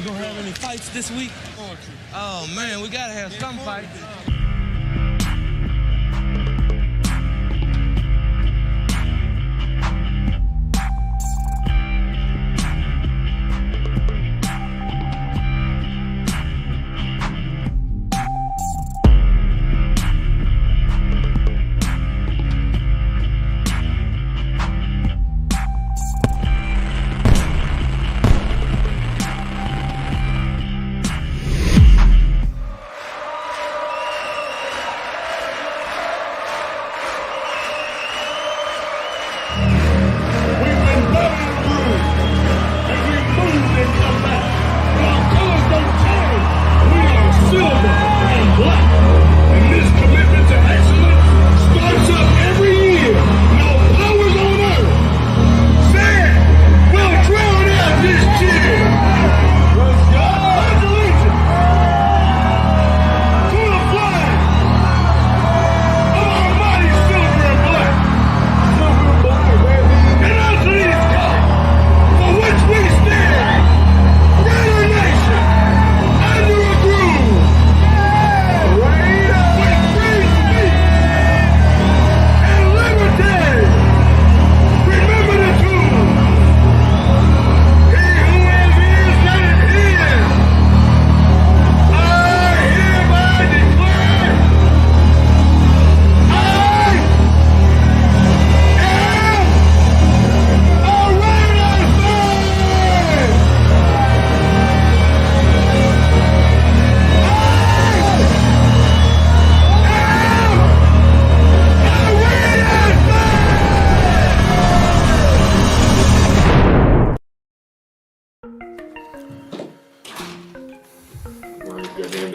You gonna have any fights this week? Oh man, we gotta have some fights.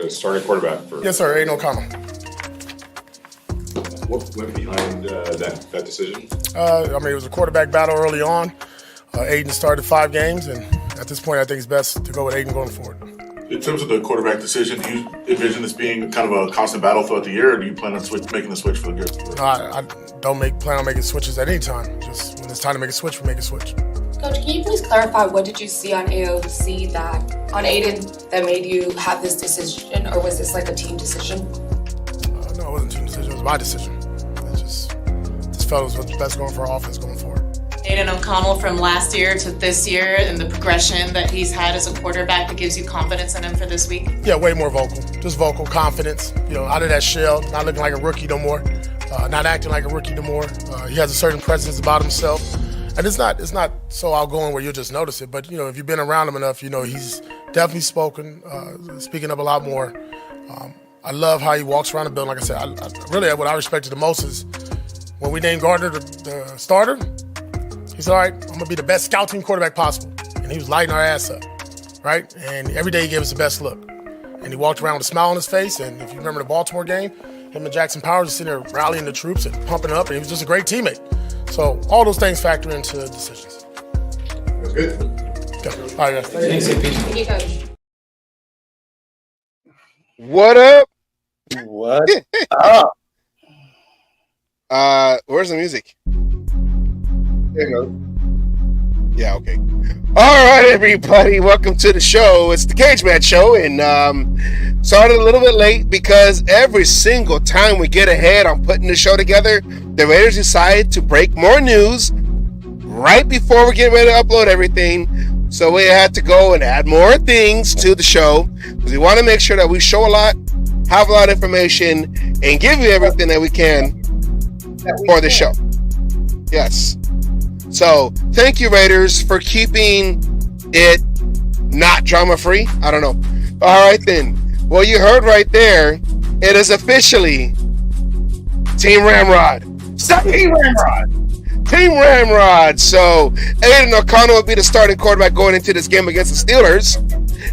Starting quarterback for yes, sir. Aiden O'Connell. What went behind that decision? It was a quarterback battle early on. Aiden started 5 games, and at this point, I think it's best to go with Aiden going forward. In terms of the quarterback decision, do you envision this being kind of a constant battle throughout the year, or do you plan on making the switch for the good? I don't plan on making switches at any time. Just when it's time to make a switch, we make a switch. Coach, can you please clarify what did you see on AOC on Aiden that made you have this decision, or was this like a team decision? No, it wasn't a team decision. It was my decision. I just felt it was what's best going for our offense going forward. Aiden O'Connell from last year to this year and the progression that he's had as a quarterback that gives you confidence in him for this week? Yeah, way more vocal. Just vocal, confidence. Out of that shell, not looking like a rookie no more, not acting like a rookie no more. He has a certain presence about himself. And it's not so outgoing where you'll just notice it, but if you've been around him enough, he's definitely speaking up a lot more. I love how he walks around the building. Like I said, really what I respected the most is when we named Gardner the starter, he said, all right, I'm gonna be the best scout team quarterback possible. And he was lighting our ass up, right? And every day he gave us the best look. And he walked around with a smile on his face, and if you remember the Baltimore game, him and Jackson Powers were sitting there rallying the troops and pumping up, and he was just a great teammate. So all those things factor into decisions. That's good. Okay. All right, guys. Thank you, Coach. What up? What up? Where's the music? There you go. Yeah, okay. All right, everybody. Welcome to the show. It's the Cage Match Show, and started a little bit late because every single time we get ahead on putting the show together, the Raiders decide to break more news right before we get ready to upload everything. So we had to go and add more things to the show because we want to make sure that we show a lot, have a lot of information, and give you everything that we can for the show. Yes. So thank you, Raiders, for keeping it not drama-free. I don't know. All right, then. Well, you heard right there. It is officially Team Ramrod. Team Ramrod. Team Ramrod. So Aiden O'Connell will be the starting quarterback going into this game against the Steelers.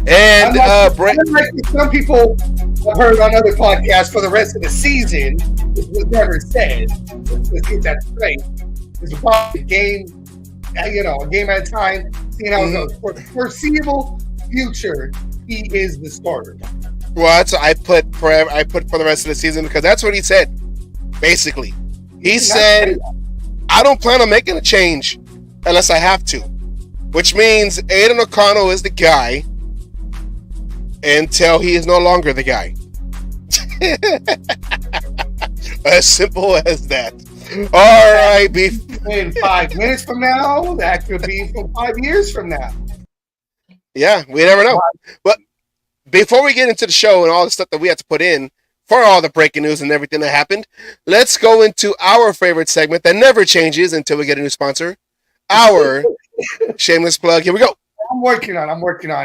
And unlike some people have heard on other podcasts for the rest of the season, which was never said. Let's get that straight. It's probably a game at a time, seeing how it goes. For the foreseeable future, he is the starter. Well, that's what I put for the rest of the season because that's what he said. Basically, he said, "I don't plan on making a change unless I have to," which means Aiden O'Connell is the guy until he is no longer the guy. As simple as that. All right, beef. In 5 minutes from now, that could be from 5 years from now. Yeah, we never know. But before we get into the show and all the stuff that we have to put in for all the breaking news and everything that happened, let's go into our favorite segment that never changes until we get a new sponsor. Our shameless plug. Here we go. I'm working on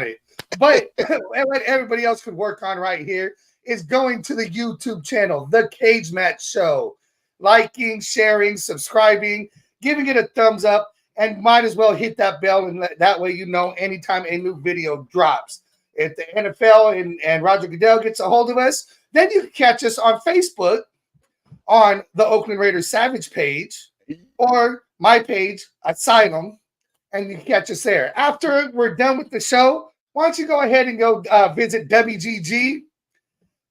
it. But what everybody else could work on right here is going to the YouTube channel, The Cage Match Show. Liking, sharing, subscribing, giving it a thumbs up, and might as well hit that bell, and that way you know anytime a new video drops. If the NFL and Roger Goodell gets a hold of us, then you can catch us on Facebook on the Oakland Raiders Savage page or my page, Asylum, and you can catch us there. After we're done with the show, why don't you go ahead and go visit WGG,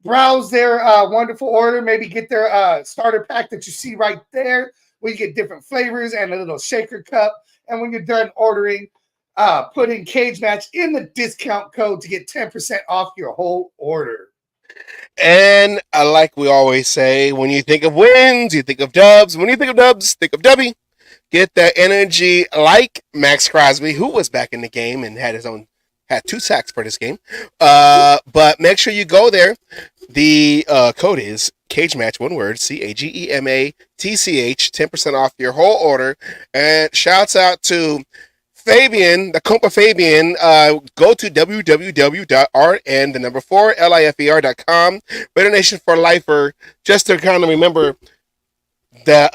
browse their wonderful order, maybe get their starter pack that you see right there, where you get different flavors and a little shaker cup. And when you're done ordering, put in Cage Match in the discount code to get 10% off your whole order. And like we always say, when you think of wins, you think of dubs. When you think of dubs, think of Dubby. Get that energy like Max Crosby, who was back in the game and had 2 sacks for this game. But make sure you go there. The code is Cage Match, one word, CAGEMATCH, 10% off your whole order. And shouts out to Fabian, the compa Fabian. Go to www.rn4lifer.com. Raider Nation for Lifer, just to kind of remember the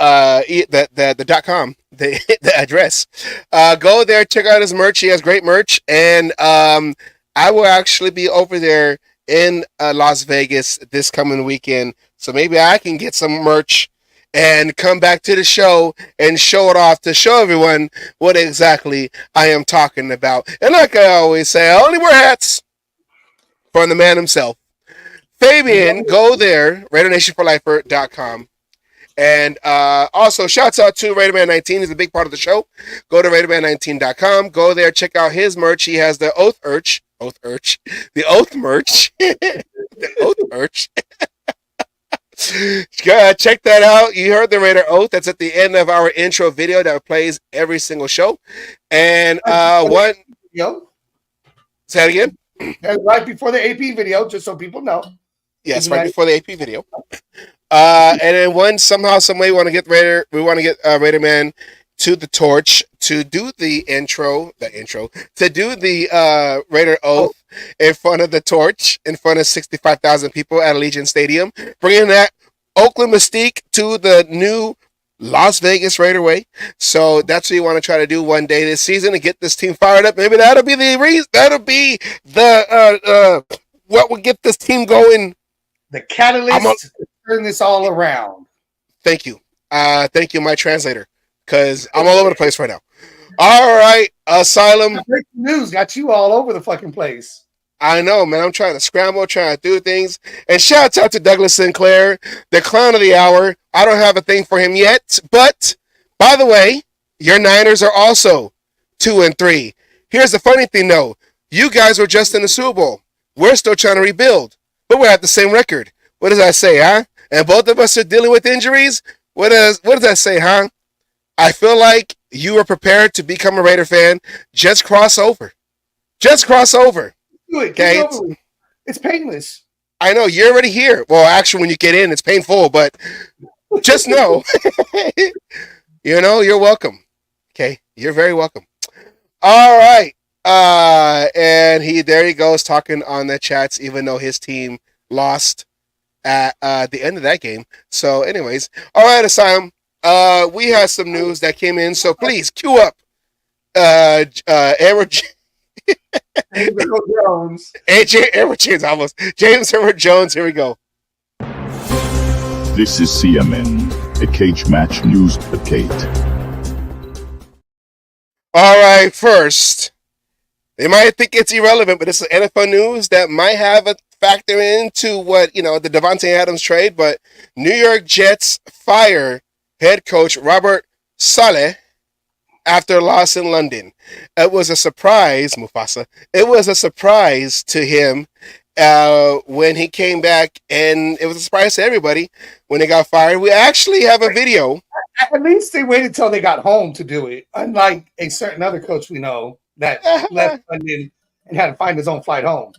.com, the address. Go there, check out his merch. He has great merch, and I will actually be over there in Las Vegas this coming weekend, so maybe I can get some merch and come back to the show and show it off to show everyone what exactly I am talking about. And like I always say, I only wear hats from the man himself. Fabian, go there, RaiderNationForLifer.com. And also, shouts out to RaiderMan19. He's a big part of the show. Go to RaiderMan19.com. Go there, check out his merch. He has the the Oath merch. The Oath merch. Check that out. You heard the Raider Oath. That's at the end of our intro video that plays every single show. And say that again? Right before the AP video, just so people know. Yes, right before the AP video. And then somehow, some way, we want to get Raider Man to the torch to do the intro, to do the Raider Oath in front of the torch, in front of 65,000 people at Allegiant Stadium, bringing that Oakland mystique to the new Las Vegas Raider way. So that's what you want to try to do one day this season to get this team fired up. Maybe that'll be the reason. That'll be the what will get this team going. The catalyst to turn this all around. Thank you. Thank you, my translator, because I'm all over the place right now. All right, Asylum. Breaking news got you all over the fucking place. I know, man. I'm trying to scramble, trying to do things. And shouts out to Douglas Sinclair, the clown of the hour. I don't have a thing for him yet, but by the way, your Niners are also 2-3. Here's the funny thing, though. You guys were just in the Super Bowl. We're still trying to rebuild, but we're at the same record. What does that say, huh? And both of us are dealing with injuries. What does that say, huh? I feel like you are prepared to become a Raider fan. Just cross over. Just cross over. Do it. Okay? It's painless. I know, you're already here. Well, actually, when you get in, it's painful, but just know, you're welcome. Okay? You're very welcome. All right. And there he goes talking on the chats, even though his team lost at the end of that game. So anyways, all right, Asylum, we have some news that came in, so please cue up Edward Jones. James Herbert Jones. Here we go. This is CMN, a Cage Match News Update. All right, first, they might think it's irrelevant, but it's NFL news that might have a factor into what, the Devontae Adams trade, but New York Jets fire head coach Robert Saleh after a loss in London. It was a surprise, Mufasa. It was a surprise to him when he came back, and it was a surprise to everybody when he got fired. We actually have a video. At least they waited until they got home to do it, unlike a certain other coach we know that left London and had to find his own flight home.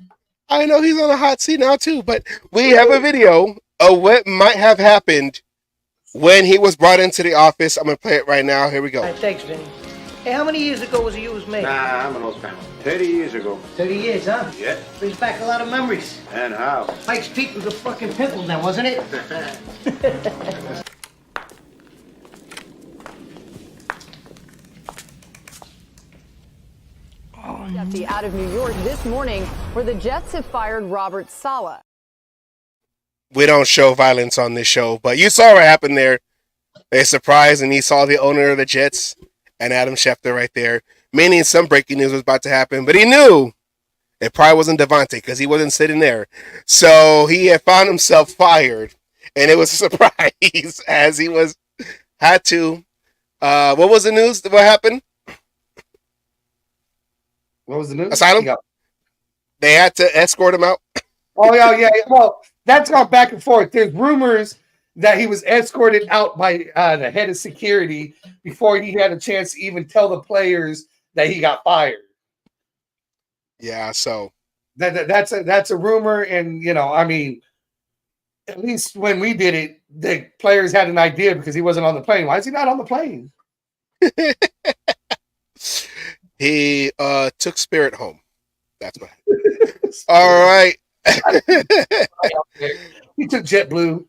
I know he's on a hot seat now too, but we have a video of what might have happened when he was brought into the office. I'm gonna play it right now. Here we go. All right, thanks, Vinny. Hey, how many years ago was you made? Nah, I'm an old timer. 30 years ago. 30 years, huh? Yeah. Brings back a lot of memories. And how? Mike's Peak was a fucking pimple then, wasn't it? Out of New York this morning, where the Jets have fired Robert Saleh. We don't show violence on this show, but you saw what happened there. They surprised, and he saw the owner of the Jets and Adam Schefter right there, meaning some breaking news was about to happen, but he knew it probably wasn't Devontae because he wasn't sitting there. So he had found himself fired, and it was a surprise as he had to. What was the news? What happened? What was the news? Asylum? They had to escort him out. Oh, yeah. Well, that's gone back and forth. There's rumors that he was escorted out by the head of security before he had a chance to even tell the players that he got fired. Yeah, so that's a rumor, and I mean, at least when we did it, the players had an idea because he wasn't on the plane. Why is he not on the plane? He took Spirit home. That's what. All right. He took JetBlue.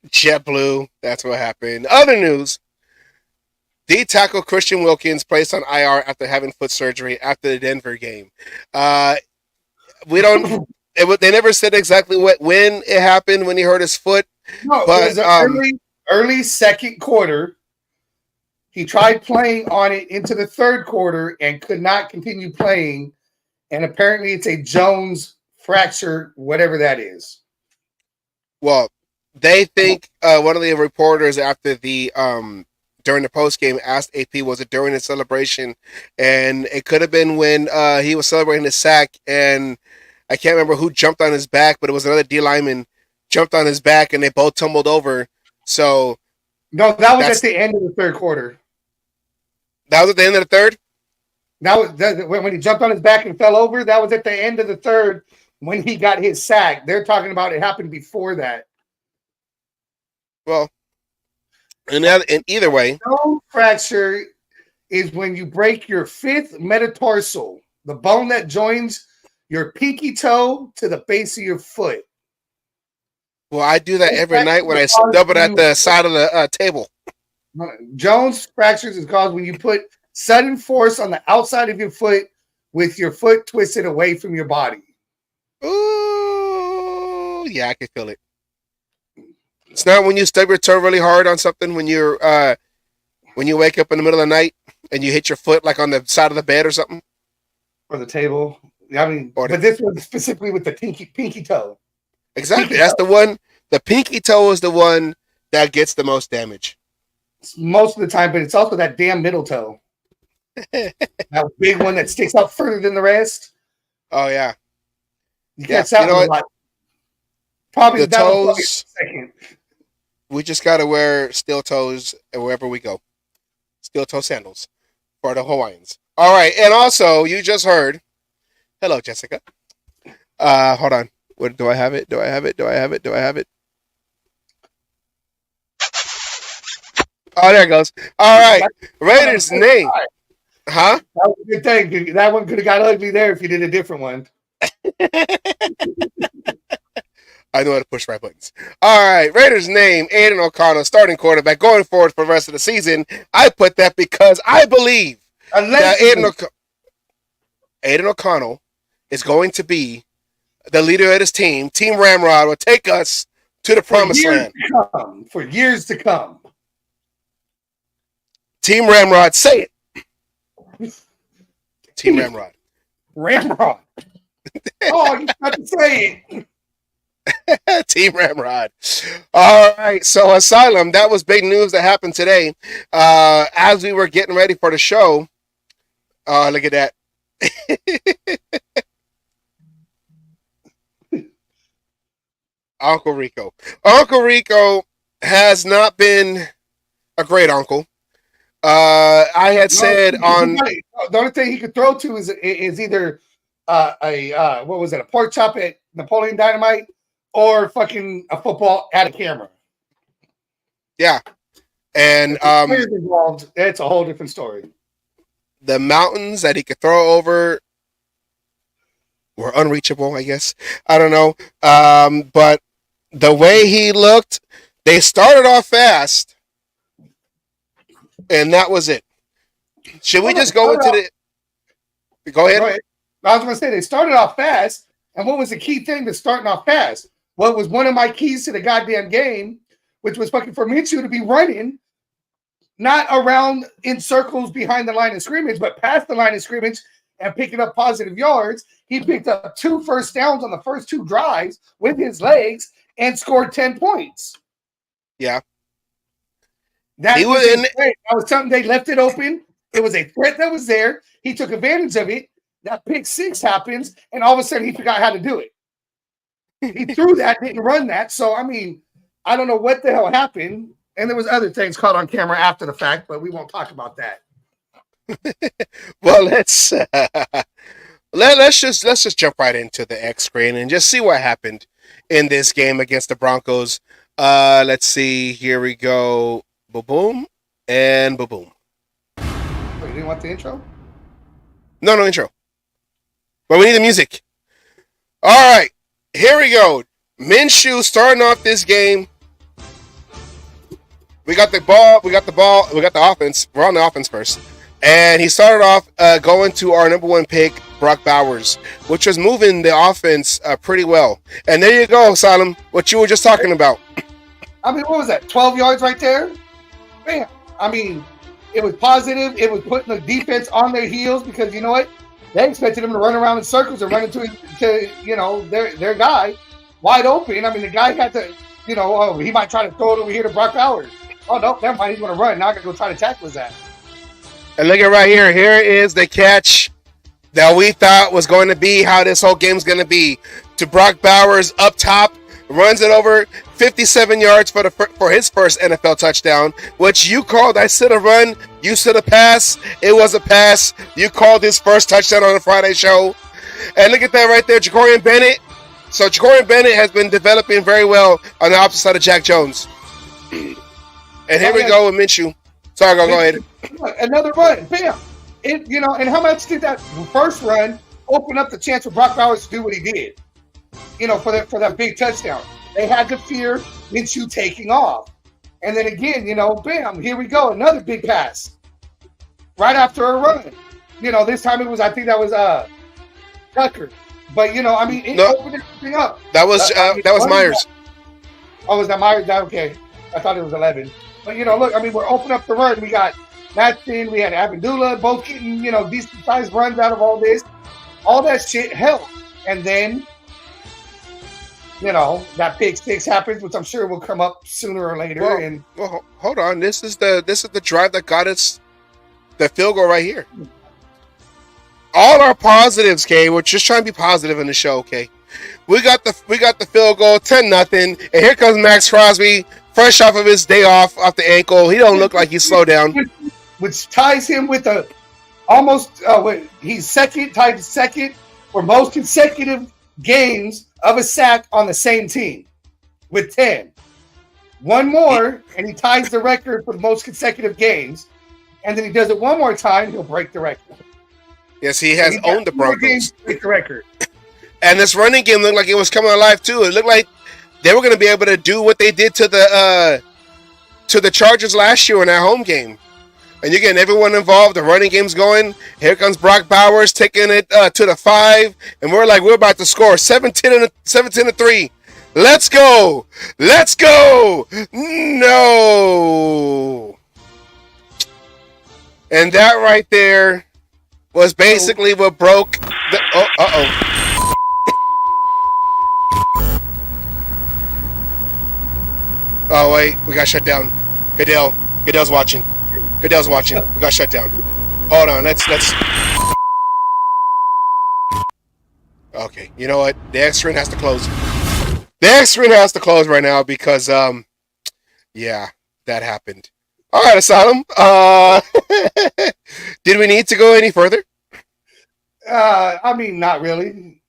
JetBlue. That's what happened. Other news. D tackle Christian Wilkins placed on IR after having foot surgery after the Denver game. We don't. They never said exactly when it happened when he hurt his foot. No, but it was early second quarter. He tried playing on it into the third quarter and could not continue playing. And apparently it's a Jones fracture, whatever that is. Well, they think one of the reporters after the during the post game asked AP, was it during the celebration? And it could have been when he was celebrating the sack, and I can't remember who jumped on his back, but it was another D lineman jumped on his back, and they both tumbled over. So no, that was at the end of the third quarter. That was at the end of the third? When he jumped on his back and fell over, that was at the end of the third when he got his sack. They're talking about it happened before that. Well, in either way. Bone fracture is when you break your fifth metatarsal, the bone that joins your pinky toe to the base of your foot. Well, I do that every night when I stub it at the side of the table. Jones fractures is caused when you put sudden force on the outside of your foot with your foot twisted away from your body. Ooh, yeah, I can feel it. It's not when you stub your toe really hard on something when you wake up in the middle of the night and you hit your foot like on the side of the bed or something. Or the table. I mean, but this was specifically with the pinky toe. Exactly. That's the one. The pinky toe is the one that gets the most damage. Most of the time, but it's also that damn middle toe. That big one that sticks out further than the rest. Oh, yeah. You catch that one a lot. Probably the toes. Second. We just got to wear steel toes wherever we go. Steel toe sandals for the Hawaiians. All right. And also, you just heard. Hello, Jessica. Hold on. What do I have it? Do I have it? Oh, there it goes. All right. Raiders name. Huh? That was a good thing. That one could have got ugly there if you did a different one. I know how to push right buttons. All right. Raiders name Aiden O'Connell, starting quarterback, going forward for the rest of the season. I put that because I believe that Aiden O'Connell is going to be the leader of this team. Team Ramrod will take us to the promised land. For years to come. Team Ramrod, say it. Team Ramrod. Ramrod. Oh, you got to say it. Team Ramrod. All right. So Asylum, that was big news that happened today. As we were getting ready for the show. Look at that. Uncle Rico. Uncle Rico has not been a great uncle. I had said on the only thing he could throw to is either a what was it, a pork chop at Napoleon Dynamite, or fucking a football at a camera. Yeah, and involved, it's a whole different story. The mountains that he could throw over were unreachable, I guess. I don't know, but the way he looked, they started off fast, and that was it. Should we just go into the? Go ahead. I was going to say they started off fast, and what was the key thing to starting off fast? What was one of my keys to the goddamn game, which was fucking for Minshew to be running, not around in circles behind the line of scrimmage, but past the line of scrimmage and picking up positive yards. He picked up 2 first downs on the first 2 drives with his legs and scored 10 points. Yeah. That was something they left it open. It was a threat that was there. He took advantage of it. That pick 6 happens, and all of a sudden he forgot how to do it. He threw that, didn't run that. So, I mean, I don't know what the hell happened. And there was other things caught on camera after the fact, but we won't talk about that. Well, let's just jump right into the X screen and just see what happened in this game against the Broncos. Let's see. Here we go. Boom and boom. Wait, you didn't want the intro? No intro. But we need the music. All right, here we go. Minshew starting off this game. We got the ball. We got the offense. We're on the offense first. And he started off going to our number 1 pick, Brock Bowers, which was moving the offense pretty well. And there you go, Salem, what you were just talking about. I mean, what was that, 12 yards right there? Bam. I mean, it was positive. It was putting the defense on their heels because, you know what? They expected him to run around in circles and run into their guy wide open. I mean, the guy had to, he might try to throw it over here to Brock Bowers. Oh, no, never mind. He's going to run. Now I got to go try to tackle his ass. And look at right here. Here is the catch that we thought was going to be how this whole game's going to be. To Brock Bowers up top, runs it over 57 yards for his first NFL touchdown, which you called. I said a run. You said a pass. It was a pass. You called his first touchdown on the Friday show. And look at that right there, Jacorian Bennett. So Jacorian Bennett has been developing very well on the opposite side of Jack Jones. And here we go with Minshew. Sorry, go ahead. Another run, bam. And how much did that first run open up the chance for Brock Bowers to do what he did? For that big touchdown. They had to fear Minshew taking off. And then again, bam, here we go, another big pass. Right after a run. This time I think that was Tucker. But it opened everything up. That was Myers. Oh, was that Myers? Okay. I thought it was 11. But, look, we're opening up the run. We got Matson, we had Abdullah, both getting, decent-sized runs out of all this. All that shit helped. And then, that pick 6 happens, which I'm sure will come up sooner or later. Well, hold on. This is the drive that got us the field goal right here. All our positives, okay? We're just trying to be positive in the show, okay? We got the field goal, 10-0, and here comes Max Crosby, fresh off of his day off the ankle. He don't look like he's slowed down. Which ties him with he's tied second for most consecutive games of a sack on the same team with 10. One more, and he ties the record for the most consecutive games. And then he does it one more time, he'll break the record. Yes, he has owned the Broncos. Break the record. And this running game looked like it was coming alive too. It looked like they were going to be able to do what they did to the Chargers last year in that home game. And you're getting everyone involved. The running game's going. Here comes Brock Bowers taking it to the 5. And we're about to score 17-3. Let's go. Let's go. No. And that right there was basically what broke the... Oh, wait. We got shut down. Goodell's watching. We got shut down. Hold on. Let's... Okay. You know what? The X screen has to close. The X screen has to close right now because, yeah, that happened. All right, Asylum. Did we need to go any further? I mean, not really.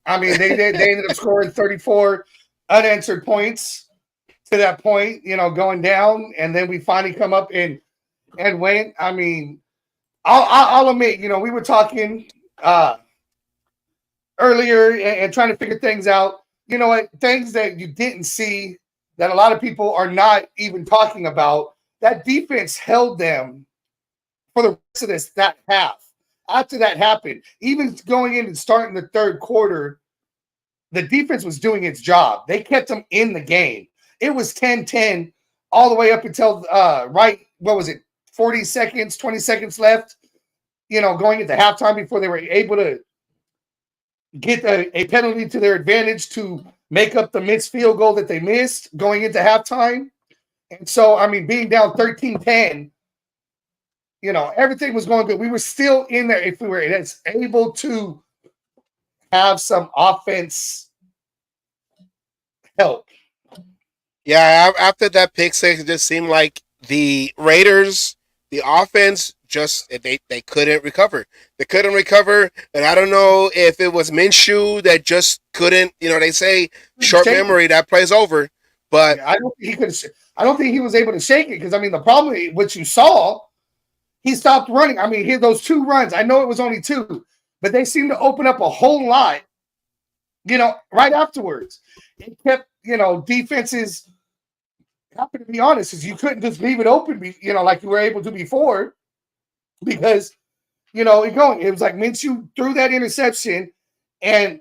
I mean, they ended up scoring 34 unanswered points to that point, going down, and then we finally come up and win. I mean, I'll admit, we were talking earlier and trying to figure things out. You know what? Things that you didn't see that a lot of people are not even talking about. That defense held them for the rest of that half. After that happened, even going in and starting the third quarter, the defense was doing its job. They kept them in the game. It was 10-10 all the way up until 40 seconds, 20 seconds left, going into halftime before they were able to get a penalty to their advantage to make up the missed field goal that they missed going into halftime. And so, I mean, being down 13-10, everything was going good. We were still in there if we were able to have some offense help. Yeah, after that pick six, it just seemed like the Raiders, the offense, they couldn't recover. They couldn't recover, and I don't know if it was Minshew that just couldn't. They say short memory, that plays over. But I don't think he could. I don't think he was able to shake it because the problem, what you saw, he stopped running. I mean, he had those 2 runs. I know it was only 2, but they seemed to open up a whole lot. Right afterwards, it kept defenses. Happen to be honest, is you couldn't just leave it open, like you were able to before, because it was like Minshew threw that interception and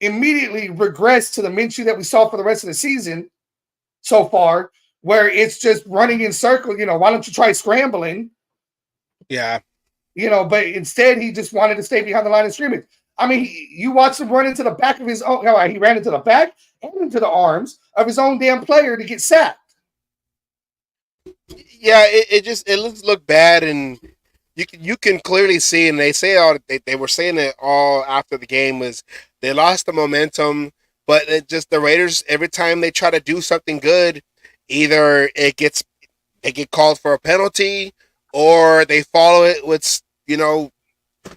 immediately regressed to the Minshew that we saw for the rest of the season so far, where it's just running in circles. Why don't you try scrambling? Yeah. But instead he just wanted to stay behind the line of scrimmage. I mean, you watched him run into the back of his own. He ran into the back and into the arms of his own damn player to get sacked. Yeah, it looked bad, and you can clearly see, and they were saying it all after the game, was they lost the momentum, but the Raiders, every time they try to do something good, either they get called for a penalty, or they follow it with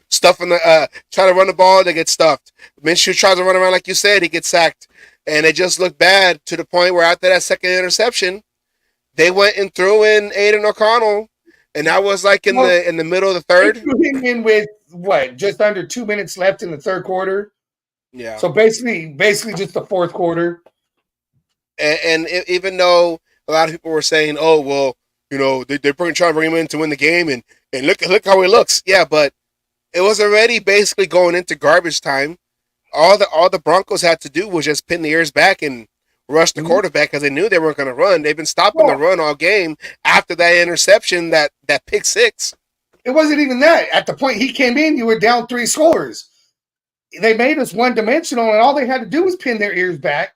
stuff in the try to run the ball, they get stuffed. Minshew tries to run around like you said, he gets sacked, and it just looked bad to the point where after that second interception, they went and threw in Aiden O'Connell, and that was like in the middle of the third. They threw him in with just under 2 minutes left in the third quarter. Yeah. So basically just the fourth quarter. And even though a lot of people were saying, "Oh, well, they're trying to bring him in to win the game," and look how he looks. Yeah, but it was already basically going into garbage time. All the Broncos had to do was just pin the ears back and rush the quarterback because they knew they weren't going to run. They've been stopping the run all game after that interception, that pick six. It wasn't even that. At the point he came in, you were down 3 scores. They made us one-dimensional, and all they had to do was pin their ears back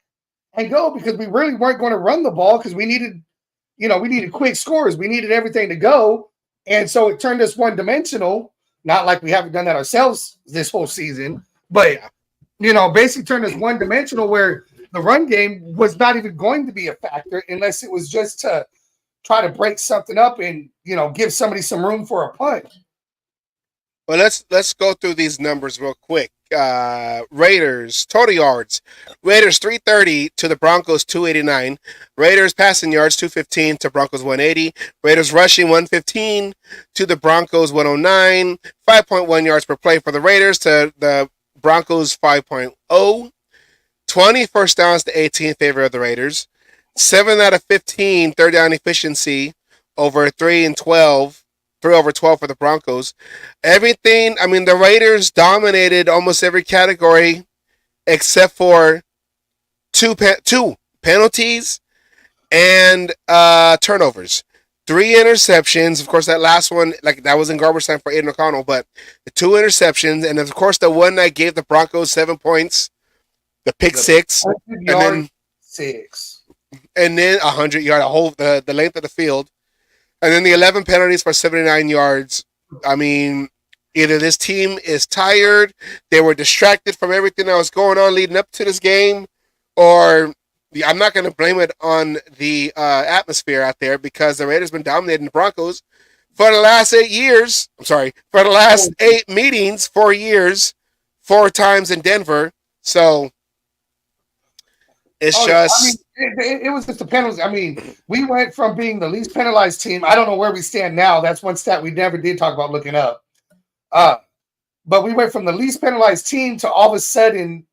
and go, because we really weren't going to run the ball because we needed quick scores. We needed everything to go. And so it turned us one-dimensional, not like we haven't done that ourselves this whole season, but, basically turned us one-dimensional where the run game was not even going to be a factor unless it was just to try to break something up and, give somebody some room for a punt. Well, let's go through these numbers real quick. Raiders total yards. Raiders 330 to the Broncos 289. Raiders passing yards 215 to Broncos 180. Raiders rushing 115 to the Broncos 109. 5.1 yards per play for the Raiders to the Broncos 5.0. 20 first downs to 18 in favor of the Raiders. 7 out of 15 third down efficiency over 3 over 12 for the Broncos. Everything, I mean, the Raiders dominated almost every category except for two penalties and turnovers. 3 interceptions. Of course, that last one, that was in garbage time for Aiden O'Connell, but the 2 interceptions, and of course the one that gave the Broncos 7 points, the pick six, and then 6. And then 100-yard, the length of the field. And then the 11 penalties for 79 yards. I mean, either this team is tired, they were distracted from everything that was going on leading up to this game, or I'm not going to blame it on the atmosphere out there because the Raiders been dominating the Broncos for the last 8 years. I'm sorry, for the last 8 meetings, 4 years, 4 times in Denver. So it's just. I mean, it was just the penalties. I mean, we went from being the least penalized team. I don't know where we stand now. That's one stat we never did talk about looking up. But we went from the least penalized team to all of a sudden,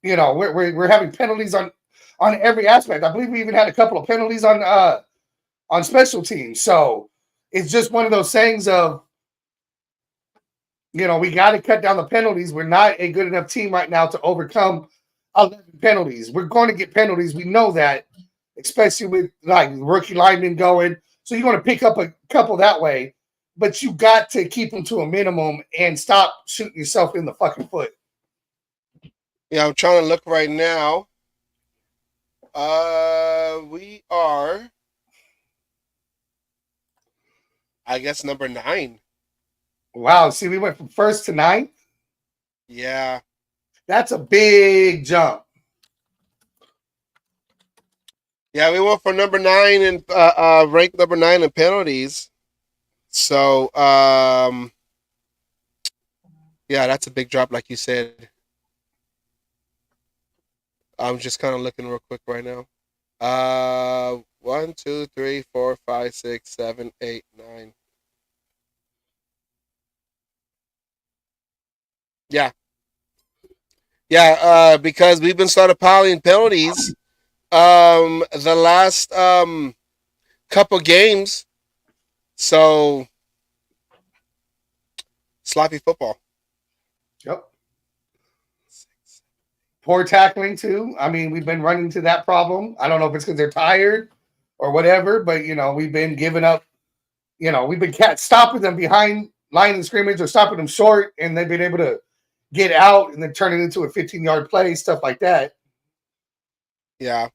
you know, we're having penalties on every aspect. I believe we even had a couple of penalties on special teams. So it's just one of those things of, you know, we got to cut down the penalties. We're not a good enough team right now to overcome 11 penalties. We're going to get penalties. We know that, especially with like rookie linemen going. So you're going to pick up a couple that way, but you got to keep them to a minimum and stop shooting yourself in the fucking foot. Yeah, I'm trying to look right now. We are, I guess, number 9. Wow. See, we went from first to 9th. Yeah. That's a big jump. Yeah, we went for number 9 and ranked number 9 in penalties. So, yeah, that's a big drop, like you said. I'm just kind of looking real quick right now. 1, 2, 3, 4, 5, 6, 7, 8, 9. Yeah. Yeah, because we've been started piling penalties the last couple games. So sloppy football. Yep. Poor tackling too. I mean, we've been running to that problem. I don't know if it's because they're tired or whatever, but you know, we've been giving up. You know, we've been stopping them behind line of scrimmage or stopping them short, and they've been able to get out and then turn it into a 15-yard play, stuff like that. Yeah.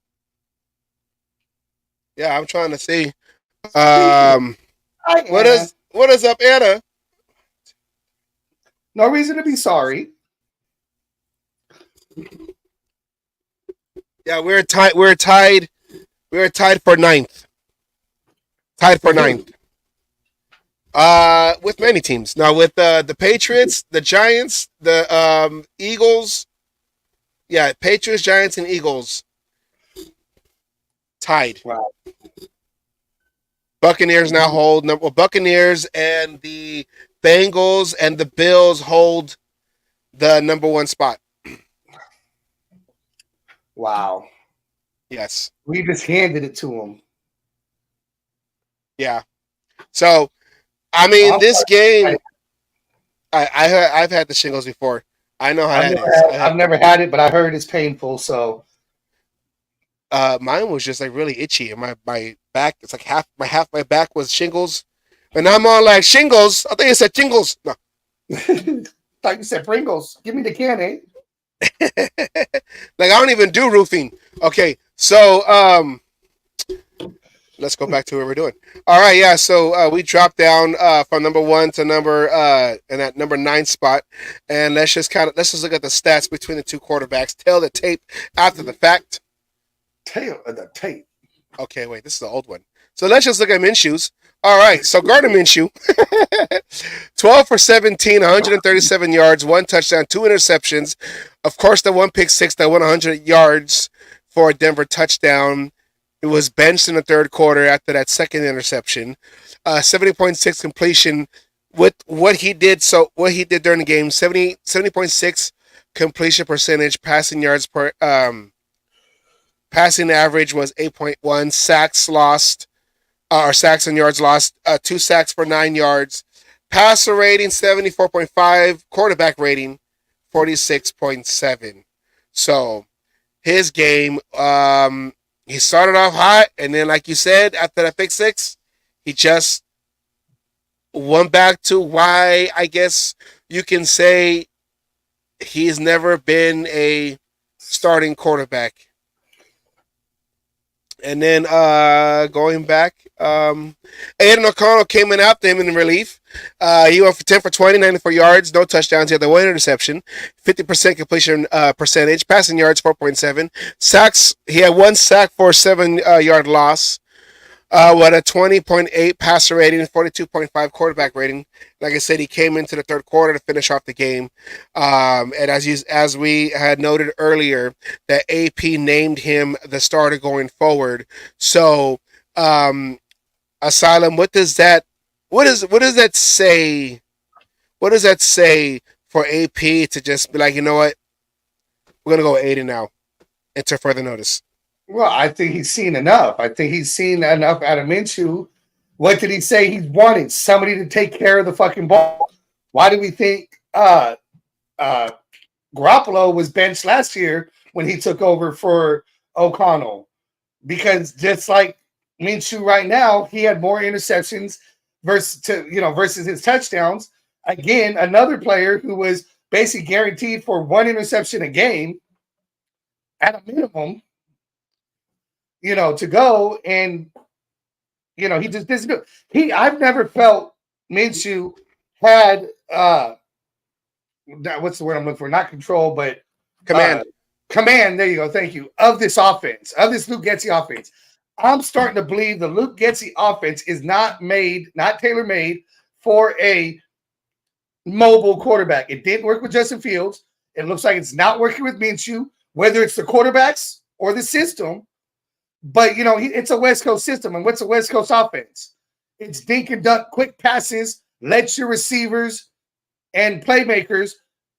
Yeah, I'm trying to see. What is up, Anna? No reason to be sorry. Yeah, we're tied. We're tied for 9th. Tied for 9th. With many teams now, with the Patriots, the Giants, the Eagles. Yeah, Patriots, Giants, and Eagles tied. Wow. Buccaneers now hold Buccaneers and the Bengals and the Bills hold the number 1 spot. Wow. Yes. We just handed it to them. Yeah. So, I mean, this game, I've had the shingles before. I know how that is. I've never had it, but I heard it's painful. So, mine was just like really itchy, and my back. It's like half my back was shingles, and I'm all like shingles. I think it said shingles. No. Thought you said Pringles. Give me the can, eh? Like I don't even do roofing. Okay, so let's go back to what we're doing. All right, yeah. So we dropped down from number 1 to number in that number 9 spot, and let's just look at the stats between the two quarterbacks. Tail the tape after the fact. Tail of the tape. Okay, wait, this is the old one. So let's just look at Minshew's. All right, so Gardner Minshew, 12 for 17, 137 yards, 1 touchdown, 2 interceptions. Of course, the 1 pick six that went 100 yards for a Denver touchdown. It was benched in the 3rd quarter after that second interception. 70.6 completion with what he did during the game. 70.6 completion percentage, passing yards per passing average was 8.1. Sacks lost. Sacks and yards lost, 2 sacks for 9 yards. Passer rating, 74.5. Quarterback rating, 46.7. So, his game, he started off hot, and then, like you said, after that pick six, he just went back to why, I guess you can say, he's never been a starting quarterback. And then going back, Aiden O'Connell came in after him in relief. He went for 10 for 20, 94 yards, no touchdowns. He had the one interception, 50% completion percentage, passing yards 4.7. Sacks, he had one sack for a 7 yard loss. With a 20.8 passer rating, 42.5 quarterback rating. Like I said, he came into the third quarter to finish off the game. And as we had noted earlier, that AP named him the starter going forward. So, Asylum, what does that say? What does that say for AP to just be like, you know what? We're gonna go with Aiden now until further notice. Well, I think he's seen enough. I think he's seen enough out of Minshew. What did he say he wanted? Somebody to take care of the fucking ball. Why do we think Garoppolo was benched last year when he took over for O'Connell? Because just like Minshew right now, he had more interceptions versus his touchdowns. Again, another player who was basically guaranteed for one interception a game at a minimum. To go and, he just doesn't do it. I've never felt Minshew had, what's the word I'm looking for? Not control, but command. Command, there you go, thank you, of this offense, of this Luke Getsy offense. I'm starting to believe the Luke Getsy offense is not tailor-made for a mobile quarterback. It didn't work with Justin Fields. It looks like it's not working with Minshew, whether it's the quarterbacks or the system. But, it's a West Coast system. And what's a West Coast offense? It's dink and dunk, quick passes, let your receivers and playmakers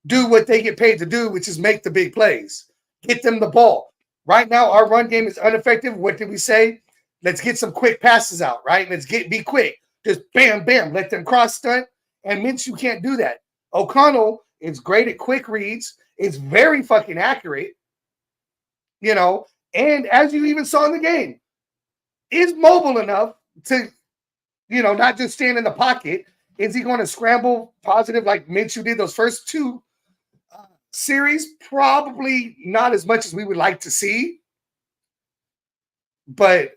do what they get paid to do, which is make the big plays. Get them the ball. Right now, our run game is ineffective. What did we say? Let's get some quick passes out, right? Be quick. Just bam, bam. Let them cross stunt. And Minshew can't do that. O'Connell is great at quick reads. It's very fucking accurate. And as you even saw in the game, is mobile enough to, not just stand in the pocket. Is he going to scramble positive like Minshew did those first two series? Probably not as much as we would like to see. But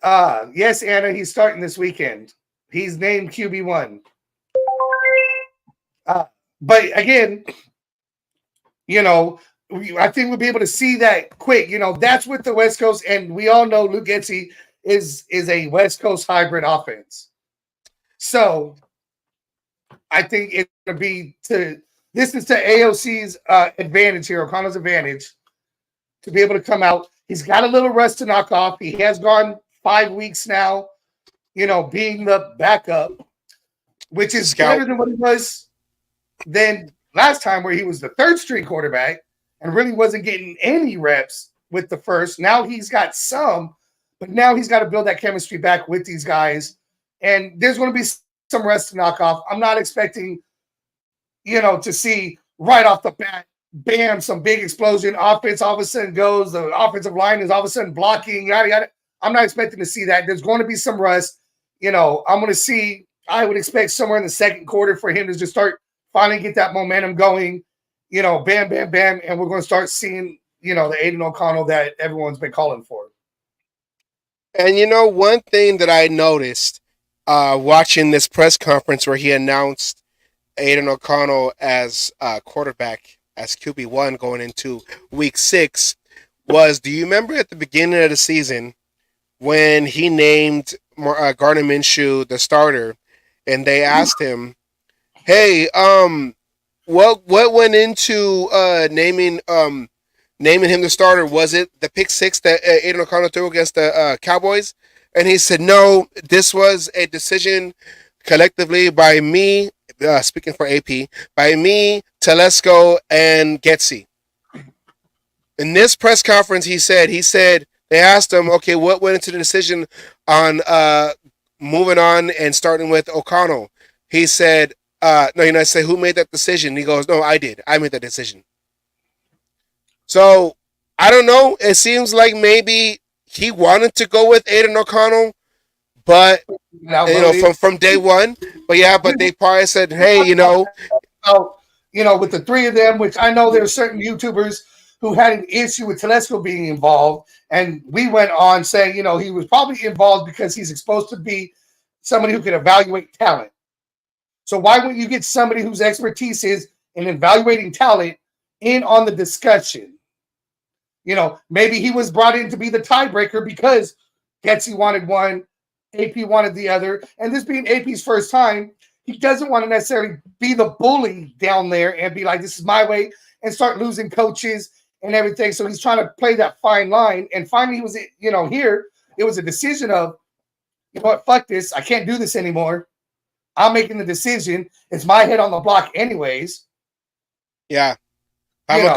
yes, Anna, he's starting this weekend. He's named QB1. But again, I think we'll be able to see that quick. That's with the West Coast, and we all know Luke Getsy is a West Coast hybrid offense. So I think it's going to be this is to AOC's advantage here, O'Connell's advantage, to be able to come out. He's got a little rust to knock off. He has gone 5 weeks now, being the backup, which is better than what he was then last time, where he was the third string quarterback and really wasn't getting any reps with the first. Now he's got some, but now he's got to build that chemistry back with these guys. And there's going to be some rest to knock off. I'm not expecting, to see right off the bat, bam, some big explosion. Offense all of a sudden goes. The offensive line is all of a sudden blocking, yada, yada. I'm not expecting to see that. There's going to be some rust. I would expect somewhere in the second quarter for him to just start finally get that momentum going, bam, bam, bam. And we're going to start seeing, the Aiden O'Connell that everyone's been calling for. And one thing that I noticed watching this press conference where he announced Aiden O'Connell as quarterback, as QB1 going into week 6 was, do you remember at the beginning of the season when he named Gardner Minshew the starter and they asked him, hey, what went into naming him the starter? Was it the pick 6 that Aiden O'Connell threw against the Cowboys? And he said, no, this was a decision collectively by me, speaking for AP, by me, Telesco, and Getsy. In this press conference, he said they asked him, okay, what went into the decision on moving on and starting with O'Connell? He said, I say, who made that decision? He goes, no, I did. I made that decision. So, I don't know. It seems like maybe he wanted to go with Aiden O'Connell, but, from day one. But, yeah, but they probably said, hey, with the three of them, which I know there are certain YouTubers who had an issue with Telesco being involved, and we went on saying, you know, he was probably involved because he's supposed to be somebody who can evaluate talent. So why wouldn't you get somebody whose expertise is in evaluating talent in on the discussion? You know, maybe he was brought in to be the tiebreaker because Getsy wanted one, AP wanted the other, and this being AP's first time, he doesn't want to necessarily be the bully down there and be like, this is my way, and start losing coaches and everything. So he's trying to play that fine line. And finally, he was, you know, here, it was a decision of, you know what, fuck this. I can't do this anymore. I'm making the decision. It's my head on the block anyways. Yeah. I'm gonna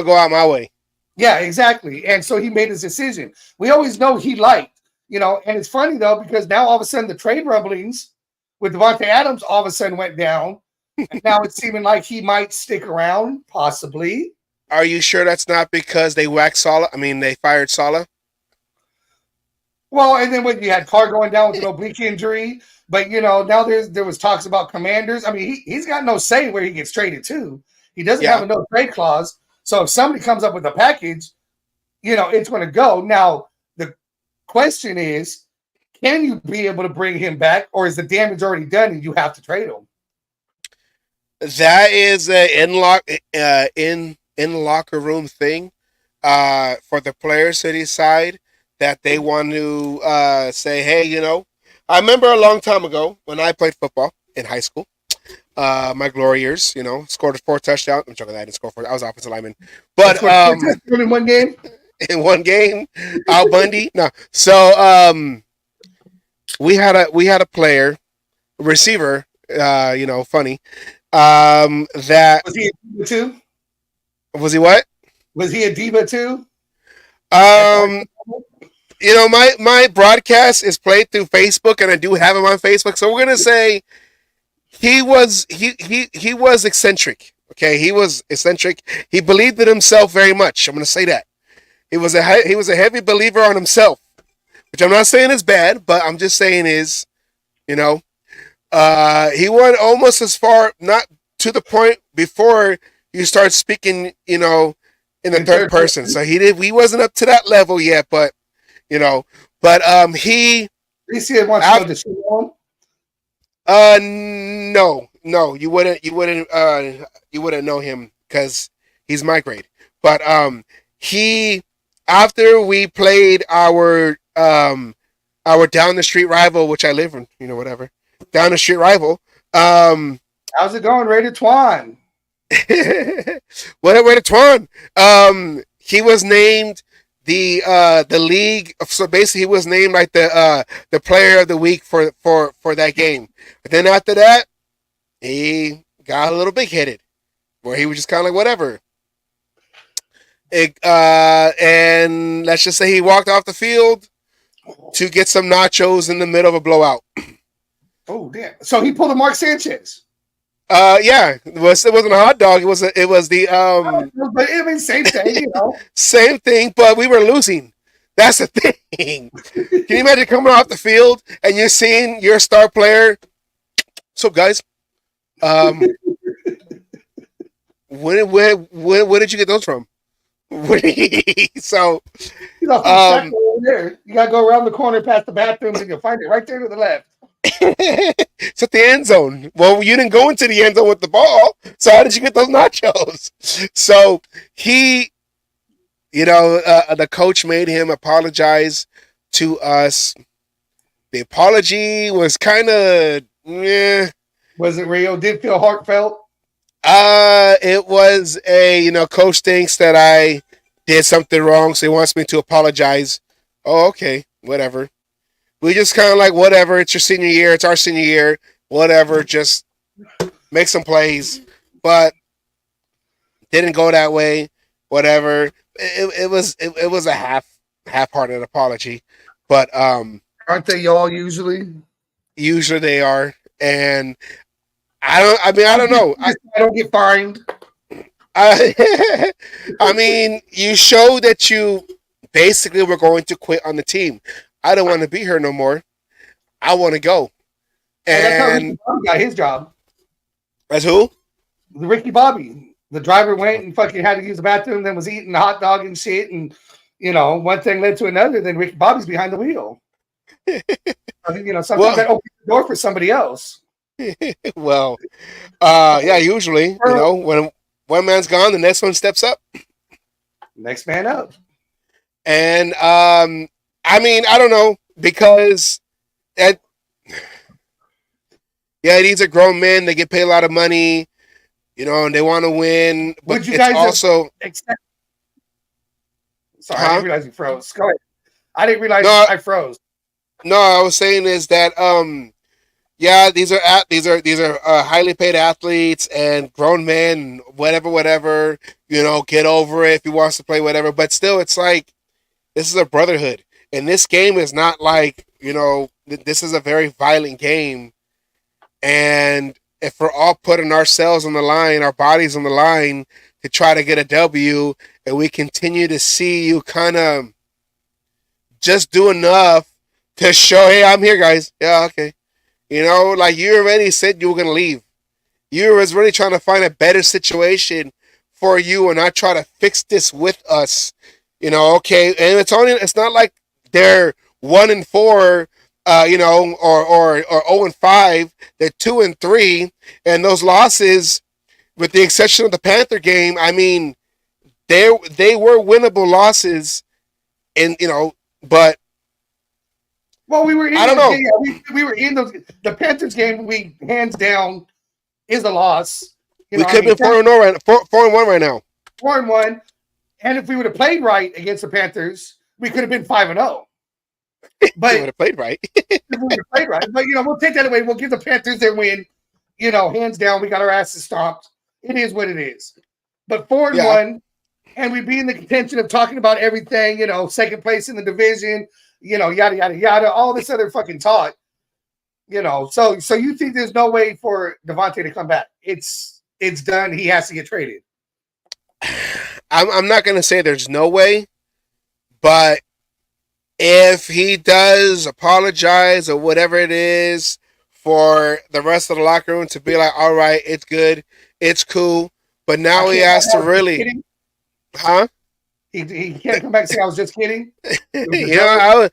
go out my way. Yeah, exactly. And so he made his decision. We always know he liked, you know, and it's funny though, because now all of a sudden the trade rumblings with Devontae Adams all of a sudden went down. And now it's seeming like he might stick around, possibly. Are you sure that's not because they they fired Saleh? Well, and then when you had Carr going down with an oblique injury, but you know, now there was talks about Commanders. I mean, he's got no say where he gets traded to. He doesn't have a no trade clause. So if somebody comes up with a package, you know, it's going to go. Now, the question is, can you be able to bring him back, or is the damage already done and you have to trade him? That is an in locker room thing for the players to decide that they want to say, hey, you know, I remember a long time ago when I played football in high school, my glory years, you know, scored 4 touchdowns. I'm joking, I didn't score 4. I was offensive lineman. But in one game? In one game, Al Bundy. No. So we had a player, receiver, you know, funny. That was he a diva too? Was he what? Was he a diva too? You know, my broadcast is played through Facebook, and I do have him on Facebook. So we're gonna say he was eccentric. Okay, he was eccentric. He believed in himself very much. I'm gonna say that he was a heavy believer on himself, which I'm not saying is bad, but I'm just saying is, you know, he went almost as far, not to the point before you start speaking, you know, in the third person. So he wasn't up to that level yet, but you know, he. You see it wants to go to show no, you wouldn't know him because he's my grade. But he, after we played our down the street rival, which I live in, you know, whatever, down the street rival. How's it going, Rated Twan? What Rated Twan? He was named the league. So basically, he was named like the player of the week for that game. But then after that, he got a little big headed, where he was just kind of like whatever. And let's just say he walked off the field to get some nachos in the middle of a blowout. Oh damn! So he pulled a Mark Sanchez. Yeah, it wasn't a hot dog. It was the But I mean, same thing, you know. Same thing, but we were losing. That's the thing. Can you imagine coming off the field and you're seeing your star player? What's up, guys? Where did you get those from? So, over there. You gotta go around the corner past the bathrooms and you'll find it right there to the left. It's at the end zone. Well, you didn't go into the end zone with the ball, so how did you get those nachos? So he, you know, the coach made him apologize to us. The apology was kind of, Was it real? Did feel heartfelt? It was coach thinks that I did something wrong, so he wants me to apologize. Oh, okay, whatever. We just kind of like, whatever, it's your senior year, it's our senior year, whatever, just make some plays. But didn't go that way, whatever. It was a half-hearted apology. But aren't they all usually? Usually they are. And I don't know. I don't get fined. I mean, you show that you basically were going to quit on the team. I don't want to be here no more. I want to go. And that's how Ricky Bobby got his job. As who? Ricky Bobby. The driver went and fucking had to use the bathroom, then was eating a hot dog and shit, and one thing led to another. Then Ricky Bobby's behind the wheel. Sometimes that opens the door for somebody else. Well, yeah, usually, when one man's gone, the next one steps up. Next man up. And I don't know, because these are grown men. They get paid a lot of money, and they want to win. But you guys also. Sorry, I didn't realize you froze. Go ahead. I didn't realize I froze. No, I was saying is that these are highly paid athletes and grown men, whatever. Get over it if he wants to play whatever. But still, it's like this is a brotherhood, and this game is not like this is a very violent game, and if we're all putting ourselves on the line, our bodies on the line to try to get a W, and we continue to see you kind of just do enough to show, hey, I'm here, guys. Yeah, okay. Like you already said you were going to leave. You was really trying to find a better situation for you and not try to fix this with us. Okay. And it's not like they're 1-4, or 0-5. They're 2-3. And those losses, with the exception of the Panther game, they were winnable losses, and but we were in. I don't know. We were in those. The Panthers game, we hands down is a loss. We could have been 4-1 right now. 4-1, and if we would have played right against the Panthers, we could have been 5-0. But we would have played right. But we'll take that away. We'll give the Panthers their win. Hands down, we got our asses stomped. It is what it is. But 4-1, and we'd be in the contention of talking about everything. Second place in the division. Yada yada yada. All this other fucking talk. So you think there's no way for Devontae to come back? It's done. He has to get traded. I'm not going to say there's no way, but if he does apologize or whatever it is for the rest of the locker room to be like, all right, it's good, it's cool, but now he has to really, huh? He can't come back and say I was just kidding. I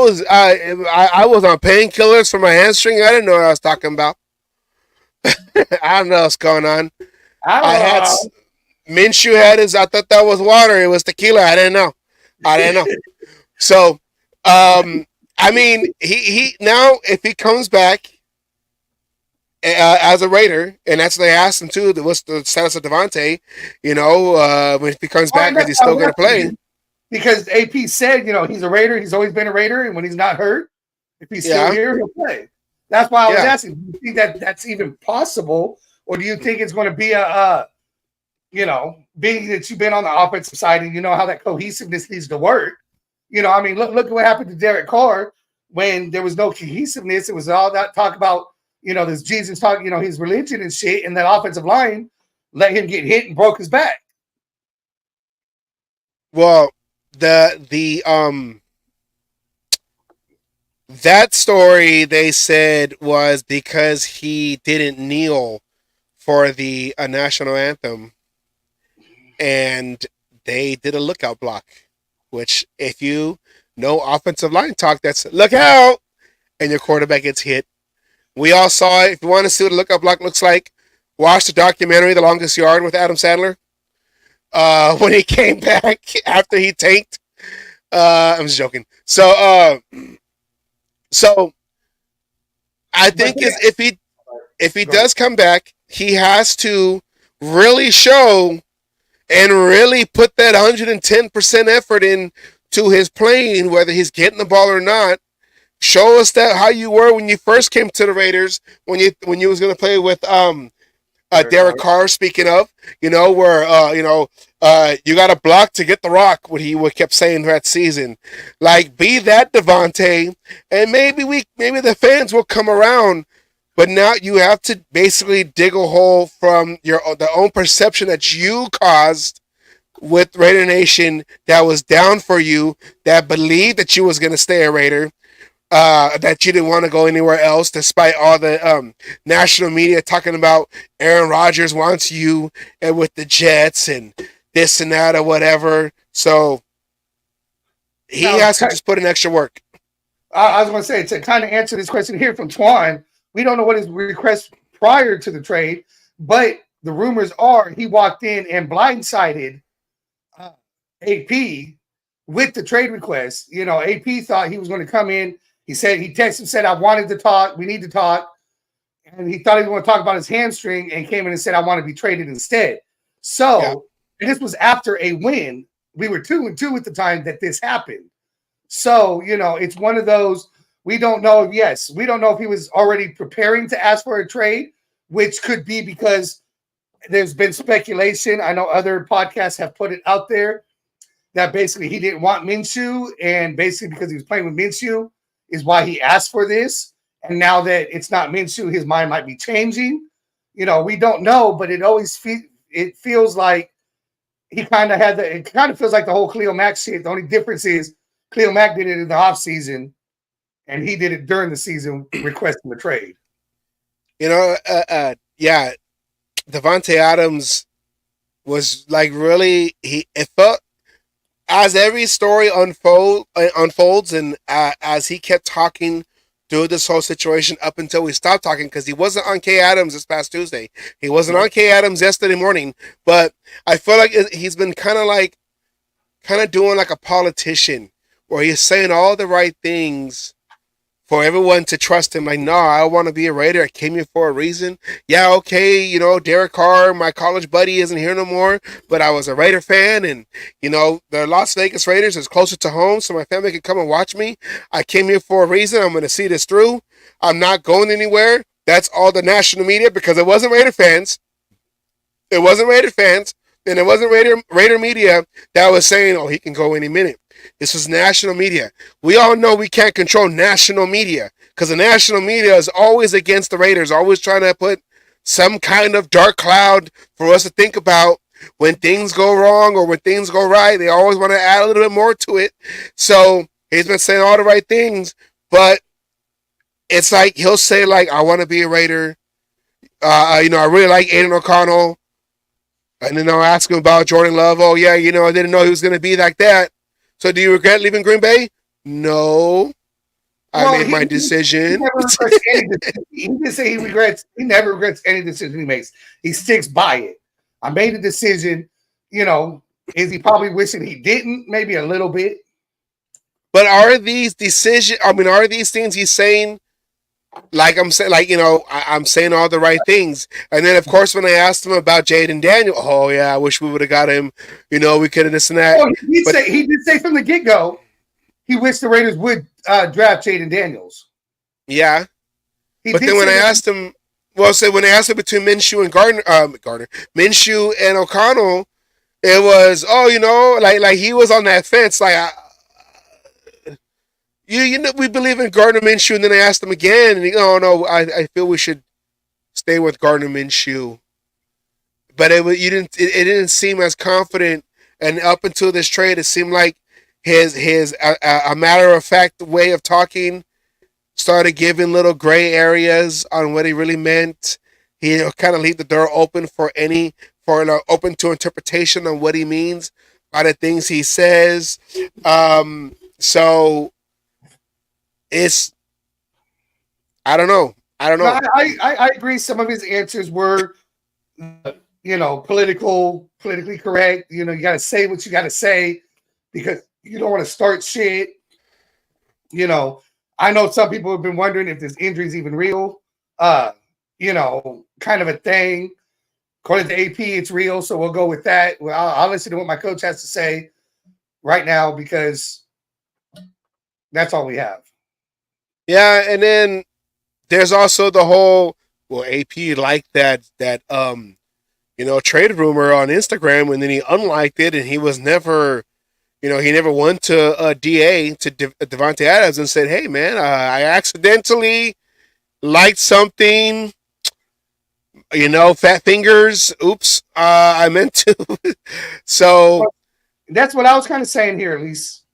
was on painkillers for my hamstring. I didn't know what I was talking about. I don't know what's going on. Minshew had his. I thought that was water. It was tequila. I didn't know. So, he now if he comes back as a Raider, and that's what they asked him too. What's the status of Devontae? When he comes back, is he still going to play? Because AP said, he's a Raider. He's always been a Raider, and when he's not hurt, if he's still here, he'll play. That's why I was asking. Do you think that that's even possible, or do you think it's going to be being that you've been on the offensive side and you know how that cohesiveness needs to work? Look at what happened to Derek Carr when there was no cohesiveness. It was all that talk about, this Jesus talk, his religion and shit, and that offensive line let him get hit and broke his back. Well, that story they said was because he didn't kneel for the national anthem, and they did a lookout block, which if you know offensive line talk, that's look out, and your quarterback gets hit. We all saw it. If you want to see what a lookout block looks like, watch the documentary The Longest Yard with Adam Sandler. When he came back after he tanked. I'm just joking. So I think if he does come back, he has to really show and really put that 110% effort in to his playing, whether he's getting the ball or not. Show us that how you were when you first came to the Raiders, when you was going to play with Derek Carr. Speaking of, where you got to block to get the rock. What he kept saying that season, like be that Devontae, and maybe the fans will come around. But now you have to basically dig a hole from the own perception that you caused with Raider Nation that was down for you, that believed that you was going to stay a Raider. that you didn't want to go anywhere else, despite all the national media talking about Aaron Rodgers wants you and with the Jets and this and that or whatever. So he has to just put in extra work. I was going to say, to kind of answer this question here from Twan, we don't know what his request prior to the trade, but the rumors are he walked in and blindsided AP with the trade request. You know, AP thought he was going to come in. He texted said, I wanted to talk. We need to talk. And he thought he was going to talk about his hamstring and came in and said, I want to be traded instead. So, and this was after a win. We were 2-2 at the time that this happened. So, you know, it's one of those, we don't know. Yes, we don't know if he was already preparing to ask for a trade, which could be because there's been speculation. I know other podcasts have put it out there that basically he didn't want Minshew, and basically because he was playing with Minshew is why he asked for this. And now that it's not Minshew, his mind might be changing. You know, we don't know, but it always feels like he kind of had it kind of feels like the whole Khalil Mack shit. The only difference is Khalil Mack did it in the offseason, and he did it during the season requesting the trade. You know, yeah, Devontae Adams was like really, it felt as every story unfolds and as he kept talking through this whole situation up until we stopped talking, because he wasn't on K Adams this past Tuesday. He wasn't on K Adams yesterday morning, but I feel like he's been kind of doing like a politician, where he's saying all the right things for everyone to trust him. Like, no, I want to be a Raider. I came here for a reason. Yeah, okay, you know, Derek Carr, my college buddy, isn't here no more, but I was a Raider fan, and, you know, the Las Vegas Raiders is closer to home, so my family can come and watch me. I came here for a reason. I'm going to see this through. I'm not going anywhere. That's all the national media, because it wasn't Raider fans. It wasn't Raider fans, and it wasn't Raider media that was saying, oh, he can go any minute. This was national media. We all know we can't control national media, because the national media is always against the Raiders, always trying to put some kind of dark cloud for us to think about when things go wrong or when things go right. They always want to add a little bit more to it. So he's been saying all the right things, but it's like he'll say, like, I want to be a Raider. You know, I really like Aiden O'Connell. And then I'll ask him about Jordan Love. Oh, yeah, you know, I didn't know he was going to be like that. So do you regret leaving Green Bay? No. I made my decision. He didn't say he never regrets any decision he makes. He sticks by it. I made a decision. You know, is he probably wishing he didn't? Maybe a little bit. But are these decisions, are these things he's saying, like I'm saying, like, you know, I'm saying all the right things. And then, of course, when I asked him about Jaden Daniel, oh, yeah, I wish we would have got him. You know, we could have this and that. Oh, he did say from the get-go he wished the Raiders would draft Jaden Daniels. Yeah. But then when I asked him, when I asked him between Minshew and Minshew and O'Connell, it was, oh, you know, like he was on that fence, like, you know, we believe in Gardner Minshew, and then I asked him again, and he, oh no, I feel we should stay with Gardner Minshew. But it didn't seem as confident, and up until this trade, it seemed like his a matter of fact way of talking started giving little gray areas on what he really meant. He kind of leave the door open open to interpretation on what he means by the things he says. So. I don't know. No, I agree. Some of his answers were, you know, politically correct. You know, you got to say what you got to say because you don't want to start shit. You know, I know some people have been wondering if this injury is even real. You know, kind of a thing. According to AP, it's real, so we'll go with that. Well, I'll listen to what my coach has to say right now because that's all we have. Yeah, and then there's also the whole, well, AP liked that you know, trade rumor on Instagram, and then he unliked it, and he was never, you know, he never went to a DA to Devontae Adams and said, hey man, I accidentally liked something, you know, fat fingers, oops, I meant to. So that's what I was kind of saying here, at least.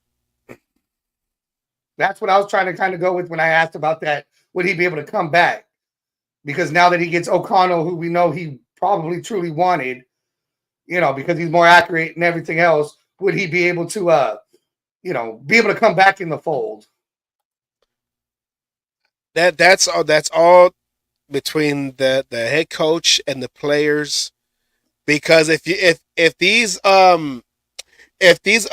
That's what I was trying to kind of go with when I asked about that. Would he be able to come back? Because now that he gets O'Connell, who we know he probably truly wanted, because he's more accurate and everything else, would he be able to, be able to come back in the fold? That's all between the head coach and the players, because if these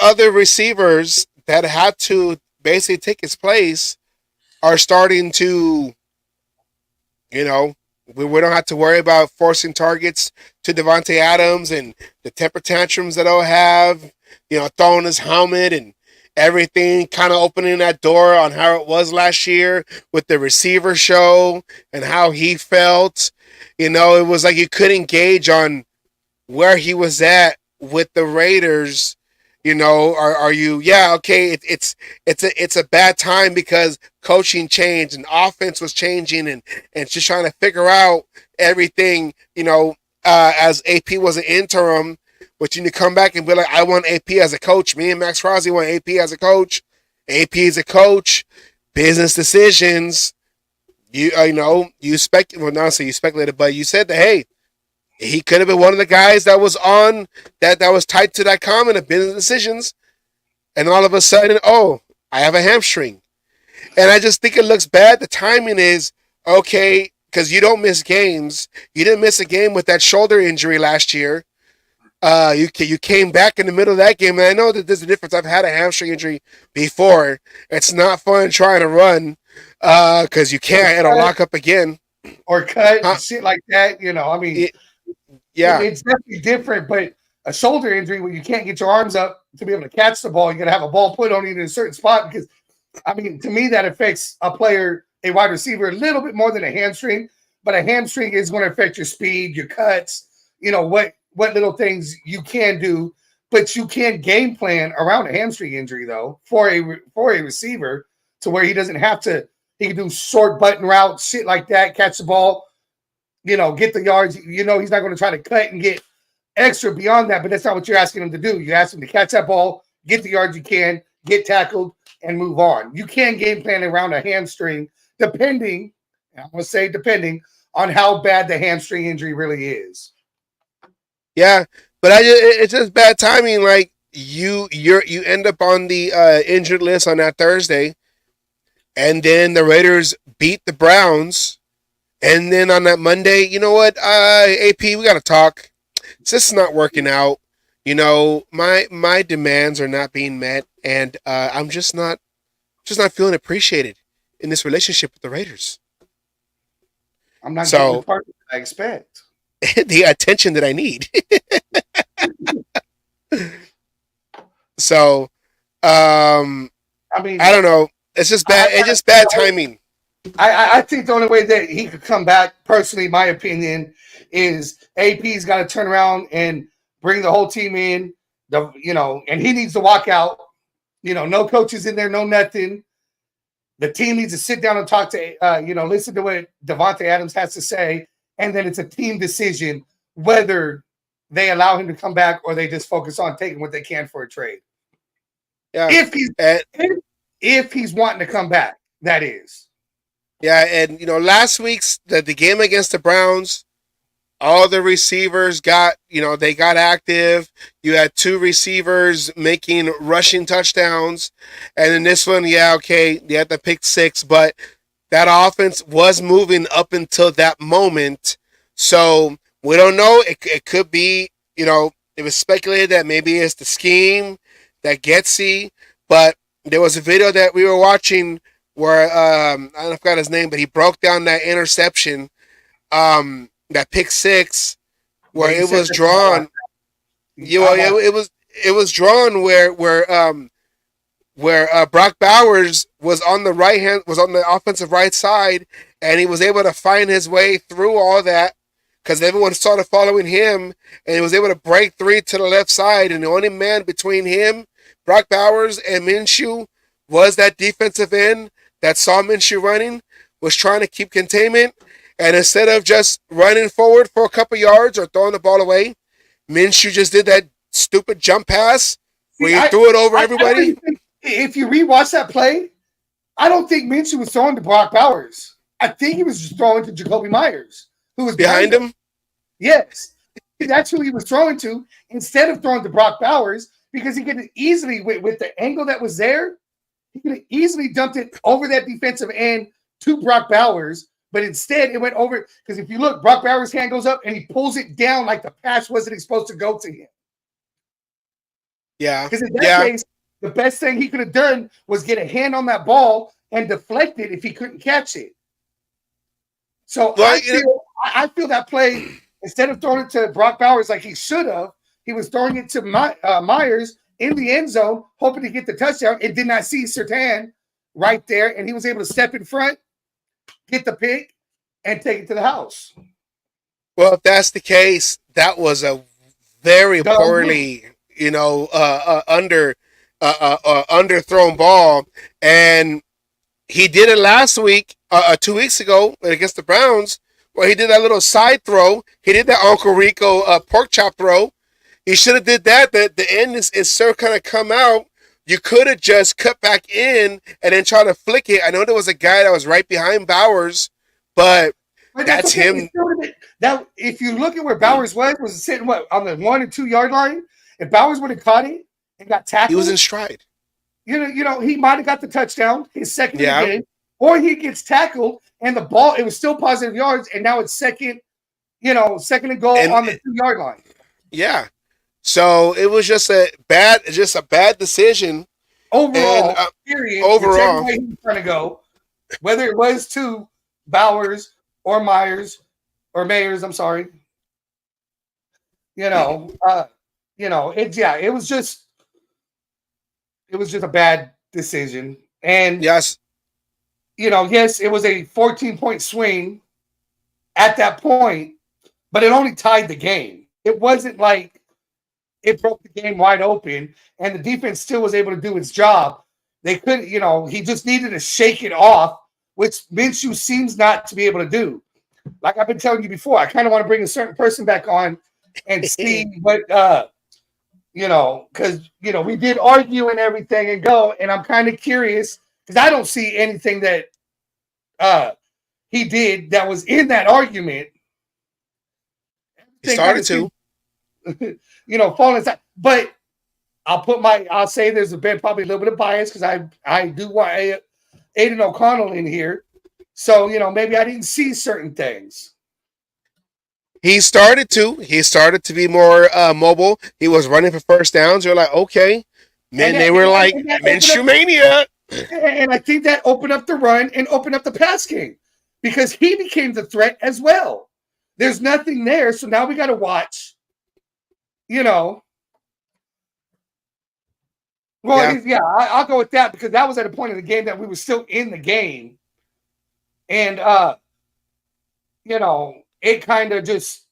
other receivers that had to basically take his place are starting to, we don't have to worry about forcing targets to Devontae Adams and the temper tantrums that he'll have, throwing his helmet and everything, kind of opening that door on how it was last year with the receiver show and how he felt. It was like you couldn't gauge on where he was at with the Raiders. Are you? Yeah, okay. It's a bad time because coaching changed and offense was changing and just trying to figure out everything. As AP was an interim, but you need to come back and be like, I want AP as a coach. Me and Max Crosby want AP as a coach. AP is a coach. Business decisions. You speculated, but you said that, hey, he could have been one of the guys that was on that was tied to that comment of business decisions, and all of a sudden, I have a hamstring, and I just think it looks bad. The timing is okay because you don't miss games. You didn't miss a game with that shoulder injury last year. You came back in the middle of that game, and I know that there's a difference. I've had a hamstring injury before. It's not fun trying to run because you can't. It'll lock up again or cut shit like that. Yeah, it's definitely different, but a shoulder injury where you can't get your arms up to be able to catch the ball, you're gonna have a ball put on you in a certain spot. Because, to me, that affects a player, a wide receiver, a little bit more than a hamstring. But a hamstring is going to affect your speed, your cuts. What little things you can do, but you can game plan around a hamstring injury though for a receiver to where he doesn't have to. He can do short button routes, shit like that, catch the ball. Get the yards. He's not going to try to cut and get extra beyond that, but that's not what you're asking him to do. You ask him to catch that ball, get the yards you can, get tackled, and move on. You can game plan around a hamstring, depending on how bad the hamstring injury really is. Yeah, but it's just bad timing. Like you end up on the injured list on that Thursday, and then the Raiders beat the Browns. And then on that Monday, you know what, AP, we got to talk. This is not working out. My demands are not being met, and I'm just not feeling appreciated in this relationship with the Raiders. I'm not getting the part that I expect. The attention that I need. So, I don't know. It's just bad. It's just bad timing. I think the only way that he could come back, personally, my opinion, is AP's got to turn around and bring the whole team in. And he needs to walk out. No coaches in there, no nothing. The team needs to sit down and talk to, listen to what Devontae Adams has to say, and then it's a team decision whether they allow him to come back or they just focus on taking what they can for a trade. Yeah. If he's wanting to come back, that is. Yeah, and last week's the game against the Browns, all the receivers got active. You had two receivers making rushing touchdowns, and in this one, you had the pick six, but that offense was moving up until that moment. So we don't know. It could be, it was speculated that maybe it's the scheme that Getsy, but there was a video that we were watching where I forgot his name, but he broke down that interception, that pick six, where it was drawn. It was drawn where Brock Bowers was on the offensive right side, and he was able to find his way through all that because everyone started following him, and he was able to break three to the left side, and the only man between him, Brock Bowers, and Minshew was that defensive end that saw Minshew running, was trying to keep containment, and instead of just running forward for a couple yards or throwing the ball away, Minshew just did that stupid jump pass where he threw it over everybody. If you rewatch that play, I don't think Minshew was throwing to Brock Bowers. I think he was just throwing to Jacoby Myers, who was Behind him? Yes. That's who he was throwing to instead of throwing to Brock Bowers, because he could have easily, with the angle that was there, he could have easily dumped it over that defensive end to Brock Bowers. But instead, it went over, because if you look, Brock Bowers' hand goes up and he pulls it down like the pass wasn't supposed to go to him. Yeah. Because in that case, the best thing he could have done was get a hand on that ball and deflect it if he couldn't catch it. So well, I feel that play, instead of throwing it to Brock Bowers like he should have, he was throwing it to Myers in the end zone, hoping to get the touchdown, and did not see Surtain right there, and he was able to step in front, get the pick, and take it to the house. Well, if that's the case, that was a very poorly, underthrown ball, and he did it last week, 2 weeks ago against the Browns, where he did that little side throw. He did that Uncle Rico pork chop throw. He should have did that. The end is so kind of come out. You could have just cut back in and then try to flick it. I know there was a guy that was right behind Bowers, but that's him. That if you look at where Bowers was sitting on the 1 and 2 yard line. If Bowers would have caught it and got tackled, he was in stride. He might have got the touchdown, his second of the game, or he gets tackled and the ball. It was still positive yards, and now it's second and goal on the 2 yard line. Yeah. So it was just a bad decision overall. Period. Overall, way he's trying to go, whether it was to Bowers or Myers or Mayers, I'm sorry. It was just a bad decision. And yes, it was a 14-point swing at that point, but it only tied the game. It wasn't like it broke the game wide open, and the defense still was able to do its job. They couldn't, he just needed to shake it off, which Minshew seems not to be able to do. Like I've been telling you before, I kind of want to bring a certain person back on and see what, because, we did argue and everything and go, and I'm kind of curious because I don't see anything that he did that was in that argument. He started to. Falling inside. But I'll say there's probably a little bit of bias because I do want Aiden O'Connell in here. So, maybe I didn't see certain things. He started to be more mobile. He was running for first downs. You're like, okay. Man, they were like, Minshew mania. And I think that opened up the run and opened up the pass game because he became the threat as well. There's nothing there. So now we got to watch. Well, I'll go with that because that was at a point in the game that we were still in the game. And, it kind of just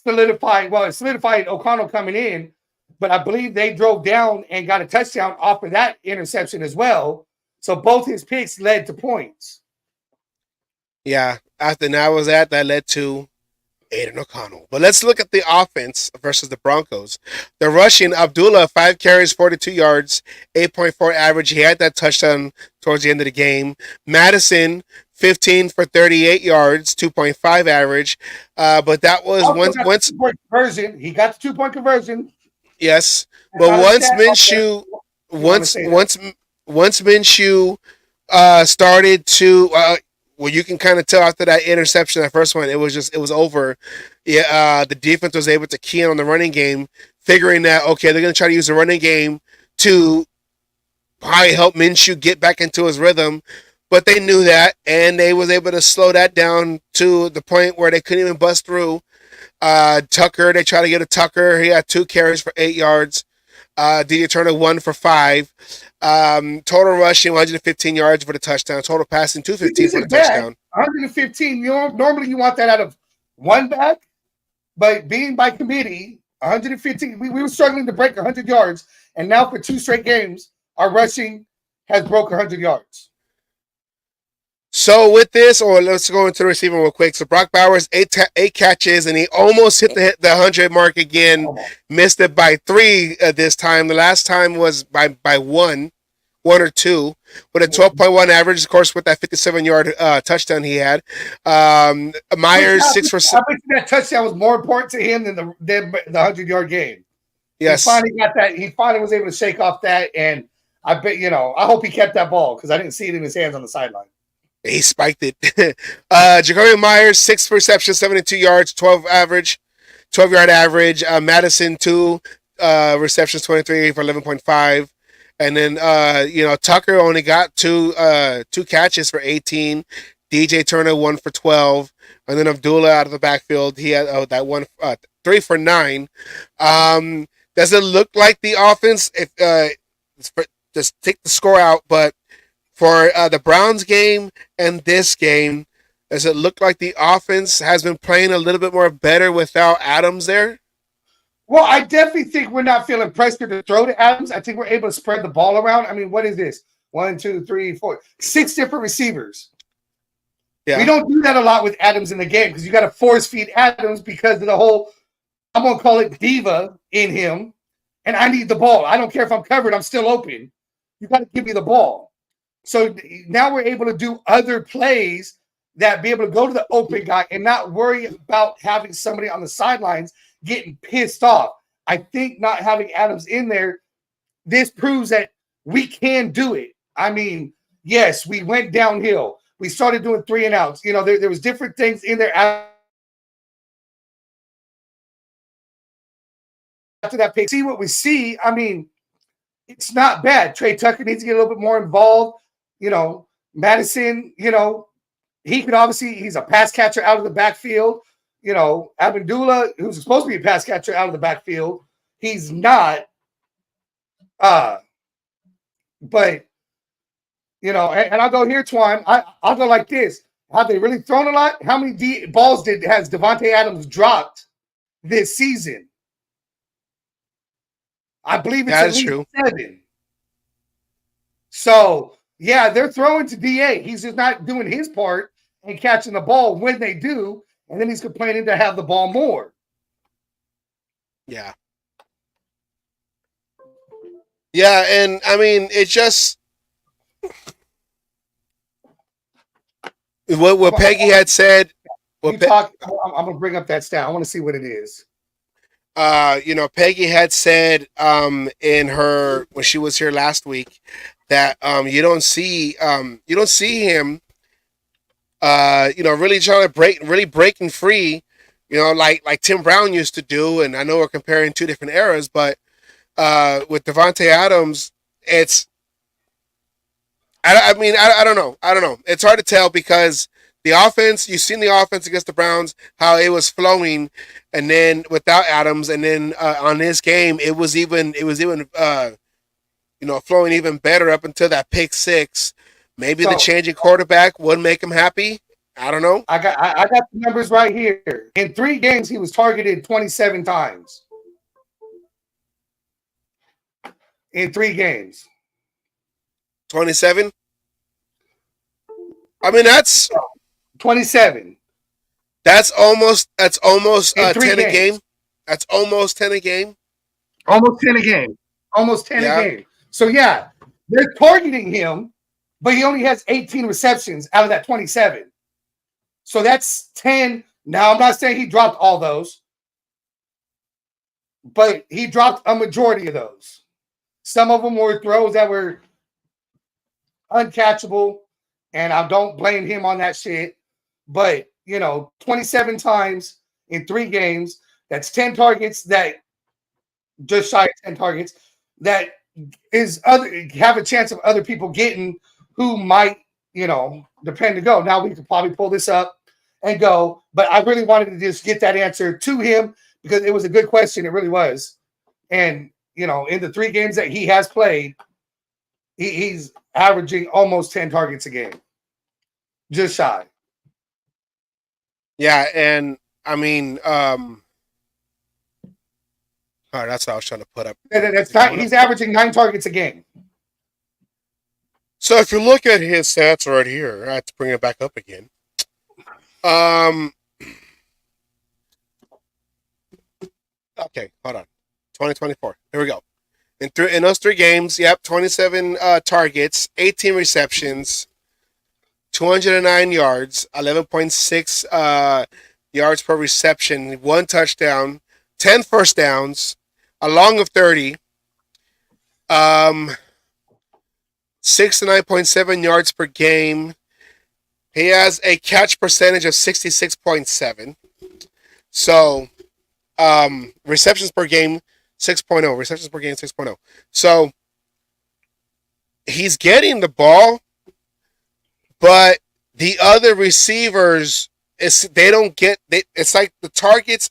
solidified O'Connell coming in, but I believe they drove down and got a touchdown off of that interception as well. So both his picks led to points. Yeah, after that led to Aiden O'Connell. But let's look at the offense versus the Broncos. The rushing, Abdullah, 5 carries, 42 yards, 8.4 average. He had that touchdown towards the end of the game. Madison, 15 for 38 yards, 2.5 average. But that was once conversion. He got the 2-point conversion. Yes, but once Minshew started to. Well, you can kind of tell after that interception, that first one, it was over. Yeah, the defense was able to key in on the running game, figuring that, okay, they're going to try to use the running game to probably help Minshew get back into his rhythm. But they knew that, and they was able to slow that down to the point where they couldn't even bust through. Tucker, they tried to get a Tucker. He had 2 carries for 8 yards. DJ Turner 1 for 5. Total rushing 115 yards for the touchdown. Total passing 215 for the touchdown. 115. Normally you want that out of one back, but being by committee, 115. We were struggling to break 100 yards, and now for 2 straight games, our rushing has broke 100 yards. So with this, let's go into the receiving real quick. So Brock Bowers, 8 catches, and he almost hit the 100 mark again. Missed it by 3 this time. The last time was by 1. one or two, with a 12.1 average, of course, with that 57-yard touchdown he had. Myers, 6 for... I bet that touchdown was more important to him than the 100-yard game. Yes. He finally got that. He finally was able to shake off that, and I bet, I hope he kept that ball because I didn't see it in his hands on the sideline. He spiked it. Jacoby Myers, 6 receptions, 72 yards, 12-yard average. Madison, 2 receptions, 23 for 11.5. And then, Tucker only got two catches for 18. DJ Turner, 1 for 12. And then Abdullah out of the backfield, he had that one, 3 for 9. Does it look like the offense, just take the score out, but for the Browns game and this game, does it look like the offense has been playing a little bit more better without Adams there? Well, I definitely think we're not feeling pressure to throw to Adams. I think we're able to spread the ball around. I mean, what is this? 1, 2, 3, 4, 6 different receivers. Yeah. We don't do that a lot with Adams in the game because you got to force feed Adams because of the whole, I'm going to call it diva in him, and I need the ball. I don't care if I'm covered. I'm still open. You got to give me the ball. So now we're able to do other plays that be able to go to the open guy and not worry about having somebody on the sidelines getting pissed off. I think not having Adams in there, this proves that we can do it. I mean, yes, we went downhill. We started doing 3 and outs. There was different things in there after that pick. See what we see. I mean, it's not bad. Trey Tucker needs to get a little bit more involved. Madison, he could obviously, he's a pass catcher out of the backfield. Abdullah, who's supposed to be a pass catcher out of the backfield, he's not. But, and I'll go here, Twine. I'll go like this. Have they really thrown a lot? How many balls has Devontae Adams dropped this season? I believe it's at least true. 7. So, yeah, they're throwing to DA. He's just not doing his part and catching the ball when they do, and then he's complaining to have the ball more. Yeah. Yeah, and I mean, it just what Peggy had said. I'm gonna bring up that stat. I want to see what it is. Peggy had said in her when she was here last week that you don't see him really trying to breaking free, like Tim Brown used to do. And I know we're comparing 2 different eras, but with Devontae Adams, it's I don't know. It's hard to tell because the offense, you've seen the offense against the Browns, how it was flowing, and then without Adams, and then on this game, it was even flowing even better up until that pick 6. Maybe the changing quarterback would make him happy. I don't know. I got the numbers right here. In 3 games, he was targeted 27 times. In 3 games. 27? I mean, that's 27. That's almost 10 games. A game. That's almost 10 a game. Almost 10 a game. Almost 10 a game. So, yeah, they're targeting him, but he only has 18 receptions out of that 27. So that's 10. Now, I'm not saying he dropped all those, but he dropped a majority of those. Some of them were throws that were uncatchable, and I don't blame him on that shit. But, 27 times in 3 games, that's 10 targets, that just shy of 10 targets, that is have a chance of other people getting who might, depend to go. Now we could probably pull this up and go, but I really wanted to just get that answer to him because it was a good question. It really was. And, in the 3 games that he has played, he's averaging almost 10 targets a game. Just shy. Yeah, and I mean, all right, that's what I was trying to put up. He's averaging 9 targets a game. So if you look at his stats right here, I have to bring it back up again. Okay, hold on. 2024. Here we go. In those 3 games, 27 targets, 18 receptions, 209 yards, 11.6 yards per reception, 1 touchdown, 10 first downs, a long of 30, 69.7 yards per game. He has a catch percentage of 66.7. So, receptions per game, 6.0. Receptions per game, 6.0. So, he's getting the ball, but the other receivers, they don't get, it's like the targets,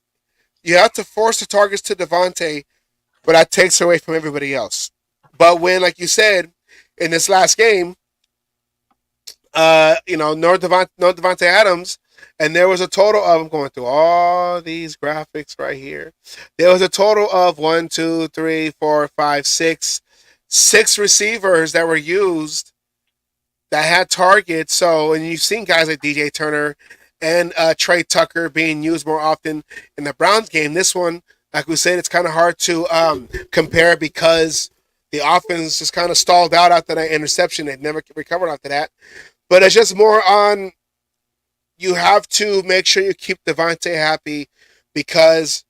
you have to force the targets to Devontae, but that takes away from everybody else. But when, like you said, in this last game, no Devontae Adams, and there was a total of, I'm going through all these graphics right here. There was a total of 6 receivers that were used that had targets. So, and you've seen guys like DJ Turner and Trey Tucker being used more often in the Browns game. This one, like we said, it's kind of hard to compare because the offense just kind of stalled out after that interception. They never recovered after that. But it's just more on, you have to make sure you keep Devontae happy, because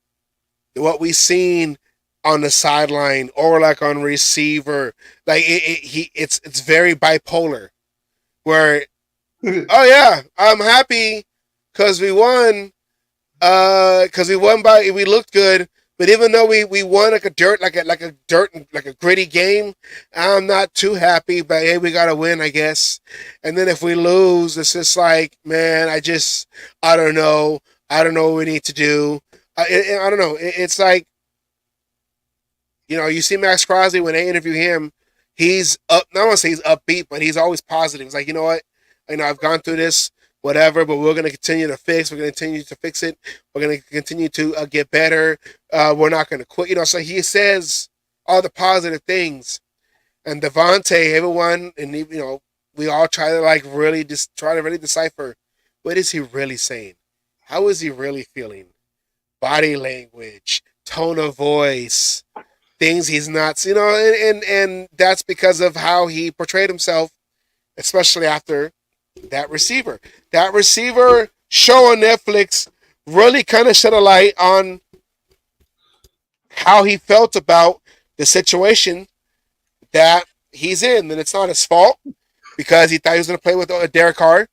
what we've seen on the sideline or like on receiver, like it's very bipolar. Where, oh yeah, I'm happy because we won, we looked good. But even though we won like a gritty game, I'm not too happy. But hey, we gotta win, I guess. And then if we lose, it's just like, man, I don't know what we need to do. I don't know. It's like, you see Max Crosby when they interview him, he's up. Not want to say he's upbeat, but he's always positive. He's like, you know what? I've gone through this, whatever, but we're going to continue to fix. We're going to continue to fix it. We're going to continue to get better. We're not going to quit. So he says all the positive things. And Devontae, everyone, and we all try to really decipher, what is he really saying? How is he really feeling? Body language, tone of voice, things he's not, and that's because of how he portrayed himself, especially after that receiver. That receiver show on Netflix really kind of shed a light on how he felt about the situation that he's in. And it's not his fault, because he thought he was going to play with Derek Carr.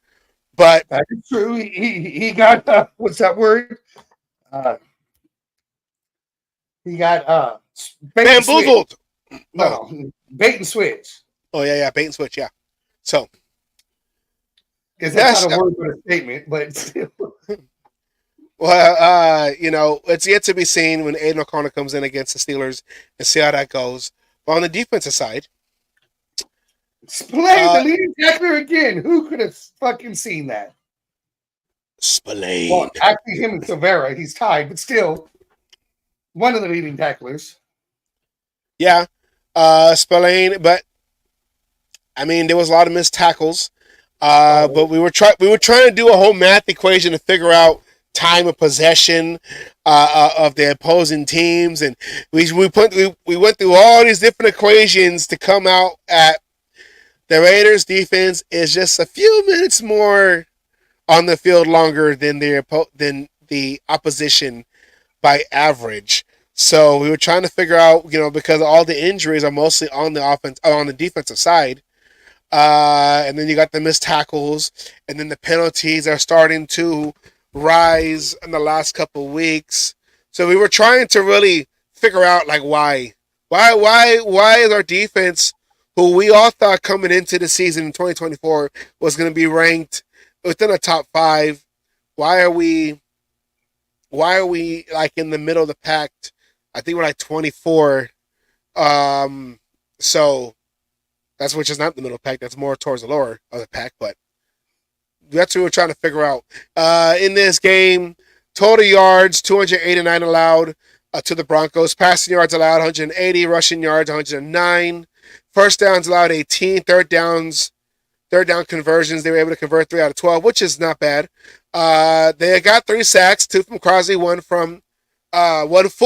But that is true. He got, what's that word? He got bamboozled. No, bait and switch. Oh yeah, bait and switch. Yeah. So, because that's not a word but a statement, but still. Well, it's yet to be seen when Aiden O'Connor comes in against the Steelers and see how that goes. But on the defensive side, Spillane, the leading tackler again. Who could have fucking seen that? Spillane. Well, actually, him and Silvera, he's tied, but still, one of the leading tacklers. Yeah, Spillane, but there was a lot of missed tackles. But we were trying to do a whole math equation to figure out time of possession of the opposing teams, and we went through all these different equations to come out at the Raiders' defense is just a few minutes more on the field longer than the opposition by average. So we were trying to figure out, because all the injuries are mostly on the defensive side. And then you got the missed tackles, and then the penalties are starting to rise in the last couple of weeks. So we were trying to really figure out why is our defense, who we all thought coming into the season in 2024 was going to be ranked within the top 5, why are we in the middle of the pack? I think we're 24. So that's which is not the middle of the pack. That's more towards the lower of the pack, but that's what we're trying to figure out. In this game, total yards, 289 allowed to the Broncos. Passing yards allowed, 180. Rushing yards, 109. First downs allowed, 18. Third down conversions, they were able to convert 3 out of 12, which is not bad. They got 3 sacks, 2 from Crosby, 1 from first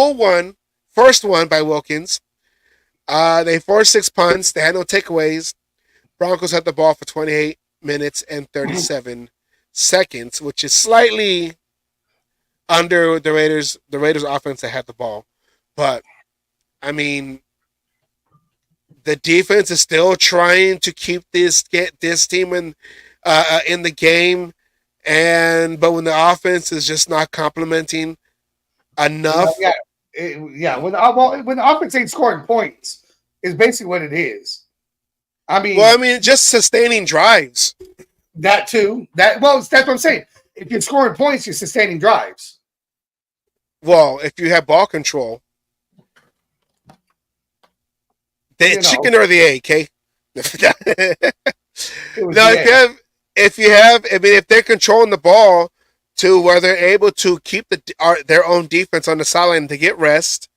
one by Wilkins. They forced 6 punts. They had no takeaways. Broncos had the ball for 28 minutes and 37 seconds, which is slightly under the Raiders. The Raiders offense that had the ball, but I mean, the defense is still trying to get this team in the game, but when the offense is just not complementing enough. When the offense ain't scoring points, is basically what it is. I mean, just sustaining drives. That too. That's what I'm saying. If you're scoring points, you're sustaining drives. Well, if you have ball control, the chicken or the egg, okay? If they're controlling the ball to where they're able to keep their own defense on the sideline to get rest,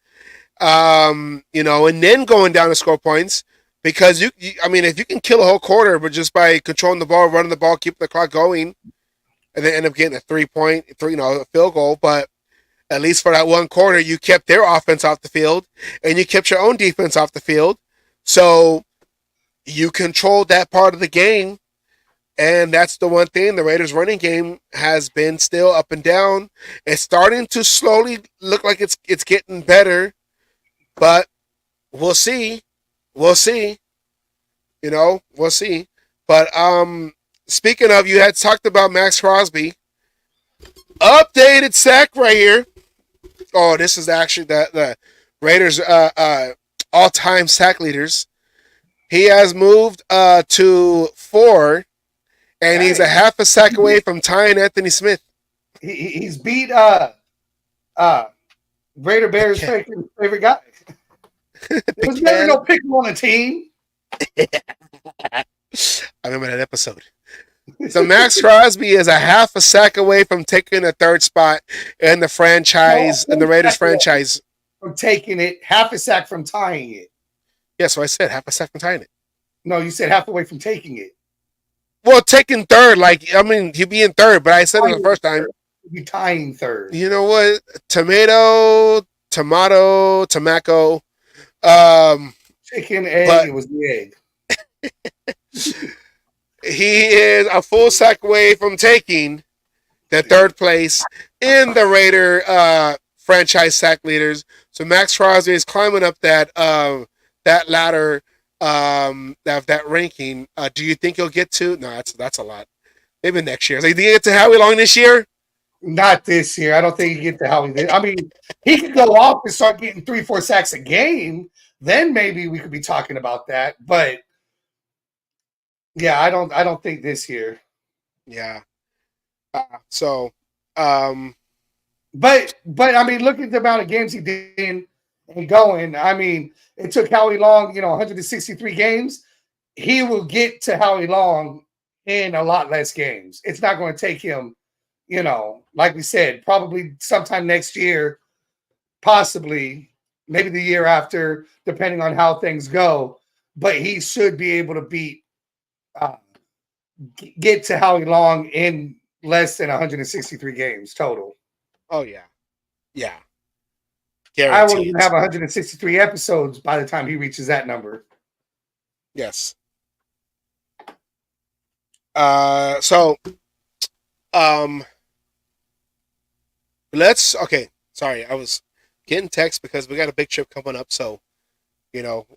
and then going down to score points, because if you can kill a whole quarter, but just by controlling the ball, running the ball, keeping the clock going, and then end up getting a 3-point, a field goal, but at least for that one quarter, you kept their offense off the field, and you kept your own defense off the field, so you controlled that part of the game. And that's the one thing. The Raiders' running game has been still up and down. It's starting to slowly look like it's getting better, but we'll see. We'll see. We'll see. But speaking of, you had talked about Max Crosby. Updated sack right here. Oh, this is actually the Raiders' all-time sack leaders. He has moved to 4. And he's a half a sack away from tying Anthony Smith. He's beat Raider Bears' favorite guy. There's never no pick on a team. I remember that episode. So Max Crosby is a half a sack away from taking a third spot in the franchise, in the Raiders franchise. From taking it, half a sack from tying it. Yeah, so I said half a sack from tying it. No, you said half away from taking it. Well, taking third, he'd be in third, but I said it the first time. He'd be tying third. You know what? Tomato. Chicken, egg, it was the egg. He is a full sack away from taking the third place in the Raider franchise sack leaders. So Max Crosby is climbing up that ladder. That ranking. Do you think he'll get to? No, that's a lot. Maybe next year. So you think he get to Howie Long this year? Not this year. I don't think he get to Howie. I mean, he could go off and start getting 3-4 sacks a game. Then maybe we could be talking about that. But yeah, I don't think this year. Yeah. But I mean, look at the amount of games he did and going. I mean, it took Howie Long, 163 games. He will get to Howie Long in a lot less games. It's not going to take him, like we said, probably sometime next year, possibly, maybe the year after, depending on how things go. But he should be able to get to Howie Long in less than 163 games total. Oh, yeah. Yeah. I won't even have 163 episodes by the time he reaches that number. Yes. Okay. Sorry, I was getting text because we got a big trip coming up. So,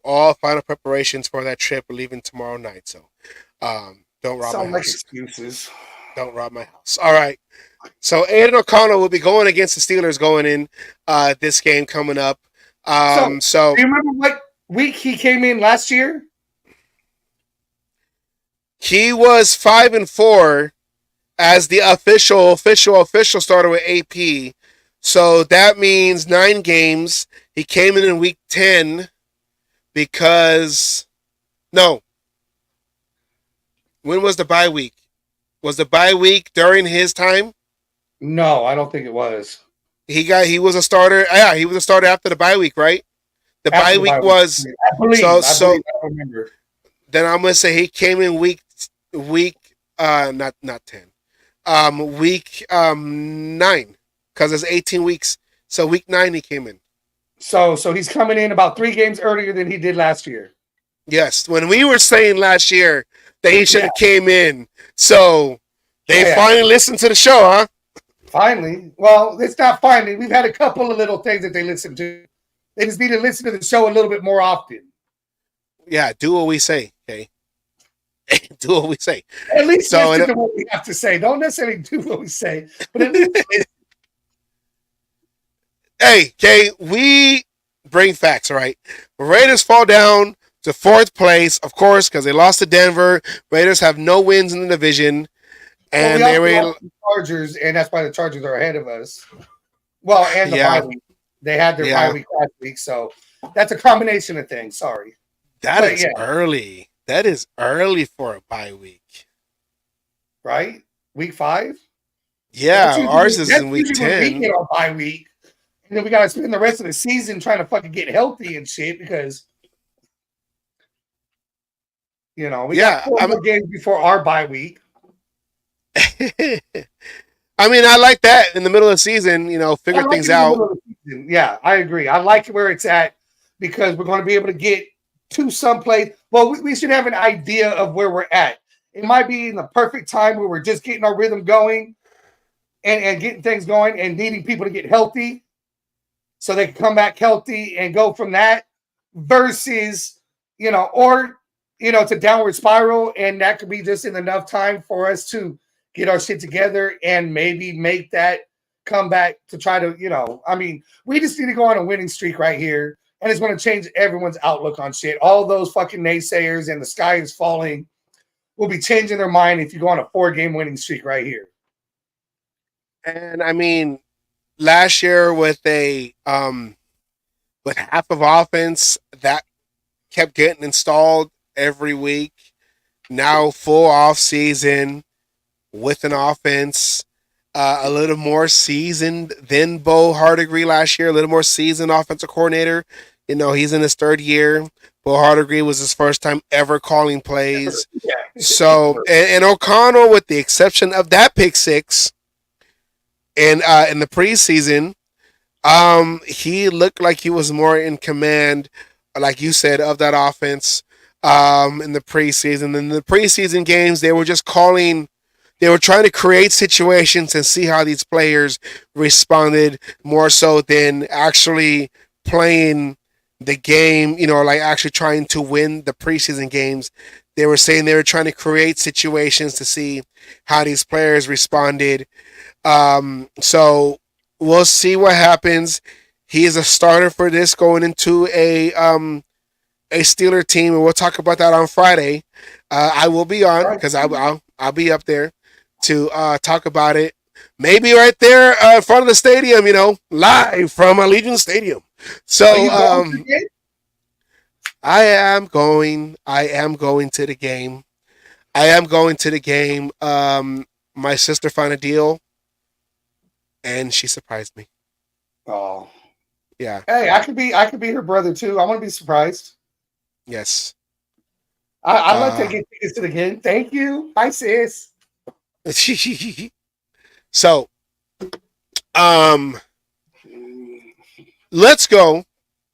all final preparations for that trip. We're leaving tomorrow night. So, don't rob my house. Excuses. Don't rob my house. All right. So Aiden O'Connell will be going against the Steelers going in this game coming up. So do you remember what week he came in last year? He was 5-4 as the official starter with AP. So that means 9 games. He came in week 10 because when was the bye week? Was the bye week during his time? No, I don't think it was. He was a starter. Yeah, he was a starter after the bye week, right? The bye week was I believe, I remember. Then I'm gonna say he came in week not 10. Week 9, because it's 18 weeks. So week 9 he came in. So he's coming in about 3 games earlier than he did last year. Yes, when we were saying last year that he should have came in, so they finally listened to the show, huh? Finally. Well, it's not finally. We've had a couple of little things that they listen to. They just need to listen to the show a little bit more often. Yeah, do what we say, okay? Do what we say. At least listen to what we have to say. Don't necessarily do what we say, but at least hey, okay, we bring facts, all right? Raiders fall down to 4th place, of course, because they lost to Denver. Raiders have no wins in the division. And they were the Chargers, and that's why the Chargers are ahead of us. Well, and the bye week. They had their bye week last week, so that's a combination of things. Sorry. That is early. That is early for a bye week. Right? Week 5? Yeah, ours is in week 10. We get our bye week, and then we got to spend the rest of the season trying to fucking get healthy and shit because, we got 4 more games before our bye week. I mean, I like that in the middle of the season, figure things out. Yeah, I agree. I like where it's at because we're going to be able to get to some place. Well, we should have an idea of where we're at. It might be in the perfect time where we're just getting our rhythm going and getting things going and needing people to get healthy so they can come back healthy and go from that versus, it's a downward spiral, and that could be just in enough time for us to get our shit together and maybe make that comeback to try to, we just need to go on a winning streak right here, and it's going to change everyone's outlook on shit. All those fucking naysayers and the sky is falling will be changing their mind if you go on a 4-game winning streak right here. And I mean, last year with with half of offense that kept getting installed every week. Now full off season with an offense a little more seasoned than Bo Hardigree last year. A little more seasoned offensive coordinator. He's in his 3rd year. Bo Hardigree was his first time ever calling plays. Yeah. So and O'Connell, with the exception of that pick 6, and in the preseason, he looked like he was more in command, like you said, of that offense in the preseason. In the preseason games, they were just calling. They were trying to create situations and see how these players responded more so than actually playing the game, like actually trying to win the preseason games. They were saying they were trying to create situations to see how these players responded. So we'll see what happens. He is a starter for this going into a Steeler team, and we'll talk about that on Friday. I will be on because I'll be up there to talk about it. Maybe right there in front of the stadium, live from Allegiant Stadium. So I am going to the game. My sister found a deal, and she surprised me. Oh, yeah. Hey, I could be her brother too. I want to be surprised. Yes. I'd like to get tickets to the game. Thank you. Bye, sis. So, let's go.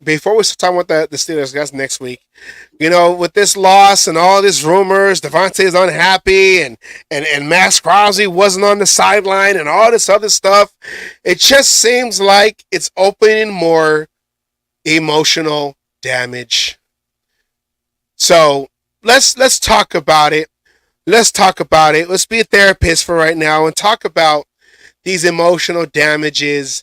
Before we start talking about the Steelers, that's next week. With this loss and all these rumors, Devontae is unhappy, and Max Crosby wasn't on the sideline, and all this other stuff. It just seems like it's opening more emotional damage. So let's talk about it. Let's be a therapist for right now and talk about these emotional damages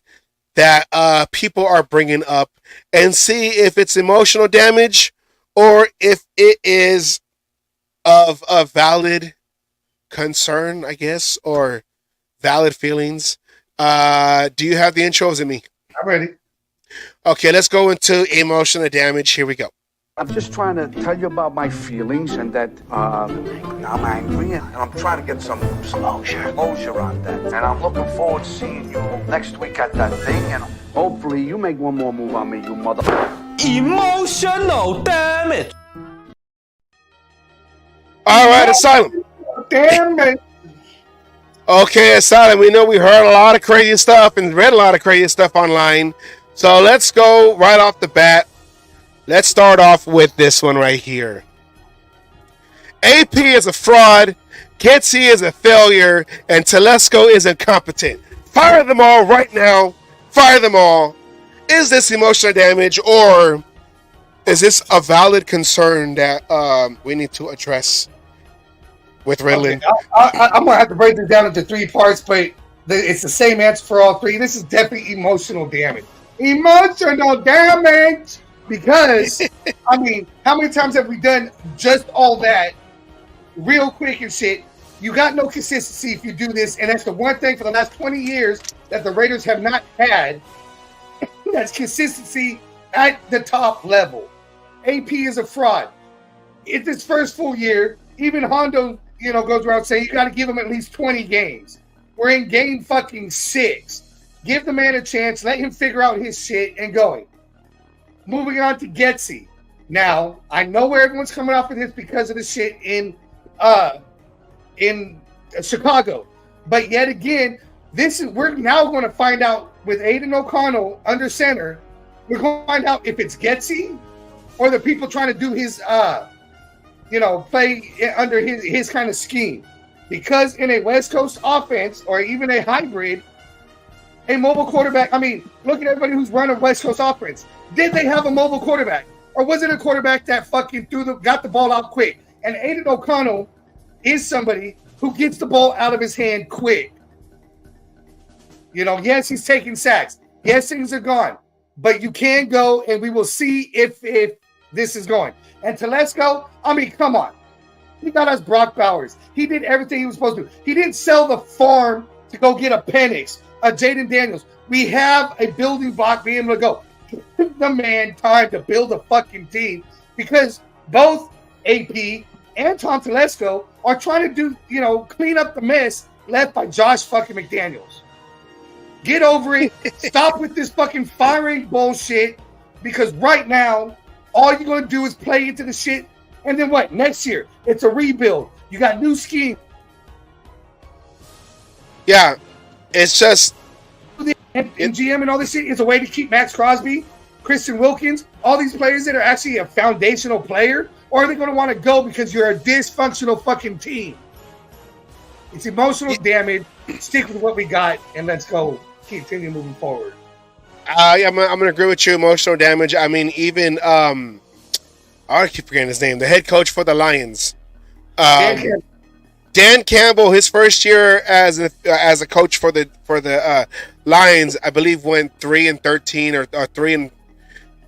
that people are bringing up and see if it's emotional damage or if it is of a valid concern, I guess, or valid feelings. Do you have the intros in me? I'm ready. Okay, let's go into emotional damage. Here we go. I'm just trying to tell you about my feelings and that I'm angry and I'm trying to get some closure on that. And I'm looking forward to seeing you next week at that thing, and hopefully you make one more move on me, you mother... Emotional damage. All right, Asylum. Damn it. Okay, Asylum, we know we heard a lot of crazy stuff and read a lot of crazy stuff online. So let's go right off the bat. Let's start off with this one right here. AP is a fraud, Getsy is a failure, and Telesco is incompetent. Fire them all right now. Fire them all. Is this emotional damage, or is this a valid concern that we need to address with Riddlin? Okay, I'm going to have to break this down into 3 parts, but it's the same answer for all 3. This is definitely emotional damage. Emotional damage! Because, I mean, how many times have we done just all that real quick and shit? You got no consistency if you do this, and that's the one thing for the last 20 years that the Raiders have not had. That's consistency at the top level. AP is a fraud. It's his first full year. Even Hondo, goes around saying you got to give him at least 20 games. We're in game fucking 6. Give the man a chance. Let him figure out his shit and going. Moving on to Getsy. Now, I know where everyone's coming off of this because of the shit in Chicago. But yet again, we're now going to find out with Aiden O'Connell under center. We're going to find out if it's Getsy or the people trying to do his, play under his kind of scheme. Because in a West Coast offense or even a hybrid, a mobile quarterback, look at everybody who's running West Coast offense. Did they have a mobile quarterback? Or was it a quarterback that fucking got the ball out quick? And Aiden O'Connell is somebody who gets the ball out of his hand quick. Yes, he's taking sacks. Yes, things are gone. But you can go, and we will see if this is going. And Telesco, come on. He got us Brock Bowers. He did everything he was supposed to do. He didn't sell the farm to go get a Penix, a Jaden Daniels. We have a building block being able to go. Give the man time to build a fucking team because both AP and Tom Telesco are trying to do, clean up the mess left by Josh fucking McDaniels. Get over it. Stop with this fucking firing bullshit because right now, all you're going to do is play into the shit. And then what? Next year, it's a rebuild. You got new scheme. Yeah, it's just... And GM and all this shit is a way to keep Max Crosby, Christian Wilkins, all these players that are actually a foundational player, or are they going to want to go because you're a dysfunctional fucking team? It's emotional damage. Stick with what we got, and let's go. Continue moving forward. I'm going to agree with you. Emotional damage. Even I keep forgetting his name. The head coach for the Lions, Dan Campbell. His first year as a coach for the Lions, I believe, went 3-13 or 3 and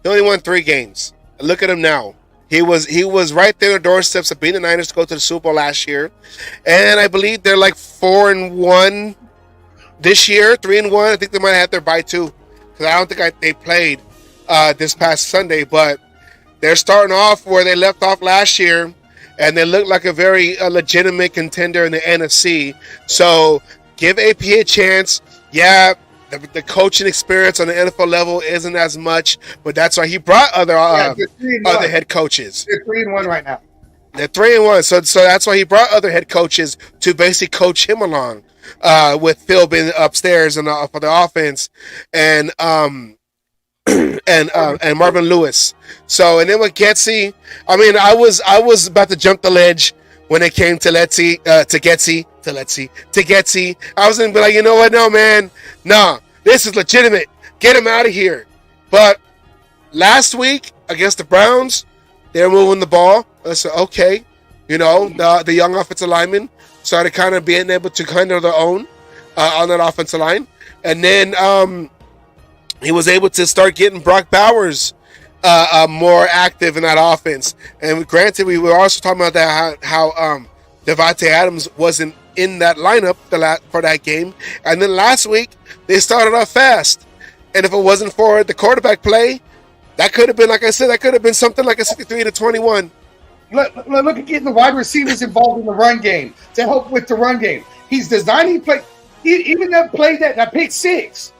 he only won 3 games. Look at him now. He was right there on the doorsteps of beating the Niners to go to the Super Bowl last year, and I believe they're like 4-1 this year, 3-1. I think they might have their bye too, because I don't think they played this past Sunday. But they're starting off where they left off last year, and they look like a very legitimate contender in the NFC. So give AP a chance. Yeah, the coaching experience on the NFL level isn't as much, but that's why he brought other head coaches. They're 3-1 right now. They're 3-1, so that's why he brought other head coaches to basically coach him along. With Phil being upstairs and for the offense, and Marvin Lewis. So and then with Getsy, I was about to jump the ledge when it came to Getsy. I was gonna be like, you know what? No, man, nah, this is legitimate. Get him out of here. But last week against the Browns, they were moving the ball. I said, okay, the young offensive lineman started kind of being able to handle their own on that offensive line. And then he was able to start getting Brock Bowers more active in that offense. And granted, we were also talking about that how Devontae Adams wasn't in that lineup for that game. And then last week, they started off fast. And if it wasn't for the quarterback play, that could have been, like I said, that could have been something like a 63-21. Look at getting the wide receivers involved in the run game to help with the run game. He's designing play. Even that play that pick 6.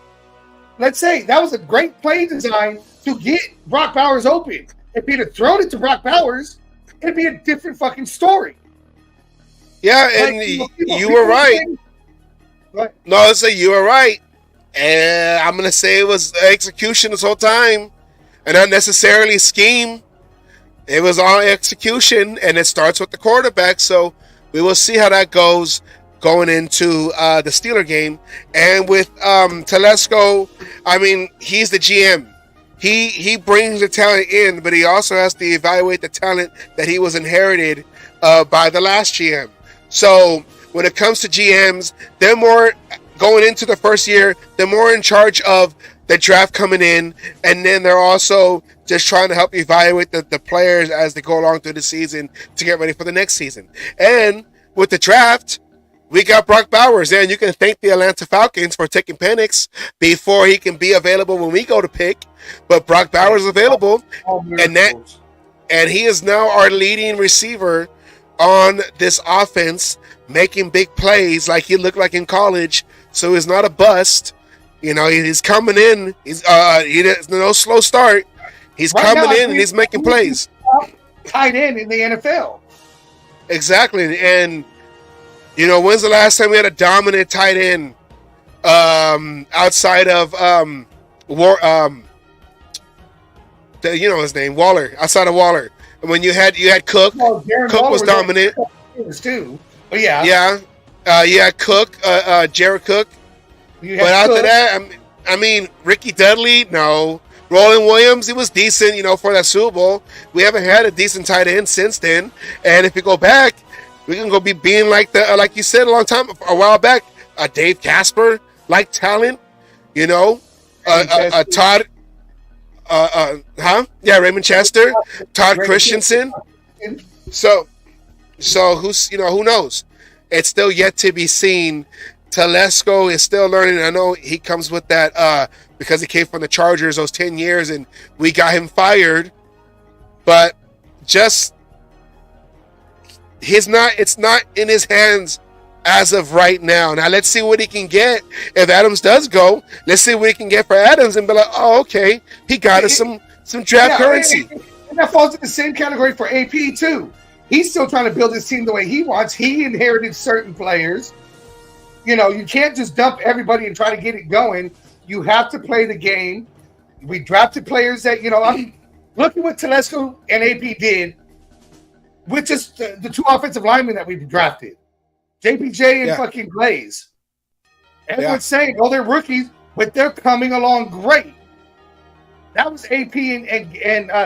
Let's say that was a great play design to get Brock Bowers open. If he'd have thrown it to Brock Bowers, it'd be a different fucking story. Yeah, and you were right. No, let's say you were right. And I'm going to say it was execution this whole time and not necessarily scheme. It was all execution, and it starts with the quarterback. So we will see how that goes going into the Steeler game. And with Telesco, I mean, he's the GM. He brings the talent in, but he also has to evaluate the talent that he was inherited by the last GM. So when it comes to GMs, they're more going into the first year, they're more in charge of the draft coming in, and then they're also just trying to help evaluate the players as they go along through the season to get ready for the next season. And with the draft, we got Brock Bowers, and you can thank the Atlanta Falcons for taking Penix before he can be available when we go to pick. But Brock Bowers is available, and he is now our leading receiver on this offense, making big plays like he looked like in college. So he's not a bust. You know, he's coming in. He's no slow start. He's coming in and he's making plays. Tight end in the NFL. Exactly. And you know, when's the last time we had a dominant tight end outside of you know his name, Waller, outside of Waller. And when you had Cook, Cook was dominant too. But yeah. Yeah, Cook, Jared Cook. But after that, I mean, Ricky Dudley, no. Roland Williams, he was decent, you know, for that Super Bowl. We haven't had a decent tight end since then. And if you go back, we can go be being like you said a while back, Dave Casper, like talent, you know, Todd, Raymond Chester, Todd Christensen. So who's, you know, who knows? It's still yet to be seen. Telesco is still learning. I know he comes with that because he came from the Chargers those 10 years and we got him fired. But just it's not in his hands as of right now. Now let's see what he can get if Adams does go. Let's see what he can get for Adams and be like, oh, okay, he got us some draft currency. And that falls in the same category for AP too. He's still trying to build his team the way he wants. He inherited certain players. You know, you can't just dump everybody and try to get it going. You have to play the game. We drafted players that, you know, I mean, look at what Telesco and AP did with just the two offensive linemen that we drafted. JPJ and fucking Glaze. Everyone's saying, oh, they're rookies, but they're coming along great. That was AP and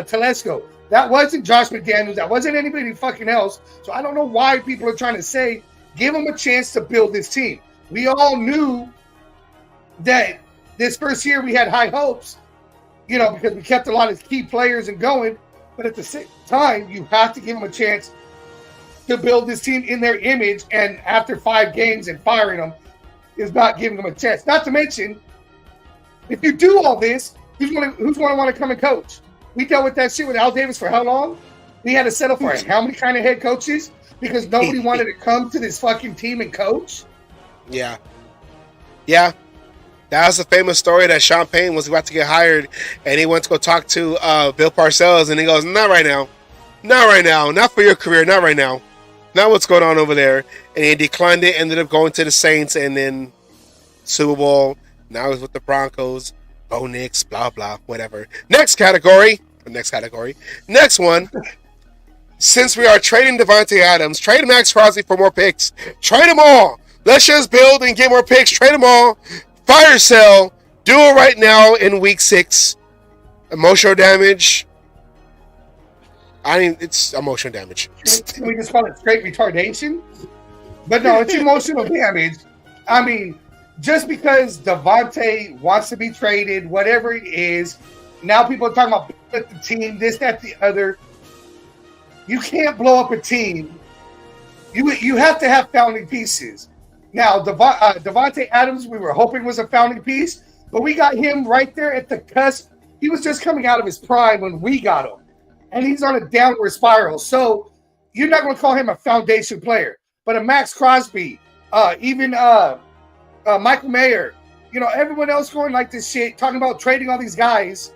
Telesco. That wasn't Josh McDaniels. That wasn't anybody fucking else. So I don't know why people are trying to say, give them a chance to build this team. We all knew that this first year we had high hopes, you know, because we kept a lot of key players and going. But at the same time, you have to give them a chance to build this team in their image. And after 5 games and firing them is not giving them a chance. Not to mention, if you do all this, who's going to want to come and coach? We dealt with that shit with Al Davis for how long? We had to settle for how many kind of head coaches? Because nobody wanted to come to this fucking team and coach? Yeah. That was the famous story that Sean Payne was about to get hired, and he went to go talk to Bill Parcells, and he goes, not right now. Not for your career, not right now. Not what's going on over there. And he declined it, ended up going to the Saints, and then Super Bowl. Now he's with the Broncos. Bo Nix, blah, blah, whatever. Next one. Since we are trading Devontae Adams, trade Max Crosby for more picks. Trade them all. Let's just build and get more picks. Trade them all. Fire sale. Do it right now in week 6. Emotional damage. It's emotional damage. Can we just call it straight retardation? But no, it's emotional damage. I mean, just because Devontae wants to be traded, whatever it is, now people are talking about the team, this, that, the other. You can't blow up a team. You have to have founding pieces. Now, Devontae Adams, we were hoping was a founding piece, but we got him right there at the cusp. He was just coming out of his prime when we got him, and he's on a downward spiral. So you're not going to call him a foundation player, but a Max Crosby, even Michael Mayer, you know, everyone else going like this shit, talking about trading all these guys.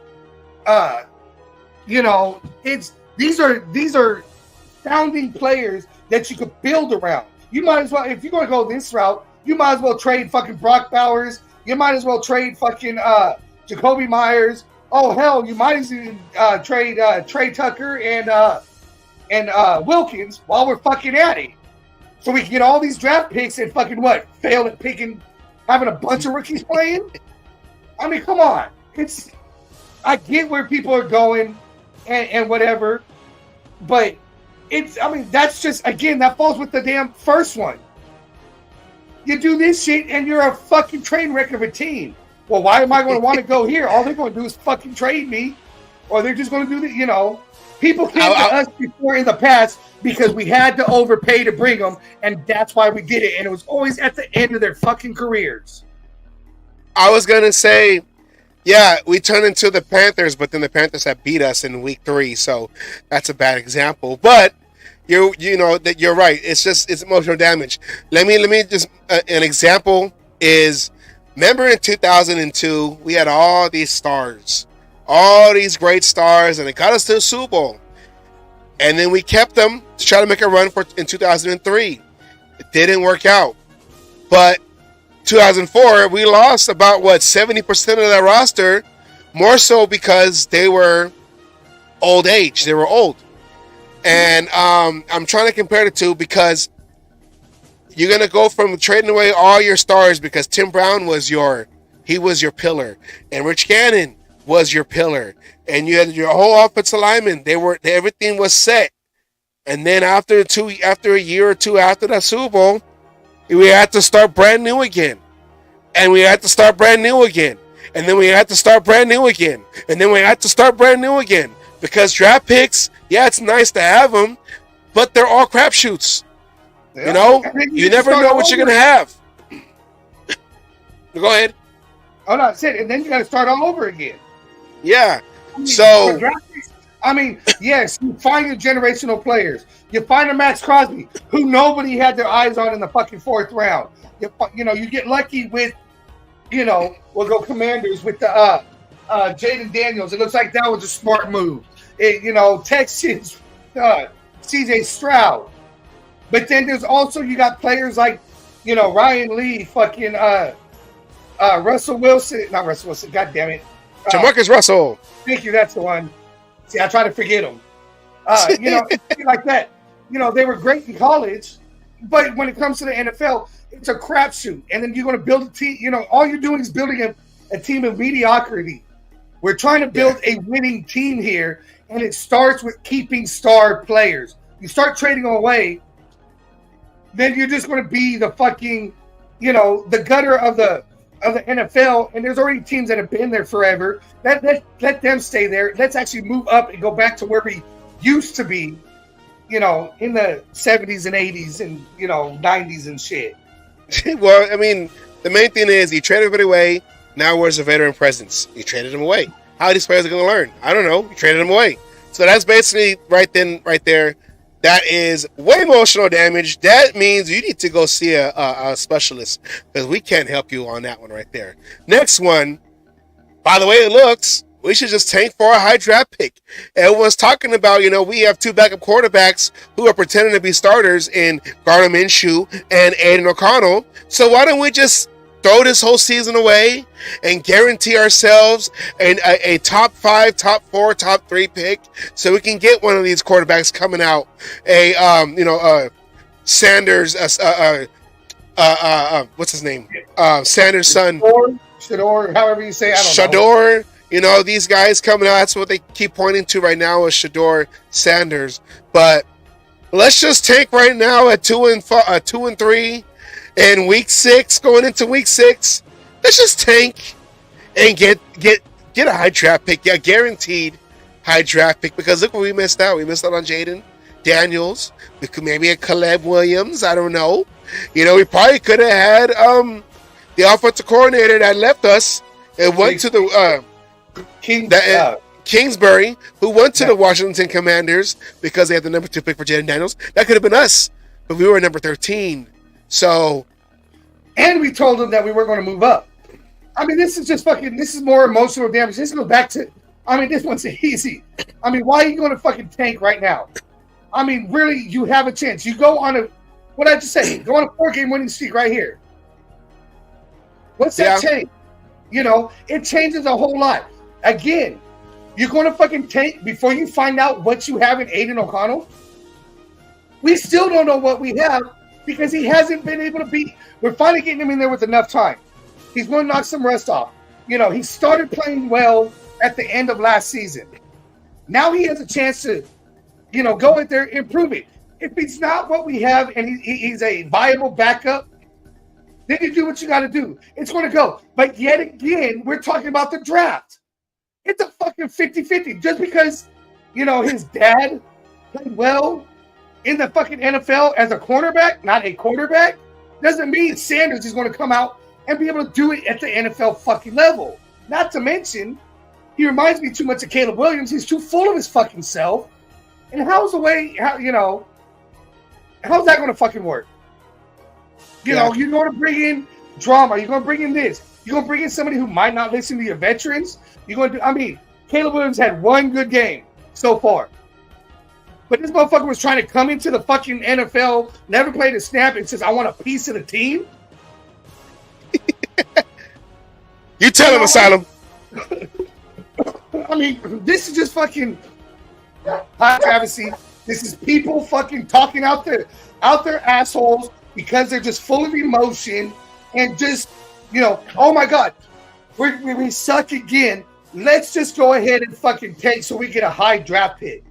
You know, these are founding players that you could build around. You might as well, if you're going to go this route, you might as well trade fucking Brock Bowers you might as well trade fucking Jacoby Myers. Oh hell, you might as well trade Trey Tucker and Wilkins while we're fucking at it. So we can get all these draft picks and fucking what? Fail at picking, having a bunch of rookies playing? I mean, come on. I get where people are going and whatever, but that's just, again, that falls with the damn first one. You do this shit and you're a fucking train wreck of a team. Well, why am I going to want to go here? All they're going to do is fucking trade me, or they're just going to do the, people came to us before in the past because we had to overpay to bring them, and that's why we did it. And it was always at the end of their fucking careers. I was going to say, yeah, we turned into the Panthers, but then the Panthers have beat us in week 3, so that's a bad example. But you're right. It's emotional damage. Let me just an example is, remember in 2002 we had all these stars, all these great stars, and it got us to the Super Bowl. And then we kept them to try to make a run in 2003. It didn't work out. But 2004, we lost about 70% of that roster, more so because they were old age. They were old. And I'm trying to compare the two, because you're going to go from trading away all your stars because Tim Brown was your pillar, and Rich Gannon was your pillar, and you had your whole offensive lineman. Everything was set. And then after a year or two after that Super Bowl, we had to start brand new again. And we had to start brand new again. And then we had to start brand new again. And then we had to start brand new again. Because draft picks, yeah, it's nice to have them, but they're all crapshoots. Yeah. You never know what you're going to have. Go ahead. Oh, no, that's it. And then you got to start all over again. Yeah. Yes, you find your generational players. You find a Max Crosby, who nobody had their eyes on in the fucking 4th round. You get lucky with, we'll go Commanders with the Jaden Daniels. It looks like that was a smart move. Texans, CJ Stroud. But then there's also, you got players like, Ryan Lee, fucking Russell Wilson, not Russell Wilson, god damn it. Jamarcus Russell. Thank you, that's the one. See, I try to forget him. Like that. They were great in college, but when it comes to the NFL, it's a crapshoot. And then you're going to build a team. All you're doing is building a team of mediocrity. We're trying to build a winning team here, and it starts with keeping star players. You start trading them away, then you're just going to be the fucking, the gutter of the NFL, and there's already teams that have been there forever. Let them stay there. Let's actually move up and go back to where we used to be, in the 70s and 80s and, 90s and shit. Well, I mean, the main thing is you trade everybody away. Now where's the veteran presence? You traded them away. How are these players going to learn? I don't know. You traded them away. So that's basically right there. That is way emotional damage. That means you need to go see a specialist, because we can't help you on that one right there. Next one, by the way it looks, we should just tank for a high draft pick. Everyone's talking about, we have 2 backup quarterbacks who are pretending to be starters in Gardner Minshew and Aiden O'Connell. So why don't we just throw this whole season away and guarantee ourselves a top 5, top 4, top 3 pick, so we can get one of these quarterbacks coming out. Sanders, what's his name? Sanders' son. Shador, however you say it, I don't know. Shador, these guys coming out, that's what they keep pointing to right now is Shador Sanders. But let's just tank right now at 2 and 3. In week 6, going into week 6, let's just tank and get a high draft pick, a guaranteed high draft pick. Because look what we missed out. We missed out on Jaden Daniels. We could maybe a Caleb Williams. I don't know. We probably could have had the offensive coordinator that left us and went to the Kingsbury, who went to the Washington Commanders because they had the number 2 pick for Jaden Daniels. That could have been us, but we were number 13. So, and we told them that we weren't going to move up. I mean, this is just this is more emotional damage. This goes back to, this one's easy. Why are you going to fucking tank right now? Really, you have a chance. You go on go on a 4-game winning streak right here. What's that change? You know, it changes a whole lot. Again, you're going to fucking tank before you find out what you have in Aiden O'Connell? We still don't know what we have because he hasn't been able to beat. We're finally getting him in there with enough time. He's going to knock some rust off. You know, he started playing well at the end of last season. Now he has a chance to, you know, go in there and improve it. If it's not what we have and he's a viable backup, then you do what you got to do. It's going to go. But yet again, we're talking about the draft. It's a fucking 50-50. Just because, you know, his dad played well in the fucking NFL as a cornerback, not a quarterback, doesn't mean Sanders is going to come out and be able to do it at the NFL fucking level. Not to mention, he reminds me too much of Caleb Williams. He's too full of his fucking self. And how's that going to fucking work? You know, you're going to bring in drama. You're going to bring in this. You're going to bring in somebody who might not listen to your veterans. You're going to Caleb Williams had one good game so far. But this motherfucker was trying to come into the fucking NFL, never played a snap, and says, I want a piece of the team. You tell him, Asylum. I mean, this is just fucking high travesty. This is people fucking talking out their assholes because they're just full of emotion and just, you know, oh my God, we suck again. Let's just go ahead and fucking tank so we get a high draft pick.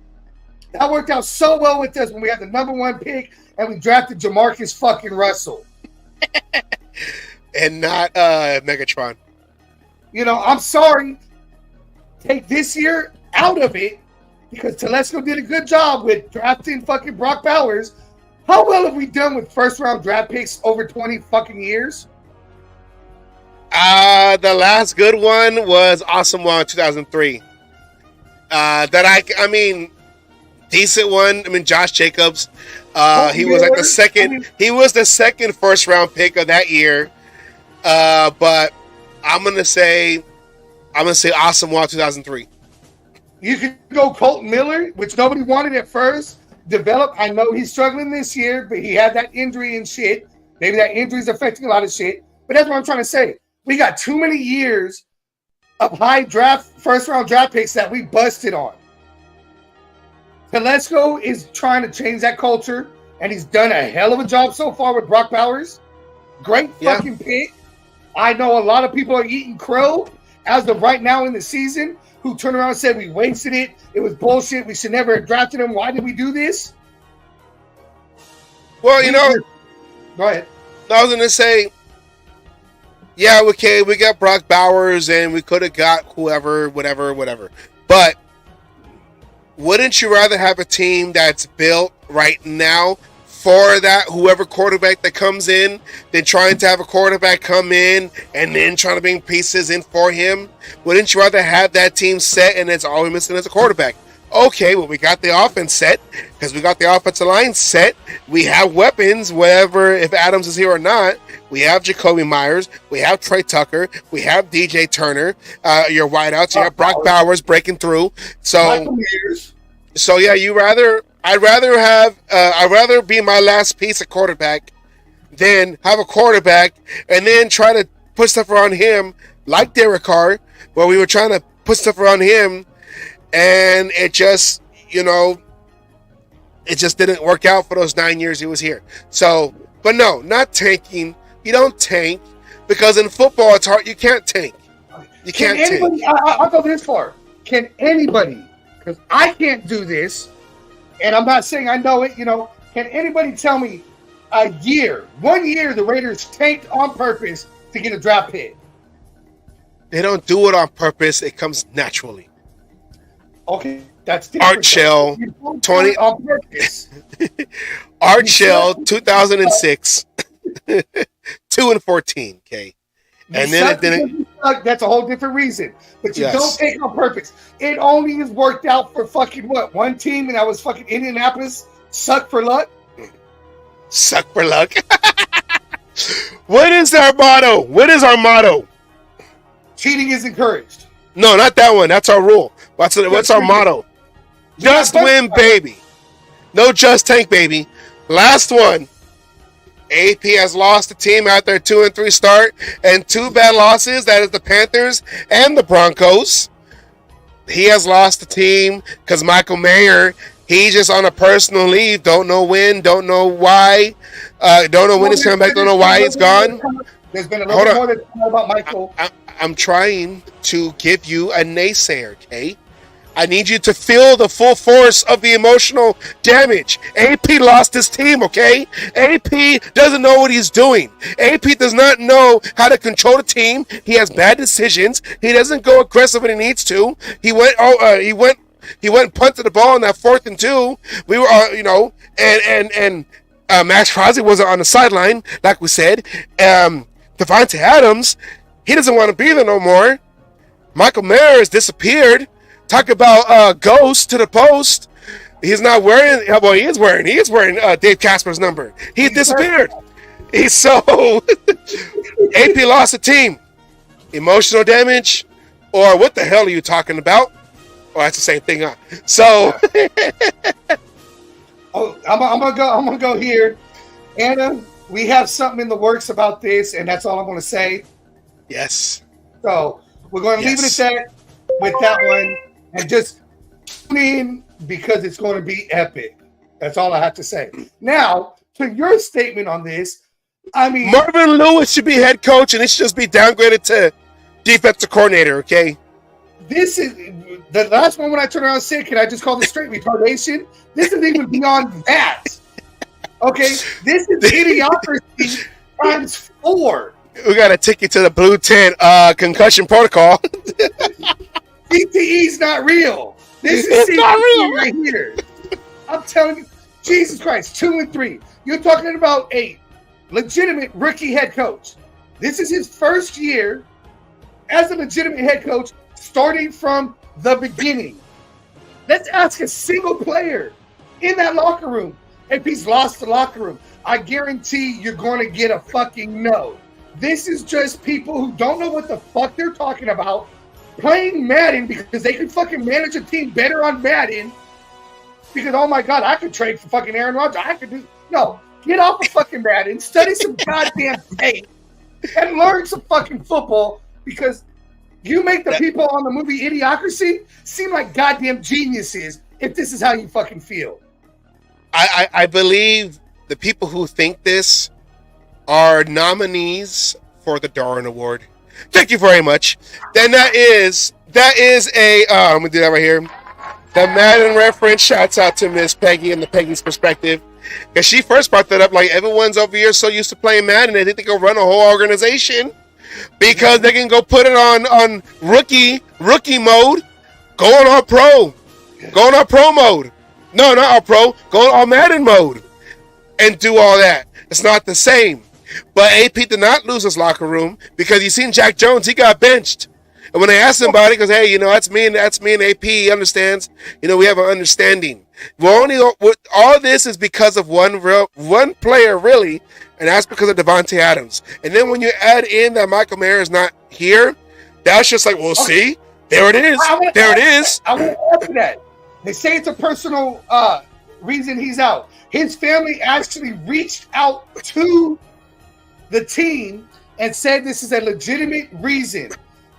That worked out so well with us when we had the number 1 pick and we drafted Jamarcus fucking Russell. And not Megatron. You know, I'm sorry. Take this year out of it because Telesco did a good job with drafting fucking Brock Bowers. How well have we done with first-round draft picks over 20 fucking years? The last good one was Awesome One 2003. Decent one. I mean, Josh Jacobs. He was like the second. He was the second first-round pick of that year. But I'm gonna say Awesome One 2003. You could go Colton Miller, which nobody wanted at first. Develop. I know he's struggling this year, but he had that injury and shit. Maybe that injury is affecting a lot of shit. But that's what I'm trying to say. We got too many years of high first-round draft picks that we busted on. Telesco is trying to change that culture, and he's done a hell of a job so far with Brock Bowers. Great fucking pick. I know a lot of people are eating crow as of right now in the season who turned around and said we wasted it. It was bullshit. We should never have drafted him. Why did we do this? Well, go ahead. I was going to say, yeah, okay, we got Brock Bowers and we could have got whoever, whatever. But wouldn't you rather have a team that's built right now for that whoever quarterback that comes in than trying to have a quarterback come in and then trying to bring pieces in for him? Wouldn't you rather have that team set and it's all we're missing as a quarterback? Okay, well, we got the offense set because we got the offensive line set. We have weapons, whether if Adams is here or not. We have Jacoby Myers. We have Trey Tucker. We have DJ Turner. Your wideouts. You have Brock Bowers breaking through. So yeah, I'd rather be my last piece of quarterback than have a quarterback and then try to put stuff around him like Derek Carr, where we were trying to put stuff around him and it just, it just didn't work out for those 9 years he was here. So, but no, not tanking. You don't tank because in football it's hard. You can't tank. You can't tank. I'll go this far. Can anybody, because I can't do this, and I'm not saying I know it, can anybody tell me 1 year the Raiders tanked on purpose to get a draft pick? They don't do it on purpose. It comes naturally. Okay, that's different. Art Shell 20 on purpose. Art Shell 2006 2-14. Okay, and then that's a whole different reason. But you don't take it on purpose. It only has worked out for fucking one team, and that was fucking Indianapolis. Suck for luck. Suck for luck. What is our motto? Cheating is encouraged. No, not that one. That's our rule. What's our motto? Just win, baby. No just tank, baby. Last one. AP has lost the team after a 2-3 start and 2 bad losses. That is the Panthers and the Broncos. He has lost the team because Michael Mayer, he's just on a personal leave. Don't know when, don't know why. Don't know when he's coming back, don't know why he's gone. There's been a little bit more to know about Michael. I'm trying to give you a naysayer, okay? I need you to feel the full force of the emotional damage. AP lost his team, okay? AP doesn't know what he's doing. AP does not know how to control the team. He has bad decisions. He doesn't go aggressive when he needs to. He went and punted the ball on that 4th and 2. We were, and Max Crosby wasn't on the sideline, like we said. Devontae Adams, he doesn't want to be there no more. Michael Mayer has disappeared. Talk about ghost to the post. He's not wearing. Well, he is wearing Dave Casper's number. He disappeared. He's so AP lost the team. Emotional damage, or what the hell are you talking about? Oh, that's the same thing, huh? So, I'm gonna go here, Anna. We have something in the works about this, and that's all I'm gonna say. Yes. So we're going to leave it at that with that one. And just tune in because it's going to be epic. That's all I have to say. Now, to your statement on this, I mean... Marvin Lewis should be head coach, and it should just be downgraded to defensive coordinator, okay? This is... The last one when I turned around and said, can I just call this straight retardation? This is even beyond that. Okay? This is idiocracy times 4. We got to take you to the blue tent concussion protocol. CTE's not real. This is CTE right here. I'm telling you, Jesus Christ, 2-3. You're talking about a legitimate rookie head coach. This is his first year as a legitimate head coach, starting from the beginning. Let's ask a single player in that locker room if he's lost the locker room. I guarantee you're going to get a fucking no. This is just people who don't know what the fuck they're talking about, playing Madden because they could fucking manage a team better on Madden because, oh my God, I could trade for fucking Aaron Rodgers. I could do... No, get off of fucking Madden, study some goddamn tape, and learn some fucking football because you make the people on the movie Idiocracy seem like goddamn geniuses if this is how you fucking feel. I believe the people who think this are nominees for the Darwin Award. Thank you very much. Then that is a I'm gonna do that right here. The Madden reference. Shouts out to Miss Peggy and the Peggy's perspective, because she first brought that up. Like, everyone's over here so used to playing Madden, they think they can run a whole organization because they can go put it on rookie mode, go on all pro, go on all pro mode. No, not all pro. Go on all Madden mode and do all that. It's not the same. But AP did not lose his locker room because you seen Jack Jones, he got benched. And when they asked him about it, he goes, hey, that's me and AP, he understands. We have an understanding. All this is because of one player, really, and that's because of Devontae Adams. And then when you add in that Michael Mayer is not here, that's just like, well, see, there it is. There it is. I want to add to that. They say it's a personal reason he's out. His family actually reached out to the team and said this is a legitimate reason.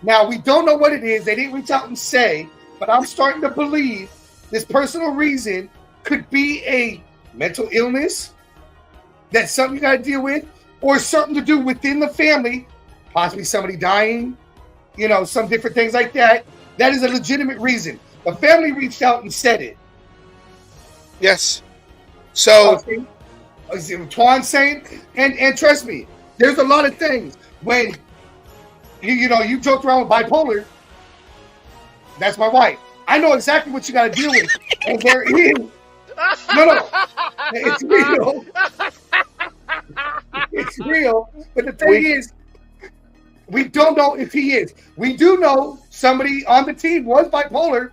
Now, we don't know what it is. They didn't reach out and say, but I'm starting to believe this personal reason could be a mental illness, that's something you got to deal with, or something to do within the family, possibly somebody dying, some different things like that. That is a legitimate reason. The family reached out and said it. Yes. So, Twan's saying, and trust me, there's a lot of things when you joked around with bipolar. That's my wife. I know exactly what you got to deal with, and there is no, it's real. It's real. But the thing is, we don't know if he is. We do know somebody on the team was bipolar,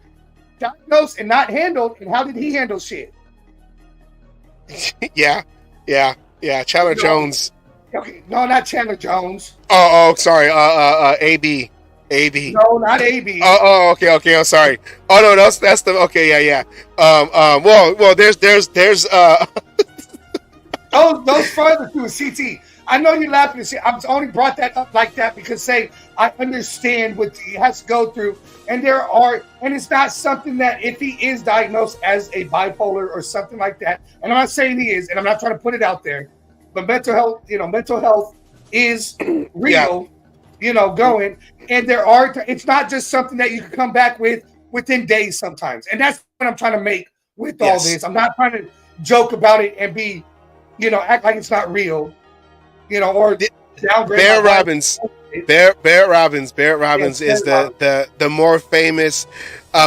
diagnosed and not handled. And how did he handle shit? Yeah. Chandler Jones. Okay, no, not Chandler Jones. Oh, sorry. AB. No, not AB. Okay. I'm sorry. Oh no, that's the okay. Yeah. Well, there's. Oh those further to a CT. I know you're laughing. I'm only brought that up like that because I understand what he has to go through, and it's not something that if he is diagnosed as a bipolar or something like that, and I'm not saying he is, and I'm not trying to put it out there, but mental health is real, going, and it's not just something that you can come back with within days sometimes, and that's what I'm trying to make with all this. I'm not trying to joke about it and be, act like it's not real. Or downgrade. Barrett Robbins is the more famous,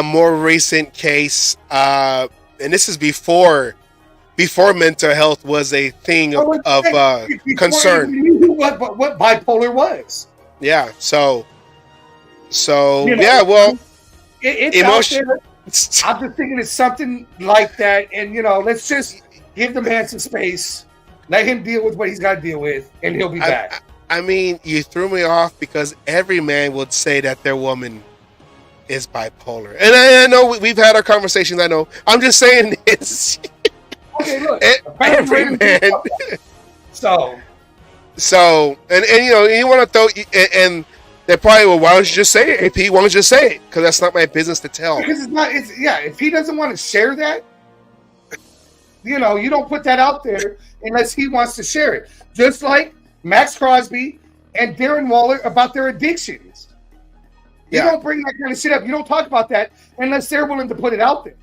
more recent case, and this is before mental health was a thing of concern. You knew what bipolar was. Yeah. So yeah. Well, it's emotion. I'm just thinking it's something like that, and let's just give the man some space. Let him deal with what he's got to deal with, and he'll be back. I mean, you threw me off because every man would say that their woman is bipolar. And I know we've had our conversations. I know. I'm just saying this. Okay, look. Every man. So, and you want to throw, and they probably, well, why don't you just say it? AP, why don't you just say it? Because that's not my business to tell. Because if he doesn't want to share that, you don't put that out there unless he wants to share it. Just like Max Crosby and Darren Waller about their addictions. You don't bring that kind of shit up. You don't talk about that unless they're willing to put it out there.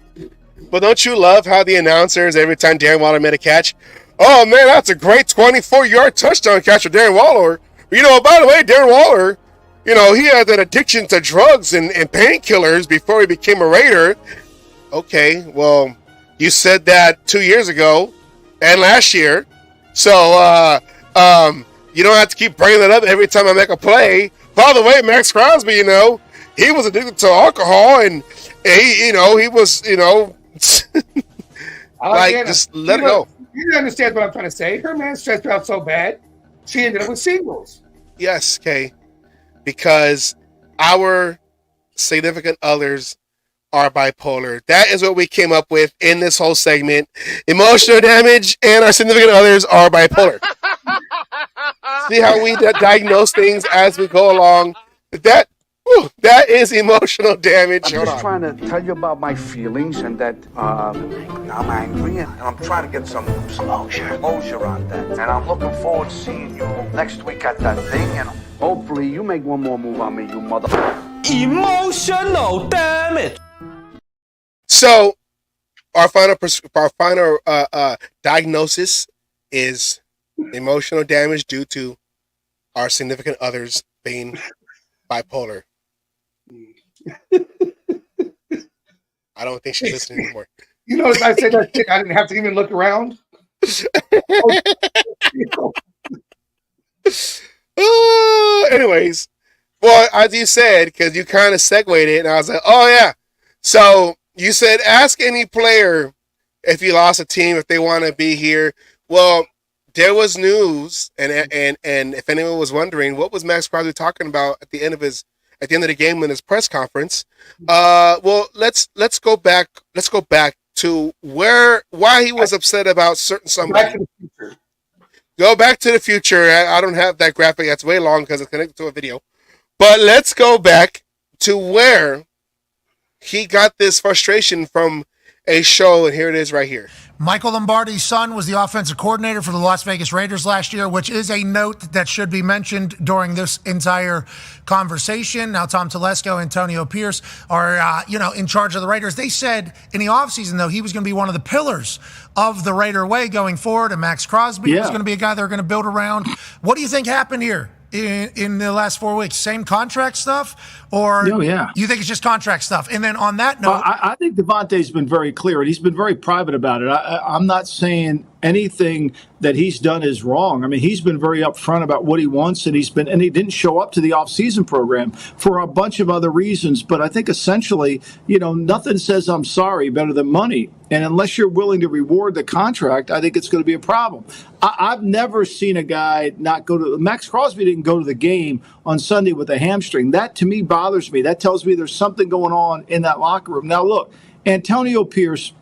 But don't you love how the announcers, every time Darren Waller made a catch, oh, man, that's a great 24-yard touchdown catch for Darren Waller. By the way, Darren Waller, he had an addiction to drugs and painkillers before he became a Raider. Okay, well, you said that 2 years ago and last year. So, you don't have to keep bringing that up every time I make a play. By the way, Max Crosby, he was addicted to alcohol and he was, just let it go. You understand what I'm trying to say. Her man stressed her out so bad, she ended up with singles. Yes, Kay. Because our significant others are bipolar. That is what we came up with in this whole segment. Emotional damage and our significant others are bipolar. See how we diagnose things as we go along? That is emotional damage. I'm just trying to tell you about my feelings and that I'm angry and I'm trying to get some closure on that. And I'm looking forward to seeing you next week at that thing, and hopefully you make one more move on me, you mother. Emotional damage. So, our final diagnosis is emotional damage due to our significant others being bipolar. I don't think she's listening anymore. I said that thing. I didn't have to even look around. Anyways, well, as you said, because you kind of segued it, and I was like, oh yeah. So you said, ask any player if you lost a team if they want to be here. Well, there was news, and if anyone was wondering, what was Max Crosby talking about at the end of the game in his press conference? Well, let's go back to why he was upset about somebody. Go back to the future. I don't have that graphic. That's way long because it's connected to a video. But let's go back to where he got this frustration from a show, and here it is right here. Michael Lombardi's son was the offensive coordinator for the Las Vegas Raiders last year, which is a note that should be mentioned during this entire conversation. Now, Tom Telesco, Antonio Pierce are, in charge of the Raiders. They said in the offseason, though, he was going to be one of the pillars of the Raider way going forward, and Max Crosby was going to be a guy they're going to build around. What do you think happened here in the last 4 weeks? Same contract stuff? Or you think it's just contract stuff? And then on that note... Well, I think Devontae's been very clear, and he's been very private about it. I'm not saying anything that he's done is wrong. I mean, he's been very upfront about what he wants, and he didn't show up to the off-season program for a bunch of other reasons. But I think essentially, nothing says I'm sorry better than money. And unless you're willing to reward the contract, I think it's going to be a problem. I've never seen a guy not go to... Max Crosby didn't go to the game on Sunday with a hamstring. That, to me, bothers me. That tells me there's something going on in that locker room. Now, look, Antonio Pierce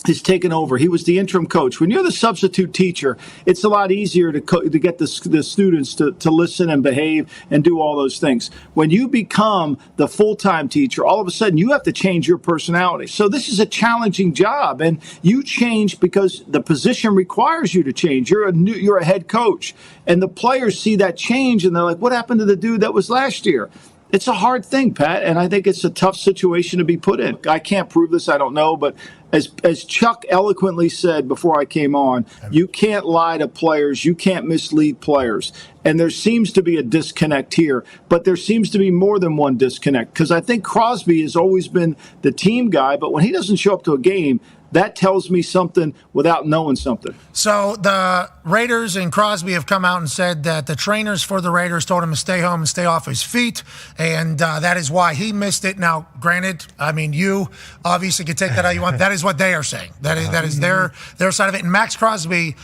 has taken over. He was the interim coach. When you're the substitute teacher, it's a lot easier to get the students to listen and behave and do all those things. When you become the full-time teacher, all of a sudden you have to change your personality. So this is a challenging job, and you change because the position requires you to change. You're a head coach, and the players see that change, and they're like, what happened to the dude that was last year? It's a hard thing, Pat, and I think it's a tough situation to be put in. I can't prove this, I don't know, but as Chuck eloquently said before I came on, you can't lie to players, you can't mislead players. And there seems to be a disconnect here, but there seems to be more than one disconnect, because I think Crosby has always been the team guy, but when he doesn't show up to a game, that tells me something without knowing something. So the Raiders and Crosby have come out and said that the trainers for the Raiders told him to stay home and stay off his feet, and that is why he missed it. Now, granted, I mean, you obviously can take that how you want. That is what they are saying. That is their side of it. And Max Crosby,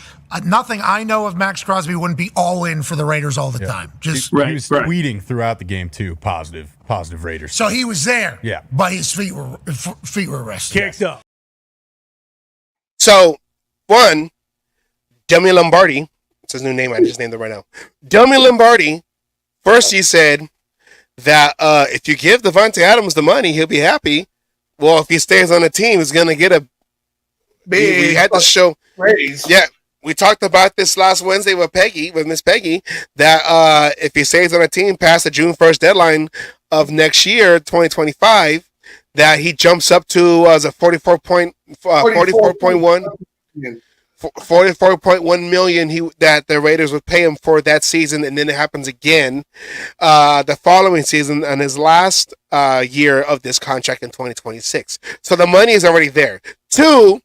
nothing I know of Max Crosby wouldn't be all in for the Raiders all the time. Just he was tweeting throughout the game too, positive Raiders. So he was there. Yeah, but his feet were rested. Kicked up. So, one, Demi Lombardi, it's his new name, I just named it right now. Demi Lombardi, first he said that if you give Devontae Adams the money, he'll be happy. Well, if he stays on the team, he's going to get a big. We had to show raise. Yeah, we talked about this last Wednesday with Miss Peggy, that if he stays on a team past the June 1st deadline of next year, 2025, that he jumps up to a 44.1 million that the Raiders would pay him for that season, and then it happens again the following season on his last year of this contract in 2026. So the money is already there. 2,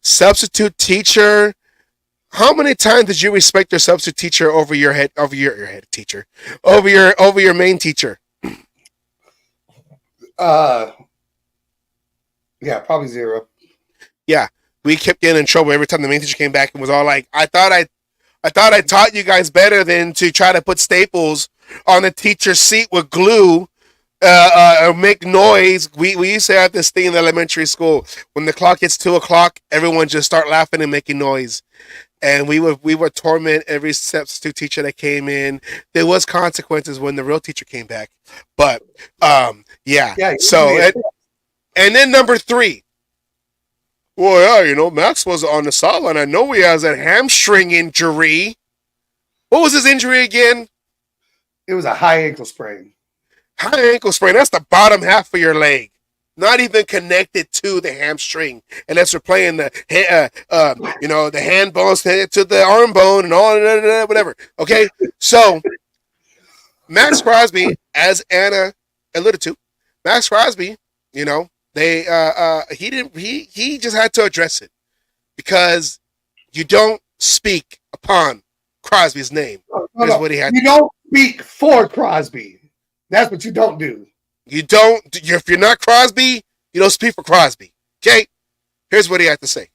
substitute teacher. How many times did you respect your substitute teacher over your head teacher, over your main teacher? Yeah, probably 0. Yeah, we kept getting in trouble every time the main teacher came back and was all like, I thought I taught you guys better than to try to put staples on the teacher's seat with glue or make noise. We used to have this thing in elementary school. When the clock hits 2:00, everyone just start laughing and making noise. And we would torment every substitute teacher that came in. There was consequences when the real teacher came back. But, yeah. So, and then number 3. Well, yeah, Max was on the sideline. I know he has a hamstring injury. What was his injury again? It was a high ankle sprain. High ankle sprain. That's the bottom half of your leg. Not even connected to the hamstring. Unless you're playing the hand bones to the arm bone and all whatever. Okay? So, Max Crosby, as Anna alluded to, Max Crosby, he just had to address it, because you don't speak upon Crosby's name. No. What he had. You don't speak for Crosby. That's what you don't do. If you're not Crosby, you don't speak for Crosby. Okay? Here's what he had to say.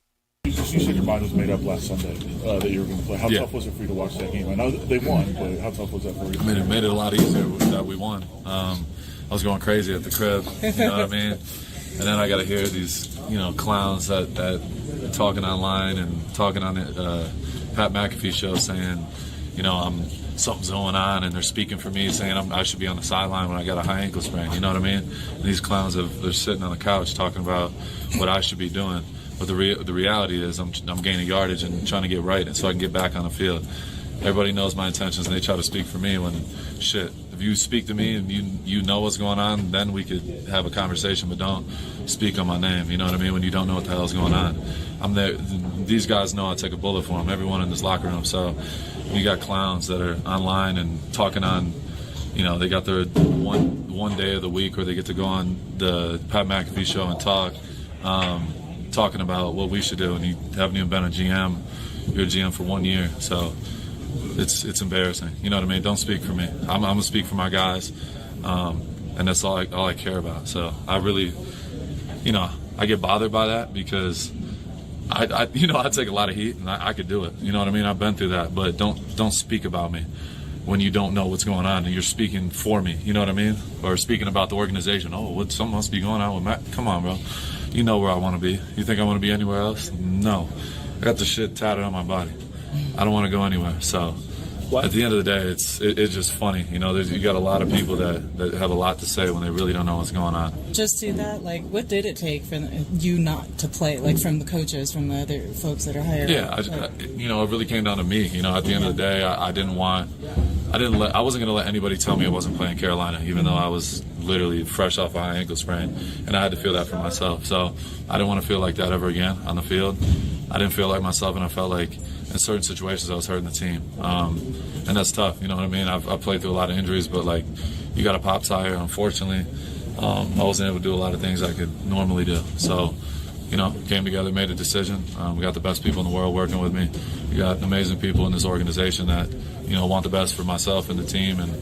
You said your mind was made up last Sunday that you were going to play. How tough was it for you to watch that game? I know they won, but how tough was that for you? I mean, it made it a lot easier that we won. I was going crazy at the crib, you know what I mean? And then I got to hear these, clowns that talking online and talking on the Pat McAfee show saying, something's going on, and they're speaking for me, saying I should be on the sideline when I got a high ankle sprain. You know what I mean? And these clowns they're sitting on the couch talking about what I should be doing. But the reality is I'm gaining yardage and trying to get right, and so I can get back on the field. Everybody knows my intentions, and they try to speak for me when shit. If you speak to me and you know what's going on, then we could have a conversation, but don't speak on my name, you know what I mean, when you don't know what the hell's going on. I'm there. These guys know I take a bullet for them, everyone in this locker room. So you got clowns that are online and talking on, they got their one day of the week where they get to go on the Pat McAfee show and talk, talking about what we should do, and you haven't even been a GM. You're a GM for 1 year, so it's embarrassing. You know what I mean? Don't speak for me. I'm gonna speak for my guys, and that's all I care about. So I really, I get bothered by that, because I take a lot of heat, and I could do it. You know what I mean? I've been through that, but don't speak about me when you don't know what's going on and you're speaking for me. You know what I mean? Or speaking about the organization. Oh, something must be going on with Matt. Come on, bro. you know where I want to be. You think I want to be anywhere else? No. I got the shit tatted on my body. I don't want to go anywhere. So at the end of the day, it's just funny. You know, you got a lot of people that have a lot to say when they really don't know what's going on. Just to that, like, what did it take for you not to play, like, from the coaches, from the other folks that are hired? Yeah, it really came down to me. You know, at the end of the day, I wasn't going to let anybody tell me I wasn't playing Carolina, even though I was literally fresh off a high ankle sprain, and I had to feel that for myself. So I didn't want to feel like that ever again on the field. I didn't feel like myself, and I felt like in certain situations I was hurting the team, and that's tough. You know what I mean? I've played through a lot of injuries, but like you got a pop tire. Unfortunately, I wasn't able to do a lot of things I could normally do. So, you know, came together, made a decision. We got the best people in the world working with me. We got amazing people in this organization that, you know, want the best for myself and the team. And,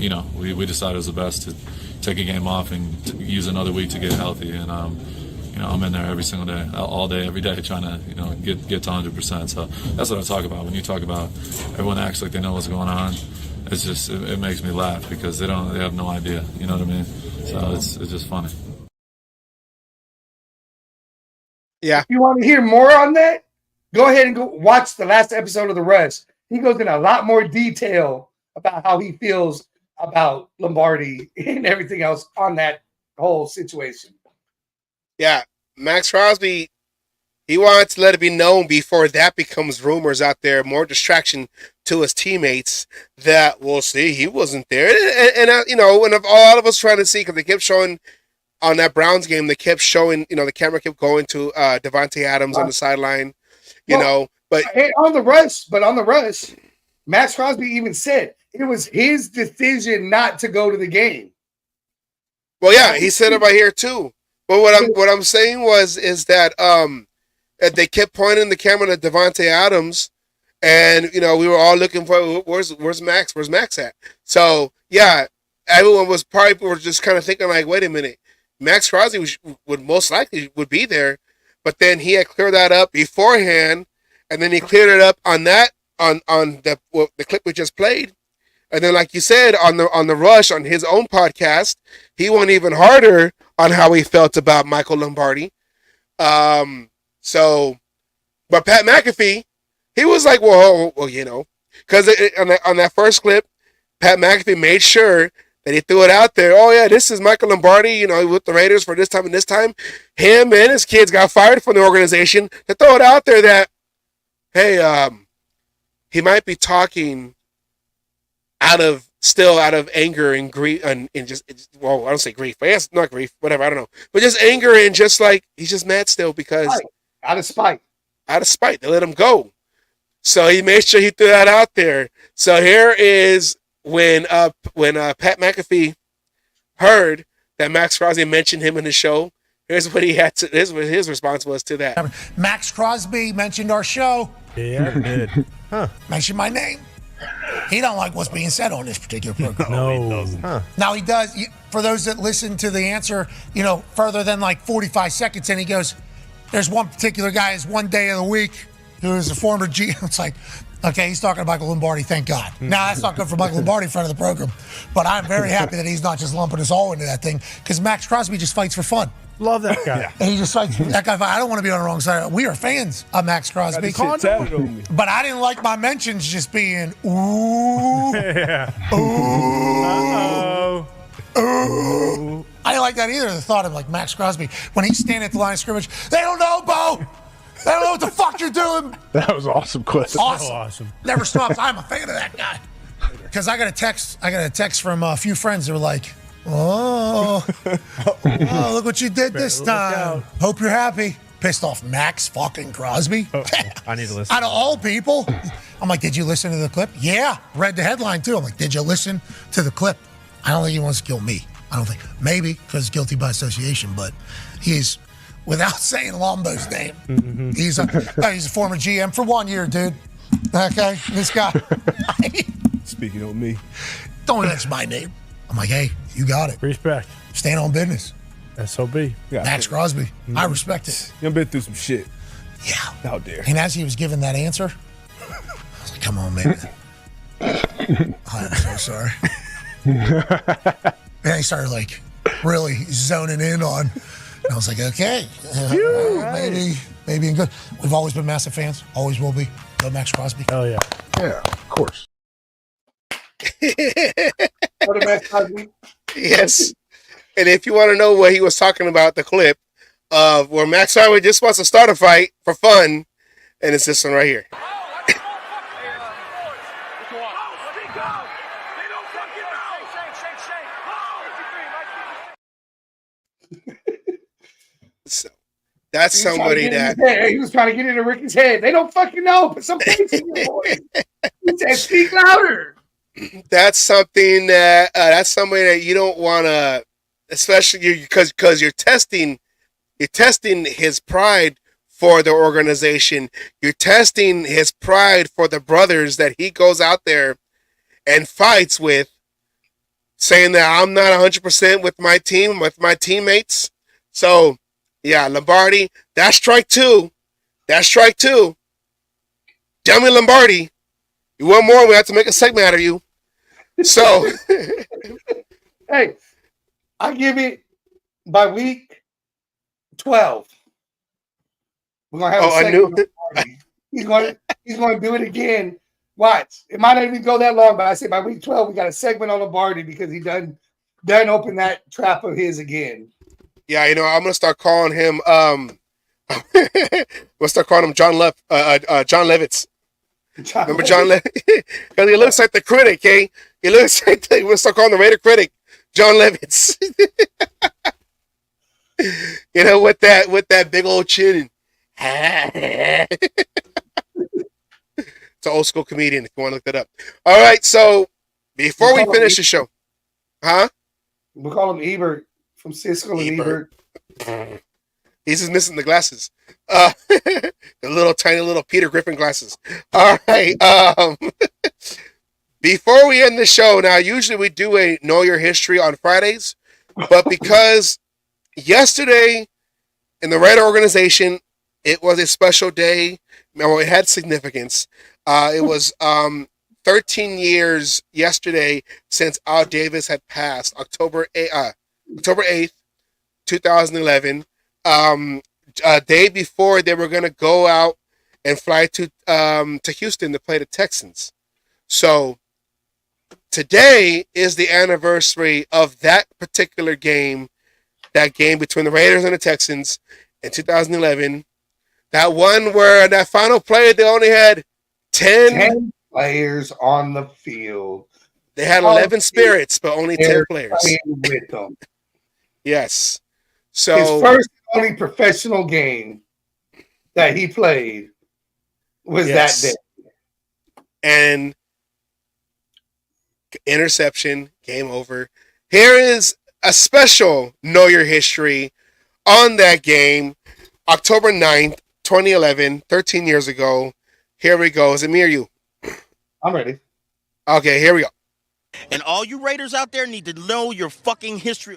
you know, we decided it was the best to take a game off and use another week to get healthy. And, you know, I'm in there every single day, all day, every day, trying to, you know, get to 100%. So that's what I talk about. When you talk about everyone acts like they know what's going on, it's just, it makes me laugh because they have no idea. You know what I mean? So it's just funny. Yeah. If you want to hear more on that, go ahead and go watch the last episode of The Rush. He goes in a lot more detail about how he feels about Lombardi and everything else on that whole situation. Yeah. Max Crosby, he wants to let it be known before that becomes rumors out there, more distraction to his teammates that we'll see he wasn't there. And you know, and all of us trying to see, because they kept showing on that Browns game, they kept showing, you know, the camera kept going to Devontae Adams on the sideline, you know. But on the rush, Max Crosby even said it was his decision not to go to the game. Well, yeah, he said it right here too. But what I'm saying is that they kept pointing the camera to Devontae Adams, and you know we were all looking for where's Max? Where's Max at? So yeah, everyone was just kind of thinking like, wait a minute, Max Crosby would most likely be there, but then he had cleared that up beforehand, and then he cleared it up on the clip we just played, and then like you said on the Rush on his own podcast, he went even harder on how he felt about Michael Lombardi. So, but Pat McAfee, he was like, well, you know, because on that first clip, Pat McAfee made sure that he threw it out there. Oh yeah, this is Michael Lombardi, you know, with the Raiders for this time and this time. Him and his kids got fired from the organization. To throw it out there that, hey, he might be talking out of anger and grief and just, well, I don't say grief, but yes, not grief, whatever, I don't know, but just anger and just like he's just mad still because out of spite, they let him go. So he made sure he threw that out there. So here is when Pat McAfee heard that Max Crosby mentioned him in the show. Here's what his response was to that. Max Crosby mentioned our show. Yeah, he did. Huh. Mentioned my name. He don't like what's being said on this particular program. No, he doesn't. Huh. Now he does. For those that listen to the answer, you know, further than like 45 seconds, and he goes, "There's one particular guy. Is one day of the week who is a former GM." It's like, okay, he's talking about Michael Lombardi. Thank God. Now that's not good for Michael Lombardi in front of the program, but I'm very happy that he's not just lumping us all into that thing because Max Crosby just fights for fun. Love that guy. And he just fights that guy. I don't want to be on the wrong side. We are fans of Max Crosby. But I didn't like my mentions just being ooh, ooh, ooh. I didn't like that either. The thought of like Max Crosby when he's standing at the line of scrimmage. They don't know, Bo. They don't know what the fuck you're doing. That was awesome, Cliff. Awesome. Never stops. I'm a fan of that guy. Because I got a text from a few friends that were like, oh, look what you did this time. Hope you're happy. Pissed off Max fucking Crosby. I need to listen. Out of all people. I'm like, did you listen to the clip? Yeah. Read the headline too. I'm like, did you listen to the clip? I don't think he wants to kill me. I don't think. Maybe because guilty by association, but he's, without saying Lombo's name, he's a former GM for 1 year, dude. Okay? This guy. Speaking of me. Don't mention my name. I'm like, hey, you got it. Respect. Stand on business. SOB. Max Crosby. I respect it. You've been through some shit. Yeah. Out there. And as he was giving that answer, I was like, come on, man. I'm so sorry. And he started like really zoning in on And I was like, okay, maybe in good. We've always been massive fans, always will be. Go Max Crosby. Oh, yeah. Yeah, of course. Yes. And if you want to know what he was talking about, the clip of where Max Crosby just wants to start a fight for fun, and it's this one right here. So that's somebody that he was trying to get into Ricky's head. They don't fucking know. Put some bass in your voice. He said, "Speak louder." That's something that's somebody that you don't want to, especially because you're testing his pride for the organization. You're testing his pride for the brothers that he goes out there and fights with, saying that I'm not 100% with my team, with my teammates. So, yeah, Lombardi, that's strike two. That's strike two. Dummy Lombardi, you want more? We have to make a segment out of you. So, hey, I give it by week 12. We're gonna have a segment. He's going to do it again. Watch. It might not even go that long, but I say by week 12 we got a segment on Lombardi because he done open that trap of his again. Yeah, I'm gonna start calling him. We'll start calling him John Levitz. Remember John Levitz? Because he looks like the critic, eh? He looks like we'll start calling the Raider critic, John Levitz. With that big old chin. It's an old school comedian. If you want to look that up. All right, so before we finish the show, we call him Ebert from Siskel and Ebert. He's just missing the glasses. The little tiny little Peter Griffin glasses. All right. Before we end the show, now usually we do a Know Your History on Fridays, but because yesterday in the Raider organization, it was a special day. Well, it had significance. It was 13 years yesterday since Al Davis had passed, October 8th, 2011. A day before they were going to go out and fly to Houston to play the Texans. So today is the anniversary of that particular game, that game between the Raiders and the Texans in 2011. That one where that final play they only had 10 players on the field. They had 11 spirits, but only 10 players. With them. Yes. So his first and only professional game that he played was that day. And interception, game over. Here is a special Know Your History on that game, October 9th, 2011, 13 years ago. Here we go. Is it me or you? I'm ready. Okay, here we go. And all you Raiders out there need to know your fucking history.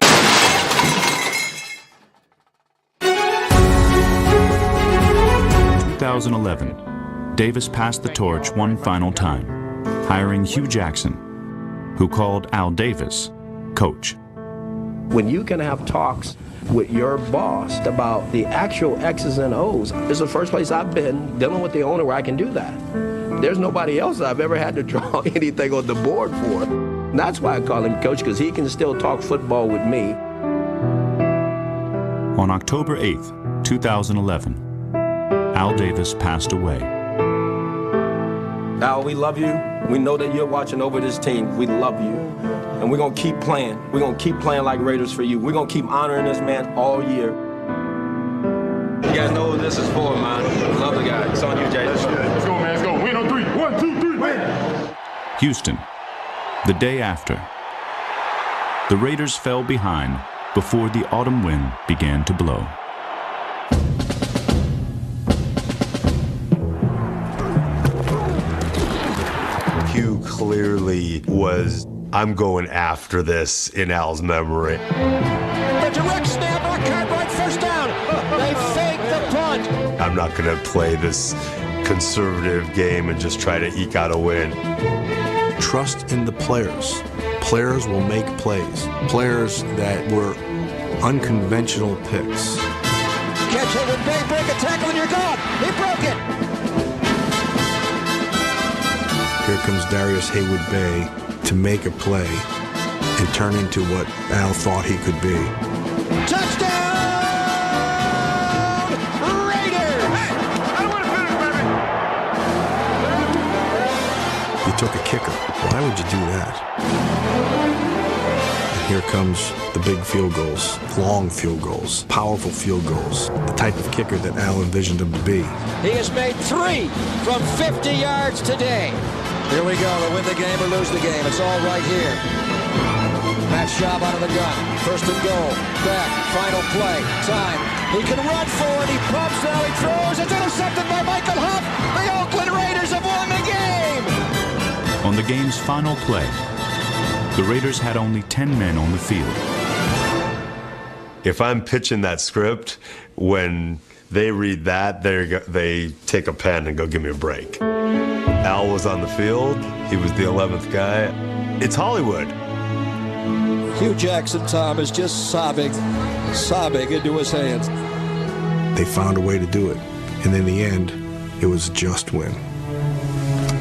2011, Davis passed the torch one final time, hiring Hugh Jackson, who called Al Davis coach. When you can have talks with your boss about the actual X's and O's, it's the first place I've been dealing with the owner where I can do that. There's nobody else I've ever had to draw anything on the board for. And that's why I call him coach, because he can still talk football with me. On October 8th, 2011, Al Davis passed away. Al, we love you. We know that you're watching over this team. We love you. And we're going to keep playing. We're going to keep playing like Raiders for you. We're going to keep honoring this man all year. You guys know what this is for, man. Love the guy. It's on you, Jay. Let's go, man. Let's go. Win on three. 1, 2, 3, win. Houston, the day after. The Raiders fell behind before the autumn wind began to blow. Hugh clearly was, I'm going after this in Al's memory. The direct snap, Cartwright, first down. They fake the punt. I'm not going to play this conservative game and just try to eke out a win. Trust in the players. Players will make plays. Players that were unconventional picks. Catch Haywood Bay, break a tackle, and you're gone. He broke it. Here comes Darius Haywood Bay to make a play and turn into what Al thought he could be. Touchdown, Raiders! I want to finish, baby. You took a kicker. Why would you do that? And here comes the big field goals, long field goals, powerful field goals, the type of kicker that Al envisioned him to be. He has made 3 from 50 yards today. Here we go. To win the game or lose the game. It's all right here. Matt Schaub out of the gun. First and goal. Back. Final play. Time. He can run forward. He pumps. Now he throws. It's intercepted by Michael Huff. The Oakland Raiders have won the game. On the game's final play, the Raiders had only 10 men on the field. If I'm pitching that script, when they read that, they take a pen and go, give me a break. Al was on the field. He was the 11th guy. It's Hollywood. Hugh Jackson, Tom, is just sobbing into his hands. They found a way to do it. And in the end, it was a just win.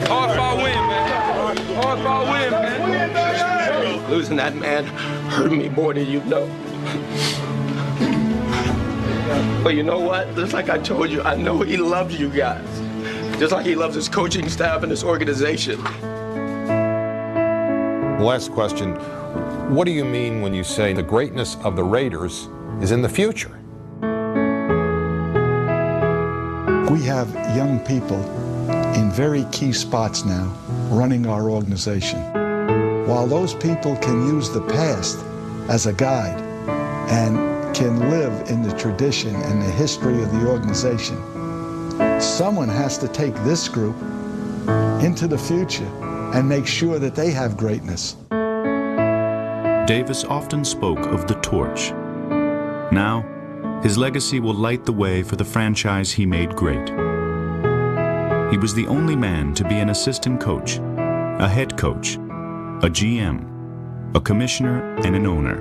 Hard fought win, man. Hard fought win, man. Losing that man hurt me more than you know. But you know what? Just like I told you, I know he loves you guys. Just like he loves his coaching staff and his organization. Last question. What do you mean when you say the greatness of the Raiders is in the future? We have young people in very key spots now running our organization. While those people can use the past as a guide and can live in the tradition and the history of the organization, someone has to take this group into the future and make sure that they have greatness. Davis often spoke of the torch. Now, his legacy will light the way for the franchise he made great. He was the only man to be an assistant coach, a head coach, a GM, a commissioner, and an owner.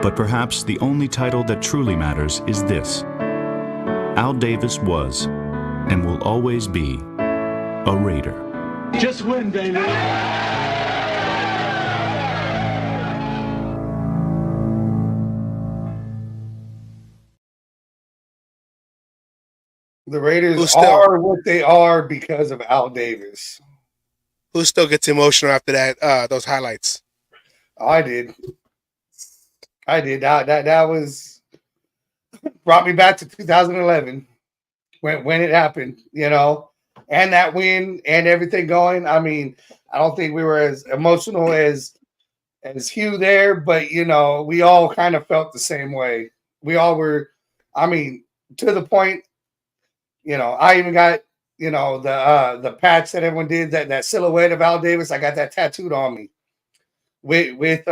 But perhaps the only title that truly matters is this. Al Davis was, and will always be, a Raider. Just win, baby. The Raiders are what they are because of Al Davis. Who still gets emotional after that? Those highlights. I did. That was brought me back to 2011 when it happened, you know, and that win and everything going. I mean, I don't think we were as emotional as Hugh there, but you know, we all kind of felt the same way. We all were. I mean, to the point. You know, I even got, you know, the patch that everyone did, that silhouette of Al Davis. I got that tattooed on me with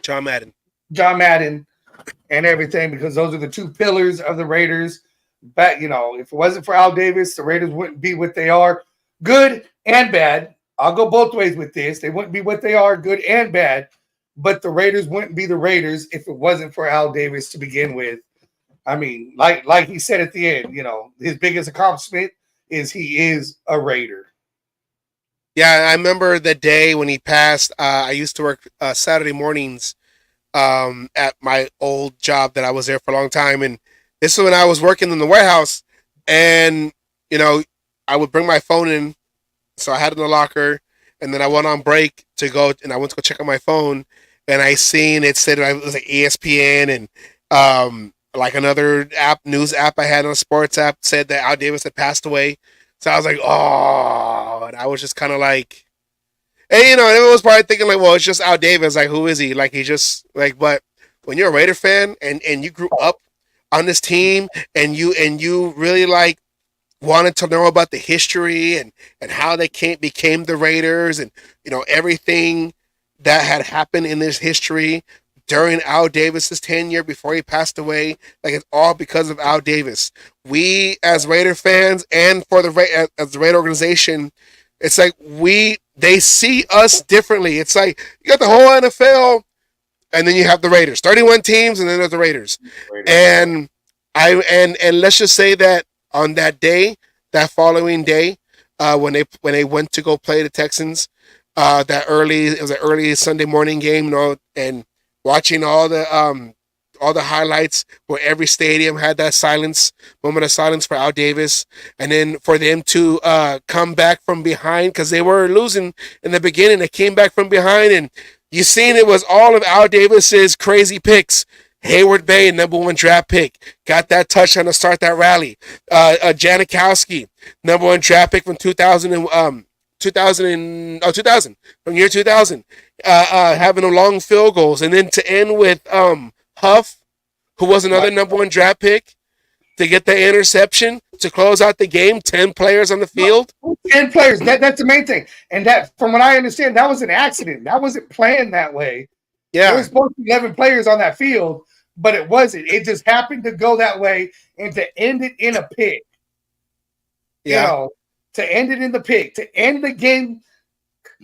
John Madden and everything, because those are the two pillars of the Raiders. But you know, if it wasn't for Al Davis, the Raiders wouldn't be what they are, good and bad. I'll go both ways with this. They wouldn't be what they are, good and bad. But the Raiders wouldn't be the Raiders if it wasn't for Al Davis to begin with. I mean, like he said at the end, you know, his biggest accomplishment is he is a Raider. Yeah, I remember the day when he passed. I used to work Saturday mornings at my old job that I was there for a long time. And this is when I was working in the warehouse. And, you know, I would bring my phone in. So I had it in the locker. And then I went on break to go, and I went to go check on my phone. And I seen it said it was like ESPN and like another news app I had on a sports app said that Al Davis had passed away. So I was like, oh, and I was just kind of like, and you know, everyone was probably thinking like, well, it's just Al Davis. Like, who is he? Like, he just like, but when you're a Raider fan and you grew up on this team and you really like wanted to know about the history and how they became the Raiders and, you know, everything that had happened in this history during Al Davis's tenure before he passed away, like it's all because of Al Davis. We as Raider fans and for the as the Raider organization, it's like they see us differently. It's like you got the whole NFL and then you have the Raiders. 31 teams, and then there's the Raiders. And let's just say that on that day, that following day, when they went to go play the Texans, it was an early Sunday morning game, you know, and watching all the highlights where every stadium had that moment of silence for Al Davis, and then for them to come back from behind because they were losing in the beginning. They came back from behind, and you seen it was all of Al Davis's crazy picks. Hayward Bay, number 1 draft pick, got that touchdown to start that rally. Janikowski, number 1 draft pick from 2000, from year 2000, having a long field goals, and then to end with Huff, who was another number 1 draft pick, to get the interception to close out the game. 10 players on the field. 10 players. That's the main thing. And that, from what I understand, that was an accident. That wasn't planned that way. Yeah. There was supposed to be 11 players on that field, but it wasn't. It just happened to go that way and to end it in a pick. Yeah. You know, to end it in the pick, to end the game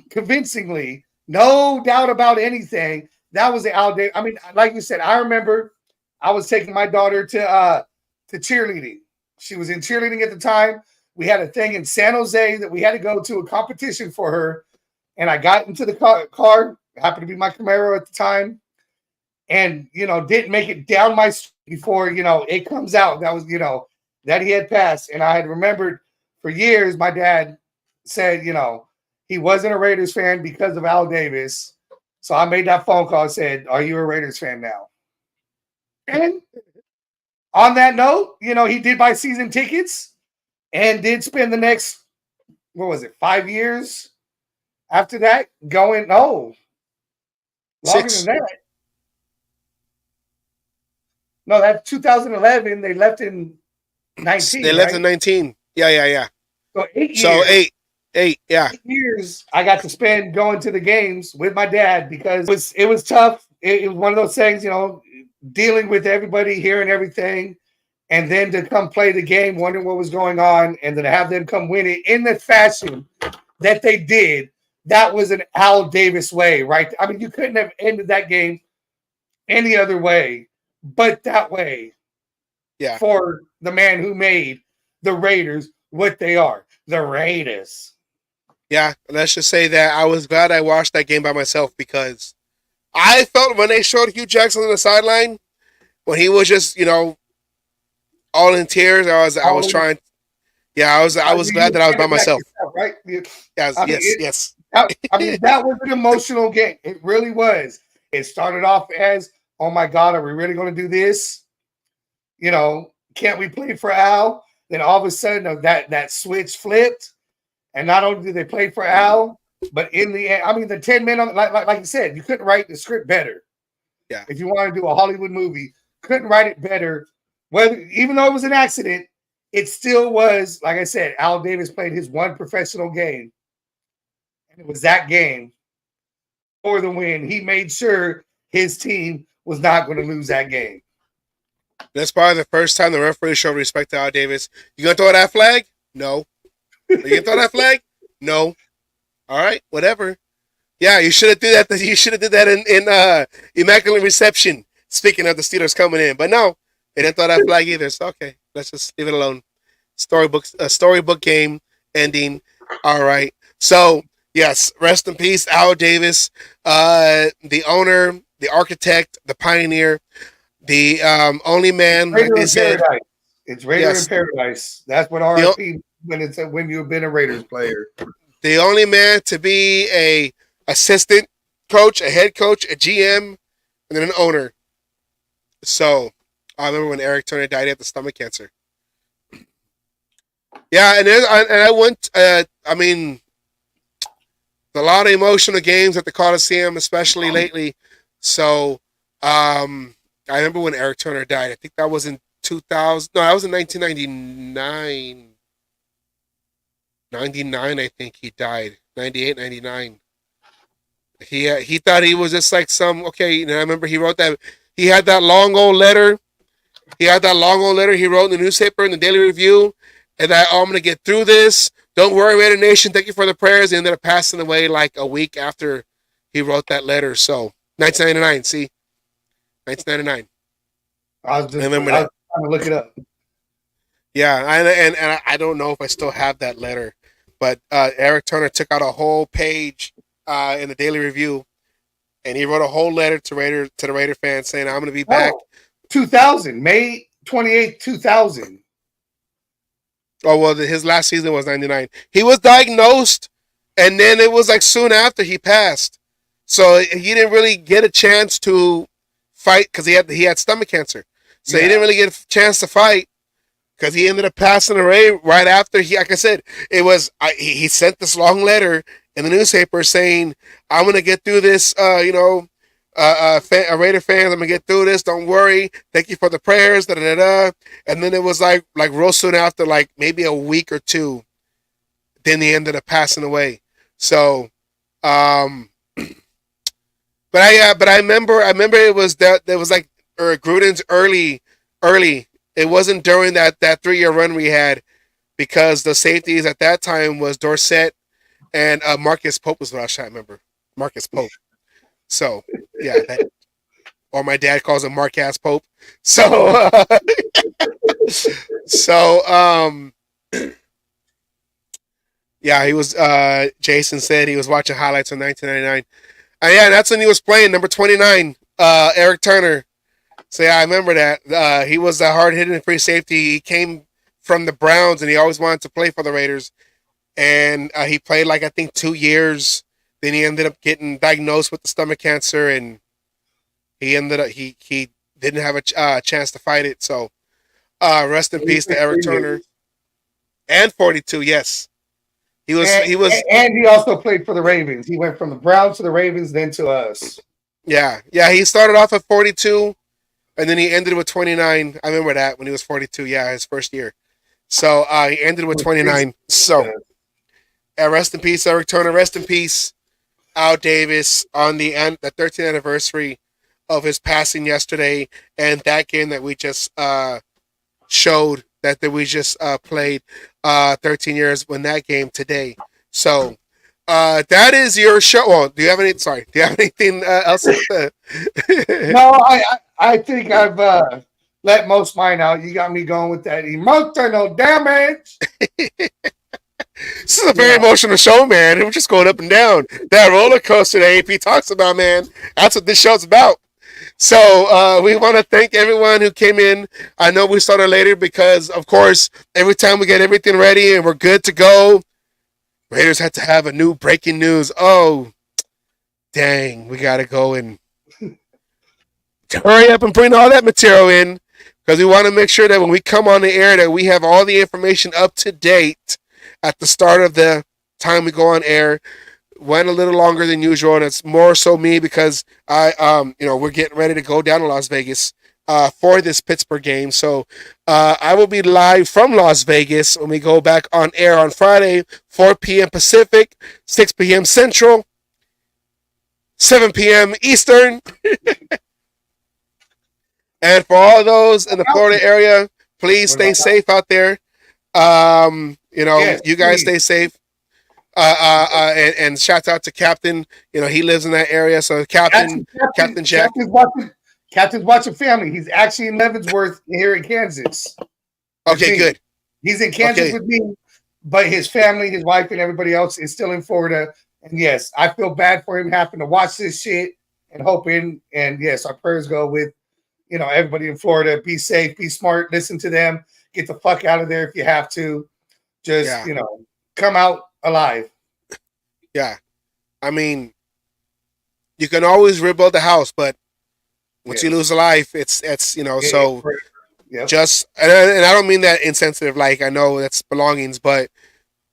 convincingly, no doubt about anything. That was the Al Davis. I mean, like you said, I remember I was taking my daughter to cheerleading. She was in cheerleading at the time. We had a thing in San Jose that we had to go to a competition for her. And I got into the car, happened to be my Camaro at the time, and, you know, didn't make it down my street before, you know, it comes out. That was, you know, that he had passed. And I had remembered for years, my dad said, you know, he wasn't a Raiders fan because of Al Davis. So I made that phone call and said, are you a Raiders fan now? And on that note, you know, he did buy season tickets and did spend the next, 5 years after that going, longer 6. than that. No, that's 2011. They left in 19. They left in 19. Yeah. So 8 years. So eight, yeah. 8 years I got to spend going to the games with my dad because it was tough. It was one of those things, you know, dealing with everybody, hearing everything, and then to come play the game, wondering what was going on, and then have them come win it in the fashion that they did. That was an Al Davis way, right? I mean, you couldn't have ended that game any other way but that way. Yeah. For the man who made the Raiders what they are, the Raiders. Yeah, let's just say that I was glad I watched that game by myself because I felt when they showed Hugh Jackson on the sideline, when he was just, you know, all in tears, I was trying. Yeah, I was glad that I was by myself. Yourself, right? Yes. I mean, that was an emotional game. It really was. It started off as, oh my God, are we really going to do this? You know, can't we play for Al? Then all of a sudden that switch flipped. And not only did they play for Al, but in the end, I mean, the 10 men, like you said, you couldn't write the script better. Yeah. If you want to do a Hollywood movie, couldn't write it better. Even though it was an accident, it still was, like I said, Al Davis played his one professional game. And it was that game for the win. He made sure his team was not going to lose that game. That's probably the first time the referee showed respect to Al Davis. You gonna throw that flag? No. You gonna throw that flag? No. All right, whatever. Yeah, you should have did that. You should have did that in Immaculate Reception. Speaking of the Steelers coming in, but no, they didn't throw that flag either. So okay, let's just leave it alone. Storybook game ending. All right. So yes, rest in peace, Al Davis, the owner, the architect, the pioneer, the only man. Like they said, it's Raider in Paradise. That's what RIP when you've been a Raiders player. The only man to be a assistant coach, a head coach, a GM, and then an owner. So I remember when Eric Turner died of the stomach cancer. Yeah, and I went. I mean, a lot of emotional games at the Coliseum, especially lately. So I remember when Eric Turner died. I think that was in 2000. No, that was in 1999. 99, I think he died. 98, 99. He thought he was just like some, okay, and I remember he wrote that, he had that long old letter. He wrote in the newspaper, in the Daily Review, and that, oh, I'm going to get through this. Don't worry, Raider Nation, thank you for the prayers. He ended up passing away like a week after he wrote that letter. So, 1999. See, 1999. I was just remember trying to look it up. Yeah, and I don't know if I still have that letter, but Eric Turner took out a whole page in the Daily Review, and he wrote a whole letter to the Raider fans saying, "I'm going to be back." 2000, May 28th, 2000. Oh well, his last season was 99. He was diagnosed, and then it was like soon after he passed, so he didn't really get a chance to fight because he had stomach cancer, so he didn't really get a chance to fight. Because he ended up passing away right after like I said, it was he sent this long letter in the newspaper saying, "I'm gonna get through this. Raider fans, I'm gonna get through this. Don't worry. Thank you for the prayers." Da da da. And then it was like real soon after, like maybe a week or two, then he ended up passing away. So, but I remember it was there was like Gruden's early. It wasn't during that 3-year run we had, because the safeties at that time was Dorsett and Marcus Pope was what I was trying to remember. Marcus Pope. So yeah, or my dad calls him Marcus Pope. So yeah, he was. Jason said he was watching highlights in 1999. And yeah, that's when he was playing number 29, Eric Turner. So yeah, I remember that. He was a hard-hitting free safety. He came from the Browns, and he always wanted to play for the Raiders. And he played I think 2 years. Then he ended up getting diagnosed with the stomach cancer, and he ended up he didn't have a chance to fight it. So rest in peace to Eric Turner. And 42, yes, he was. And he also played for the Ravens. He went from the Browns to the Ravens, then to us. Yeah. He started off at 42. And then he ended with 29. I remember that when he was 42. Yeah, his first year. So he ended with 29. So rest in peace, Eric Turner. Rest in peace, Al Davis, on the 13th anniversary of his passing yesterday, and that game that we just showed that we just played 13 years when that game today. So that is your show. Well, do you have anything else? No, I think I've let most mine out. You got me going with that emotional damage. This is a very emotional show, man. We're just going up and down. That roller coaster that AP talks about, man, that's what this show's about. So we want to thank everyone who came in. I know we started later because, of course, every time we get everything ready and we're good to go, Raiders had to have a new breaking news. Oh, dang, we got to go and hurry up and bring all that material in, because we want to make sure that when we come on the air that we have all the information up to date at the start of the time we go on air. Went a little longer than usual, and it's more so me because we're getting ready to go down to Las Vegas for this Pittsburgh game. So I will be live from Las Vegas when we go back on air on Friday, 4 p.m. Pacific, 6 p.m. Central, 7 p.m. Eastern. And for all those in the Florida area, please stay safe out there. You guys stay safe. And shout out to Captain. He lives in that area. So Captain Jack. Captain's watching family. He's actually in Leavenworth here in Kansas. Okay, good. He's in Kansas with me, but his family, his wife, and everybody else is still in Florida. And yes, I feel bad for him having to watch this shit and hoping. And yes, our prayers go with everybody in Florida. Be safe, be smart, listen to them, get the fuck out of there if you have to. Just come out alive. Yeah. I mean, you can always rebuild the house, but once you lose a life, it's so just, and I don't mean that insensitive, like I know that's belongings, but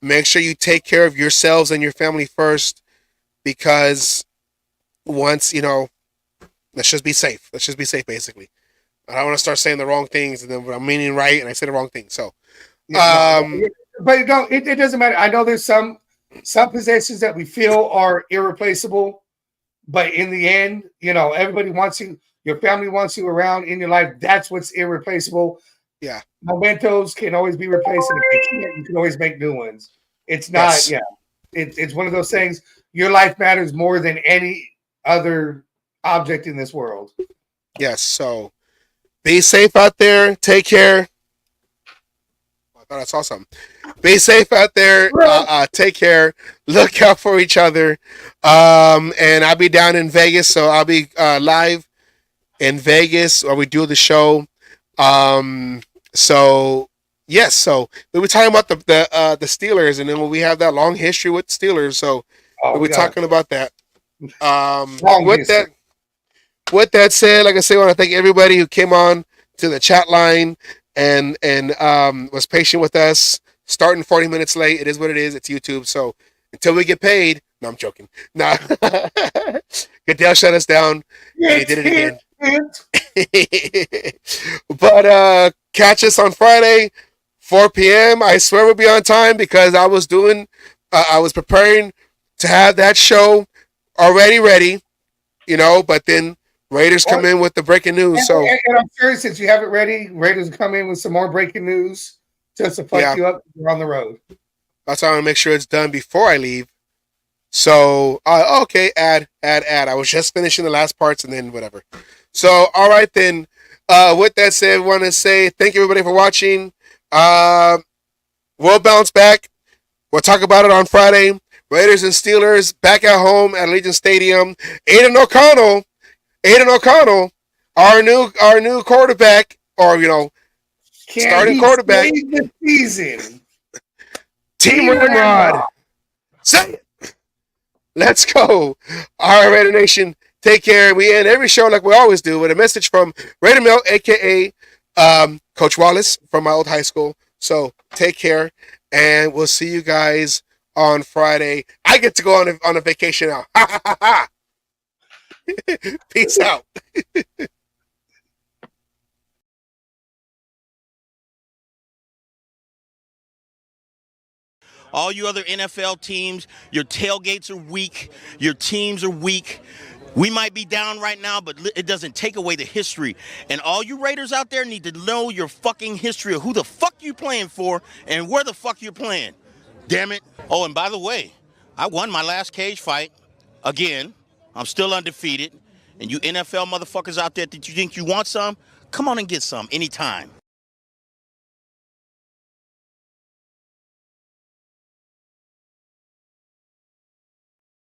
make sure you take care of yourselves and your family first, because once, let's just be safe. Let's just be safe, basically. I don't want to start saying the wrong things and then I'm meaning right and I say the wrong thing. So, but no, it doesn't matter. I know there's some possessions that we feel are irreplaceable, but in the end, everybody wants you, your family wants you around in your life. That's what's irreplaceable. Yeah. Mementos can always be replaced, and if they can't, you can always make new ones. It's not, it's one of those things. Your life matters more than any other object in this world. Yes. So be safe out there. Take care. I thought I saw something. Be safe out there. Take care. Look out for each other. And I'll be down in Vegas, so I'll be live in Vegas where we do the show. So yes, so we were talking about the Steelers, and then we have that long history with Steelers. So we'll be talking about that. With that said, like I say, I want to thank everybody who came on to the chat line and was patient with us. Starting 40 minutes late. It is what it is. It's YouTube. So until we get paid, no, I'm joking. Nah, Goodell shut us down. And he did it again. But catch us on Friday, 4 p.m. I swear we'll be on time because I was preparing to have that show already ready, but then Raiders come in with the breaking news. And I'm sure since you have it ready, Raiders come in with some more breaking news just to fuck you up. You're on the road. That's why I want to make sure it's done before I leave. So, okay, add. I was just finishing the last parts and then whatever. So, all right then. With that said, I want to say thank you everybody for watching. We'll bounce back. We'll talk about it on Friday. Raiders and Steelers back at home at Allegiant Stadium. Aiden O'Connell, our new quarterback, or starting quarterback. This season. Team Ramrod. Say it. Let's go. All right, Raider Nation. Take care. We end every show like we always do with a message from Raider Mill, a.k.a. Coach Wallace from my old high school. So take care, and we'll see you guys on Friday. I get to go on a vacation now. Peace out. All you other NFL teams, your tailgates are weak. Your teams are weak. We might be down right now, but it doesn't take away the history. And all you Raiders out there need to know your fucking history of who the fuck you playing for and where the fuck you're playing. Damn it. Oh, and by the way, I won my last cage fight again. I'm still undefeated. And you NFL motherfuckers out there that you think you want some, come on and get some anytime.